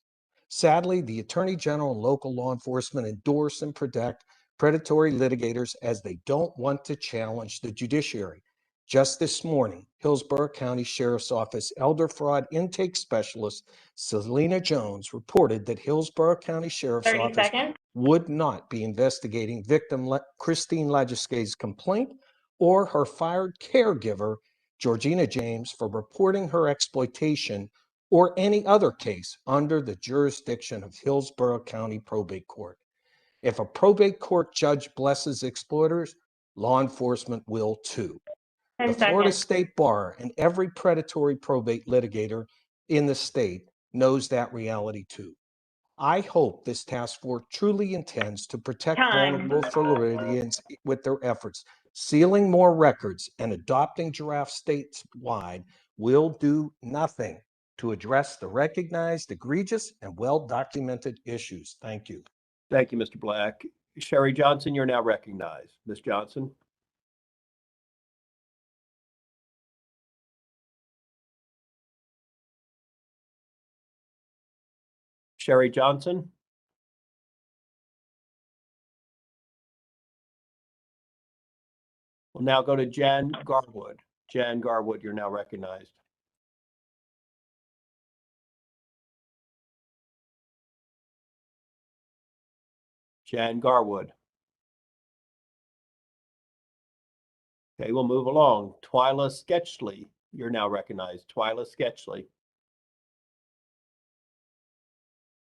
Sadly, the Attorney General and local law enforcement endorse and protect predatory litigators as they don't want to challenge the judiciary. Just this morning, Hillsborough County Sheriff's Office elder fraud intake specialist Selena Jones reported that Hillsborough County Sheriff's 30 Office seconds. would not be investigating victim Christine Lagisquet's complaint or her fired caregiver, Georgina James, for reporting her exploitation or any other case under the jurisdiction of Hillsborough County Probate Court. If a probate court judge blesses exploiters, law enforcement will too. The Florida State Bar and every predatory probate litigator in the state knows that reality too. I hope this task force truly intends to protect vulnerable Floridians with their efforts. Sealing more records and adopting Giraffe statewide will do nothing to address the recognized, egregious, and well-documented issues. Thank you. Thank you, Mr. Black. Sherry Johnson, you're now recognized. Ms. Johnson. Sherry Johnson. We'll now go to Jan Garwood. Jan Garwood, you're now recognized. Jan Garwood. Okay, we'll move along. Twyla Sketchley, you're now recognized. Twyla Sketchley.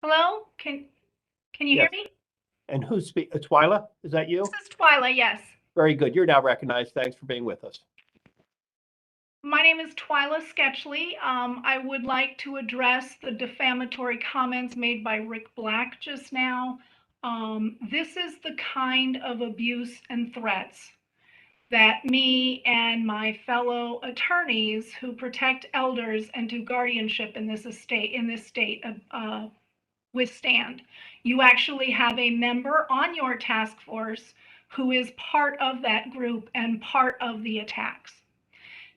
Hello, can you hear me? And who's speaking? Twyla, is that you? This is Twyla, yes. Very good. You're now recognized. Thanks for being with us. My name is Twyla Sketchley. I would like to address the defamatory comments made by Rick Black just now. This is the kind of abuse and threats that me and my fellow attorneys who protect elders and do guardianship in this state withstand. You actually have a member on your task force who is part of that group and part of the attacks.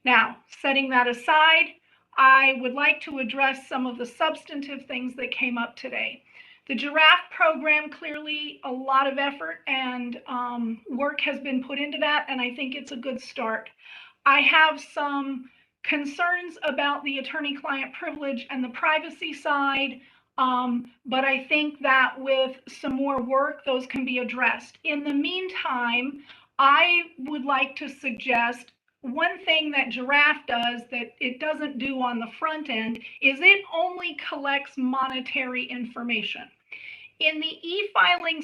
Now, setting that aside, I would like to address some of the substantive things that came up today. The Giraffe program, clearly a lot of effort and work has been put into that, and I think it's a good start. I have some concerns about the attorney-client privilege and the privacy side, but I think that with some more work, those can be addressed. In the meantime, I would like to suggest one thing that Giraffe does that it doesn't do on the front end is it only collects monetary information. In the e-filing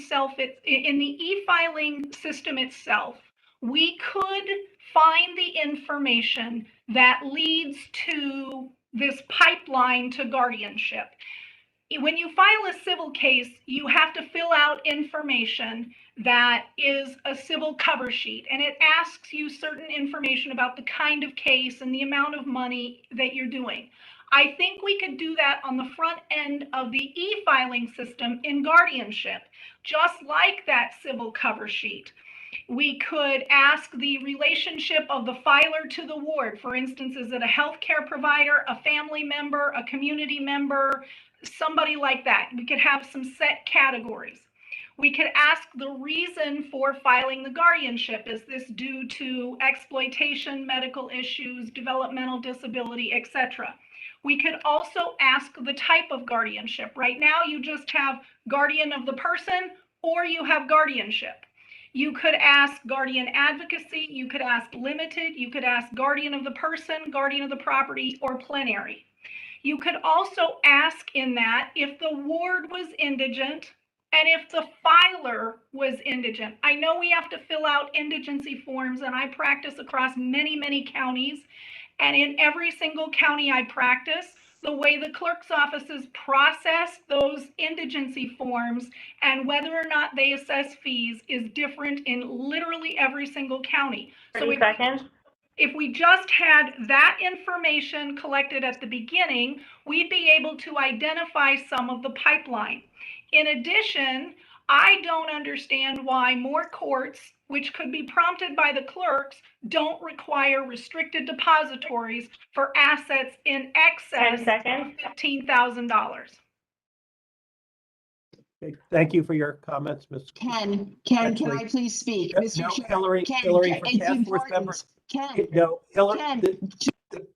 system itself, we could find the information that leads to this pipeline to guardianship. When you file a civil case, you have to fill out information that is a civil cover sheet, and it asks you certain information about the kind of case and the amount of money that you're doing. I think we could do that on the front end of the e-filing system in guardianship, just like that civil cover sheet. We could ask the relationship of the filer to the ward. For instance, is it a healthcare provider, a family member, a community member, somebody like that? We could have some set categories. We could ask the reason for filing the guardianship. Is this due to exploitation, medical issues, developmental disability, etc.? We could also ask the type of guardianship. Right now, you just have guardian of the person or you have guardianship. You could ask guardian advocacy, you could ask limited, you could ask guardian of the person, guardian of the property, or plenary. You could also ask in that if the ward was indigent and if the filer was indigent. I know we have to fill out indigency forms, and I practice across many, many counties. And in every single county I practice, the way the clerk's offices process those indigency forms and whether or not they assess fees is different in literally every single county. So if we just had that information collected at the beginning, we'd be able to identify some of the pipeline. In addition, I don't understand why more courts, which could be prompted by the clerks, don't require restricted depositories for assets in excess of $15,000. Okay, thank you for your comments, Ms. Can I please speak? Mr. No, Chair, Hillary, for it's task force important. members. Ken, No, Hillary, Ken.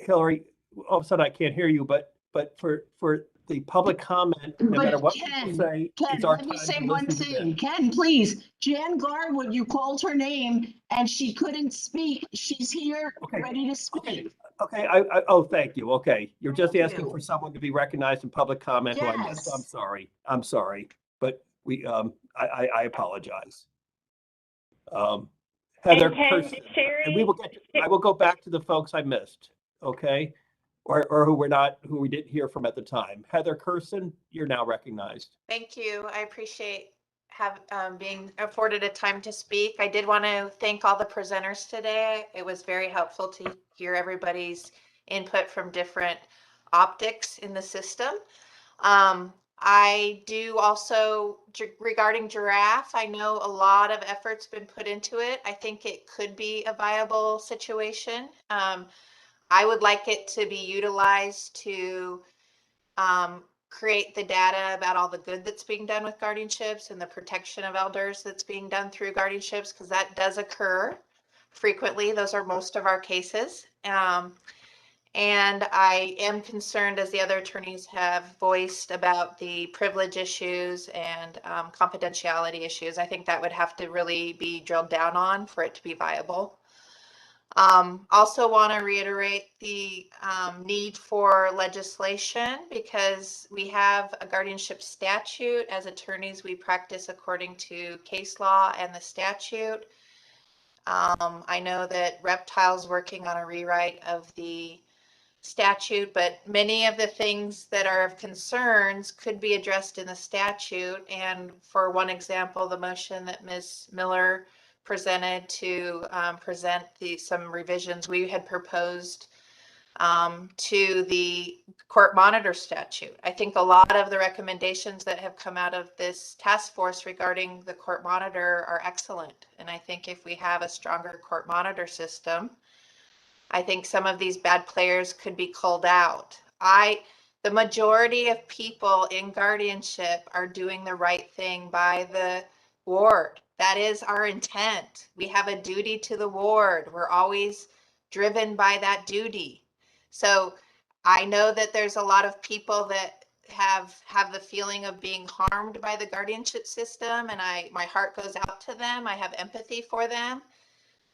Hillary, all of a sudden I can't hear you, but for the public comment, no matter what people say, it's our Let time me say to one listen to them. thing. Ken, please, Jan Garwood, you called her name and she couldn't speak. She's here, ready to speak. Okay, oh, thank you. Okay, you're just asking for someone to be recognized in public comment who I missed. I'm sorry. I'm sorry, but I apologize. Heather And Ken, Kirsten, Sherry, and I will go back to the folks I missed, okay? Or who we didn't hear from at the time. Heather Kirsten, you're now recognized. Thank you. I appreciate being afforded a time to speak. I did want to thank all the presenters today. It was very helpful to hear everybody's input from different optics in the system. I do also, regarding Giraffe, I know a lot of effort's been put into it. I think it could be a viable situation. I would like it to be utilized to create the data about all the good that's being done with guardianships and the protection of elders that's being done through guardianships, because that does occur frequently. Those are most of our cases. And I am concerned, as the other attorneys have voiced, about the privilege issues and confidentiality issues. I think that would have to really be drilled down on for it to be viable. Also want to reiterate the need for legislation, because we have a guardianship statute. As attorneys, we practice according to case law and the statute. I know that Reptile's working on a rewrite of the statute, but many of the things that are of concerns could be addressed in the statute. And for one example, the motion that Ms. Miller presented to present some revisions we had proposed to the court monitor statute. I think a lot of the recommendations that have come out of this task force regarding the court monitor are excellent. And I think if we have a stronger court monitor system, I think some of these bad players could be culled out. The majority of people in guardianship are doing the right thing by the ward. That is our intent. We have a duty to the ward. We're always driven by that duty. So I know that there's a lot of people that have the feeling of being harmed by the guardianship system, and my heart goes out to them. I have empathy for them.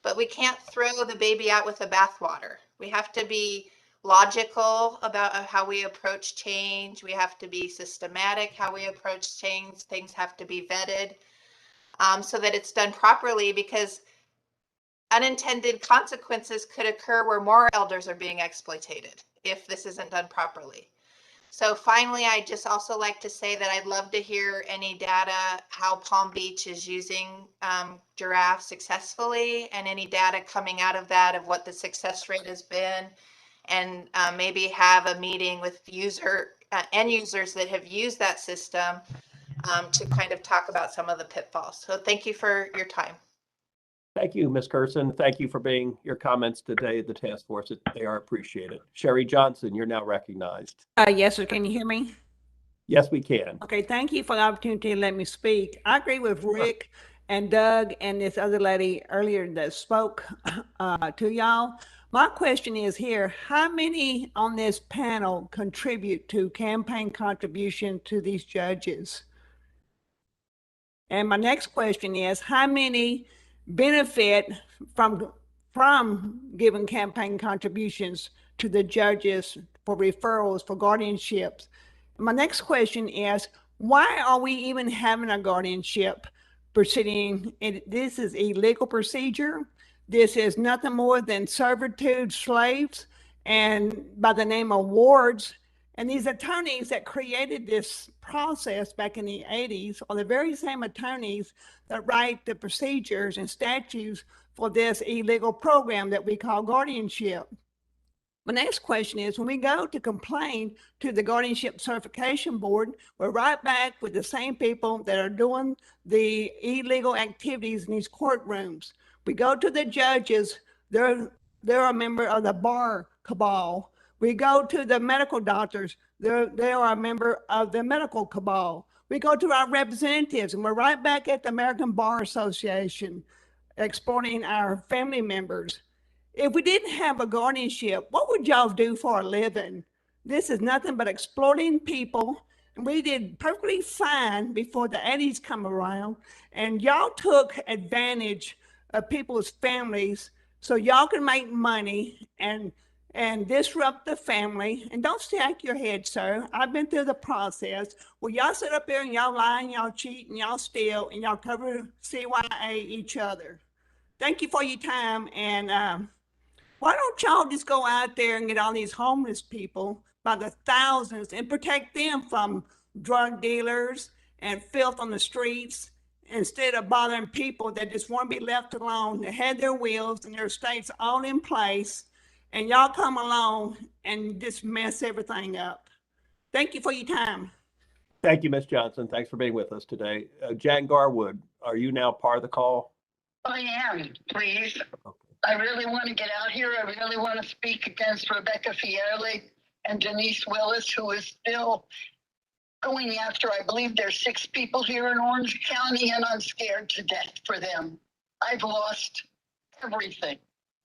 But we can't throw the baby out with the bathwater. We have to be logical about how we approach change. We have to be systematic how we approach change. Things have to be vetted so that it's done properly, because unintended consequences could occur where more elders are being exploited if this isn't done properly. So finally, I'd just also like to say that I'd love to hear any data how Palm Beach is using Giraffe successfully, and any data coming out of that of what the success rate has been, and maybe have a meeting with end users that have used that system to kind of talk about some of the pitfalls. So thank you for your time. Thank you, Ms. Gerson. Thank you for your comments today at the task force. They are appreciated. Sherry Johnson, you're now recognized. Yes, sir. Can you hear me? Yes, we can. Okay, thank you for the opportunity to let me speak. I agree with Rick and Doug and this other lady earlier that spoke to y'all. My question is here, how many on this panel contribute to campaign contribution to these judges? And my next question is, how many benefit from giving campaign contributions to the judges for referrals for guardianships? My next question is, why are we even having a guardianship proceeding? This is a legal procedure. This is nothing more than servitude slaves and by the name of wards. And these attorneys that created this process back in the 80s are the very same attorneys that write the procedures and statutes for this illegal program that we call guardianship. My next question is, when we go to complain to the Guardianship Certification Board, we're right back with the same people that are doing the illegal activities in these courtrooms. We go to the judges, they're a member of the bar cabal. We go to the medical doctors, they are a member of the medical cabal. We go to our representatives, and we're right back at the American Bar Association, exploiting our family members. If we didn't have a guardianship, what would y'all do for a living? This is nothing but exploiting people. And we did perfectly fine before the Eddies come around. And y'all took advantage of people's families so y'all can make money and disrupt the family. And don't stack your head, sir. I've been through the process. Well, y'all sit up there and y'all lie and y'all cheat and y'all steal and y'all cover CYA each other. Thank you for your time. And why don't y'all just go out there and get all these homeless people by the thousands and protect them from drug dealers and filth on the streets instead of bothering people that just want to be left alone, that had their wills and their estates all in place, and y'all come along and just mess everything up. Thank you for your time. Thank you, Ms. Johnson. Thanks for being with us today. Jan Garwood, are you now part of the call? I am, please. I really want to get out here. I really want to speak against Rebecca Fierle and Denise Willis, who is still going after, I believe there's 6 people here in Orange County, and I'm scared to death for them. I've lost everything.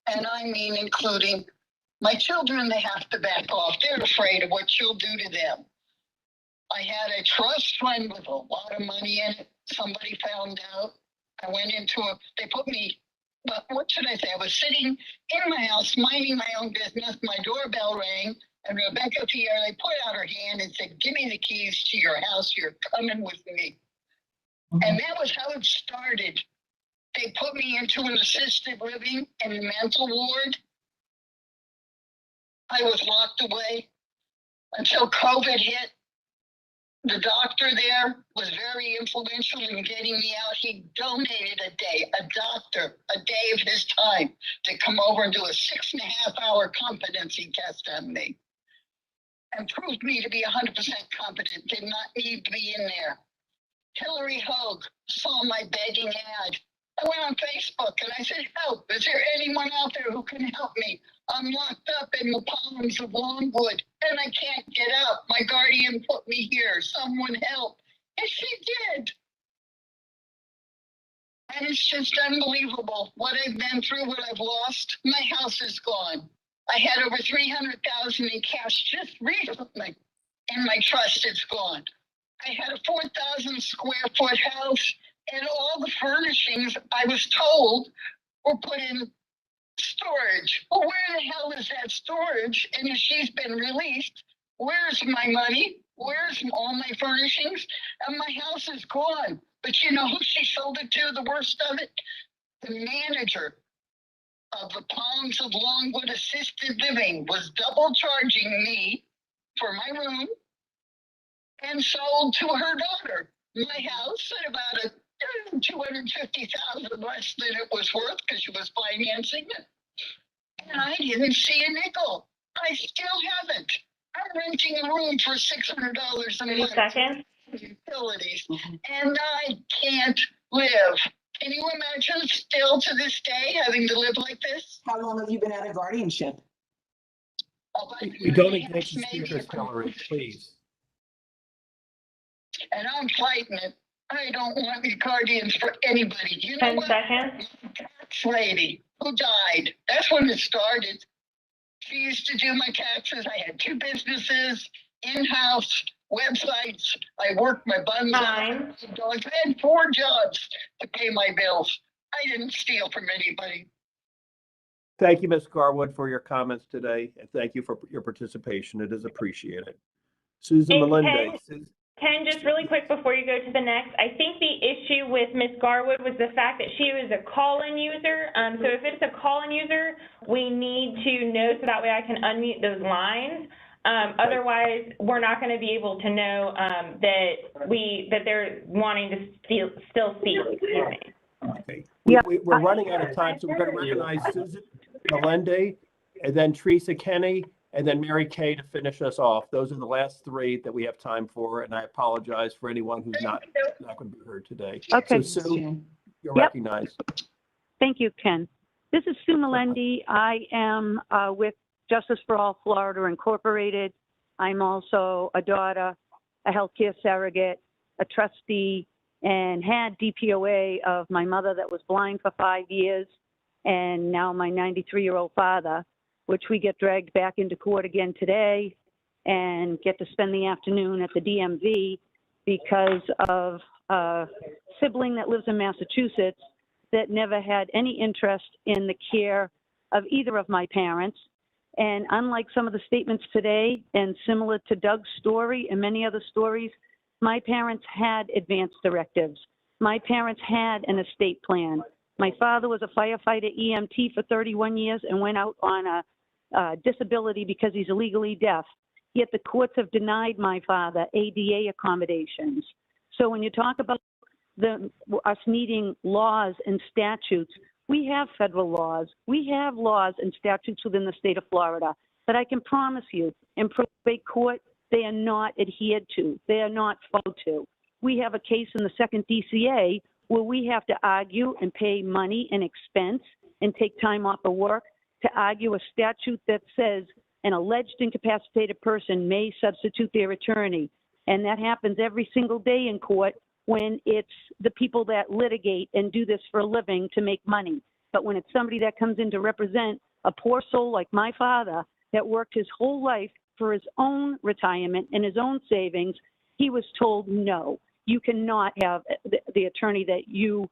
And I mean, including my children, they have to back off. They're afraid of what you'll do to them. I had a trust fund with a lot of money in it. Somebody found out. I went into it. They put me, but what should I say? I was sitting in my house, minding my own business. My doorbell rang, and Rebecca Fierle put out her hand and said, "Give me the keys to your house. You're coming with me." And that was how it started. They put me into an assisted living and a mental ward. I was locked away until COVID hit. The doctor there was very influential in getting me out. He donated a day of his time to come over and do a 6.5-hour competency test on me and proved me to be 100% competent, did not need to be in there. Hillary Hogue saw my begging ad. I went on Facebook and I said, "Help, is there anyone out there who can help me? I'm locked up in the palms of Longwood and I can't get out. My guardian put me here. Someone help." And she did. And it's just unbelievable what I've been through, what I've lost. My house is gone. I had over $300,000 in cash just recently, and my trust is gone. I had a 4,000 square foot house, and all the furnishings, I was told, were put in storage. Well, where the hell is that storage? And if she's been released, where's my money? Where's all my furnishings? And my house is gone. But you know who she sold it to, the worst of it? The manager of the Palms of Longwood Assisted Living was double charging me for my room and sold to her daughter my house at about $250,000 less than it was worth because she was financing it. And I didn't see a nickel. I still haven't. I'm renting a room for $600 a month. Utilities, and I can't live. Can you imagine still to this day having to live like this? How long have you been out of guardianship? We don't engage the speakers, Hillary, please. And I'm fighting it. I don't want any guardians for anybody. You know what? Tax lady who died. That's when it started. She used to do my taxes. I had 2 businesses, in-house, websites. I worked my buns off. I had 4 jobs to pay my bills. I didn't steal from anybody. Thank you, Ms. Garwood, for your comments today, and thank you for your participation. It is appreciated. Susan Melendez. Ken, just really quick before you go to the next, I think the issue with Ms. Garwood was the fact that she was a call-in user. So if it's a call-in user, we need to know so that way I can unmute those lines. Otherwise, we're not going to be able to know that they're wanting to still speak. Okay. We're running out of time, so we're going to recognize Susan Melendez, and then Teresa Kenny, and then Mary Kay to finish us off. Those are the last 3 that we have time for, and I apologize for anyone who's not going to be heard today. Okay. So Sue, you're recognized. Thank you, Ken. This is Sue Melendez. I am with Justice for All Florida Incorporated. I'm also a daughter, a healthcare surrogate, a trustee, and had DPOA of my mother that was blind for 5 years, and now my 93-year-old father, which we get dragged back into court again today. and get to spend the afternoon at the DMV because of a sibling that lives in Massachusetts that never had any interest in the care of either of my parents. And unlike some of the statements today, and similar to Doug's story and many other stories, my parents had advanced directives. My parents had an estate plan. My father was a firefighter EMT for 31 years and went out on a disability because he's illegally deaf. Yet the courts have denied my father ADA accommodations. So when you talk about us needing laws and statutes, we have federal laws. We have laws and statutes within the state of Florida. But I can promise you, in probate court, they are not adhered to. They are not followed to. We have a case in the second DCA where we have to argue and pay money and expense and take time off of work to argue a statute that says an alleged incapacitated person may substitute their attorney. And that happens every single day in court when it's the people that litigate and do this for a living to make money. But when it's somebody that comes in to represent a poor soul like my father that worked his whole life for his own retirement and his own savings, he was told, no, you cannot have the attorney that you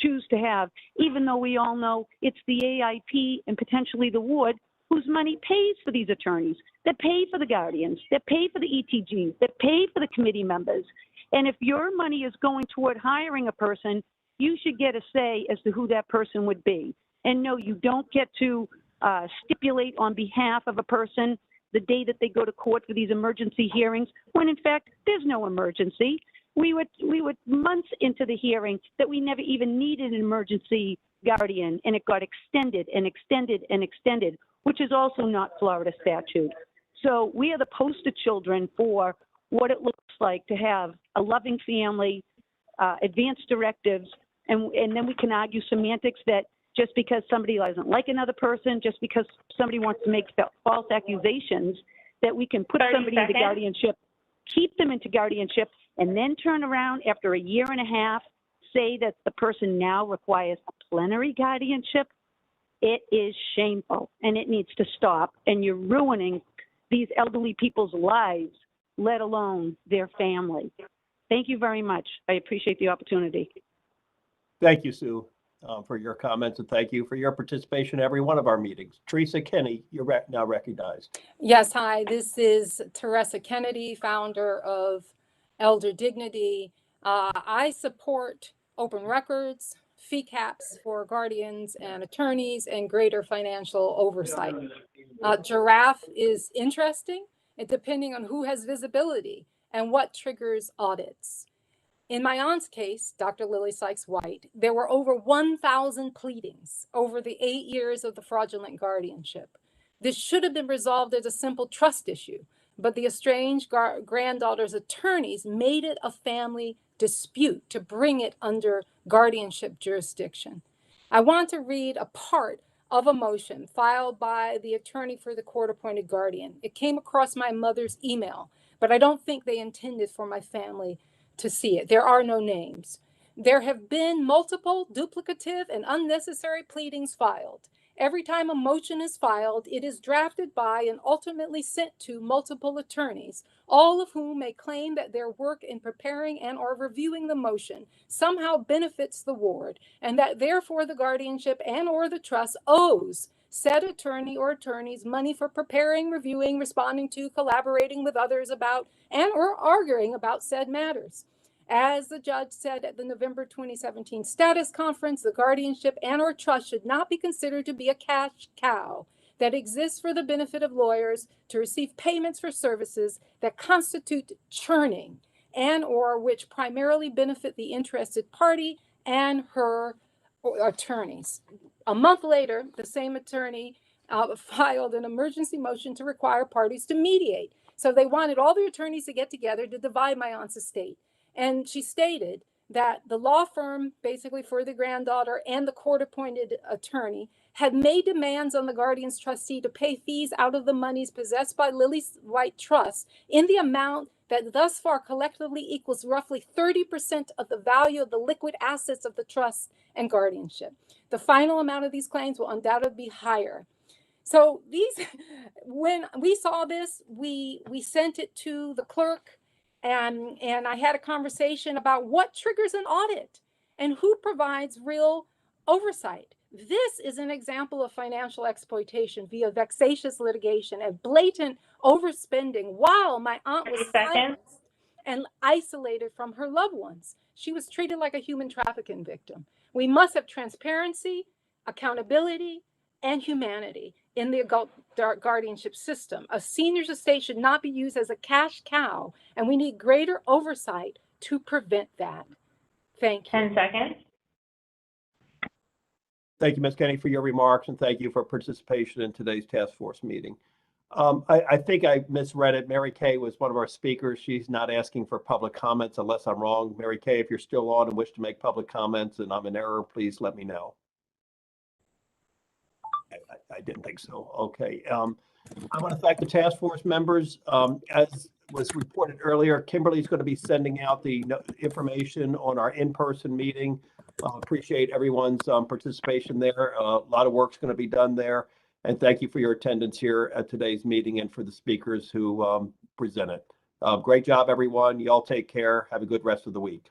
choose to have, even though we all know it's the AIP and potentially the ward whose money pays for these attorneys, that pay for the guardians, that pay for the ETGs, that pay for the committee members. And if your money is going toward hiring a person, you should get a say as to who that person would be. And no, you don't get to stipulate on behalf of a person the day that they go to court for these emergency hearings, when in fact, there's no emergency. We were months into the hearing that we never even needed an emergency guardian, and it got extended and extended and extended, which is also not Florida statute. So we are the poster children for what it looks like to have a loving family, advanced directives, and then we can argue semantics that just because somebody doesn't like another person, just because somebody wants to make false accusations, that we can put somebody into guardianship, keep them into guardianship, and then turn around after a year and a half, say that the person now requires a plenary guardianship. It is shameful, and it needs to stop. And you're ruining these elderly people's lives, let alone their family. Thank you very much. I appreciate the opportunity. Thank you, Sue, for your comments, and thank you for your participation in every one of our meetings. Teresa Kinney, you're now recognized. Yes, hi, this is Teresa Kennedy, founder of Elder Dignity. I support open records, fee caps for guardians and attorneys, and greater financial oversight. Giraffe is interesting, and depending on who has visibility and what triggers audits. In my aunt's case, Dr. Lily Sykes-White, there were over 1,000 pleadings over the 8 years of the fraudulent guardianship. This should have been resolved as a simple trust issue, but the estranged granddaughter's attorneys made it a family dispute to bring it under guardianship jurisdiction. I want to read a part of a motion filed by the attorney for the court-appointed guardian. It came across my mother's email, but I don't think they intended for my family to see it. There are no names. There have been multiple duplicative and unnecessary pleadings filed. Every time a motion is filed, it is drafted by and ultimately sent to multiple attorneys, all of whom may claim that their work in preparing and or reviewing the motion somehow benefits the ward, and that therefore the guardianship and or the trust owes said attorney or attorneys money for preparing, reviewing, responding to, collaborating with others about, and or arguing about said matters. As the judge said at the November 2017 status conference, the guardianship and or trust should not be considered to be a cash cow that exists for the benefit of lawyers to receive payments for services that constitute churning and or which primarily benefit the interested party and her attorneys. A month later, the same attorney filed an emergency motion to require parties to mediate. So they wanted all the attorneys to get together to divide my aunt's estate. And she stated that the law firm, basically for the granddaughter and the court-appointed attorney, had made demands on the guardian's trustee to pay fees out of the monies possessed by Lily White Trust in the amount that thus far collectively equals roughly 30% of the value of the liquid assets of the trust and guardianship. The final amount of these claims will undoubtedly be higher. So these, when we saw this, we sent it to the clerk, and I had a conversation about what triggers an audit and who provides real oversight. This is an example of financial exploitation via vexatious litigation and blatant overspending while my aunt was silenced and isolated from her loved ones. She was treated like a human trafficking victim. We must have transparency, accountability, and humanity in the adult guardianship system. A senior's estate should not be used as a cash cow, and we need greater oversight to prevent that. Thank you. 10 seconds. Thank you, Ms. Kenny, for your remarks, and thank you for participation in today's task force meeting. I think I misread it. Mary Kay was one of our speakers. She's not asking for public comments unless I'm wrong. Mary Kay, if you're still on and wish to make public comments and I'm in error, please let me know. I didn't think so. Okay. I want to thank the task force members. As was reported earlier, Kimberly's going to be sending out the information on our in-person meeting. Appreciate everyone's participation there. A lot of work's going to be done there. And thank you for your attendance here at today's meeting and for the speakers who presented. Great job, everyone. Y'all take care. Have a good rest of the week.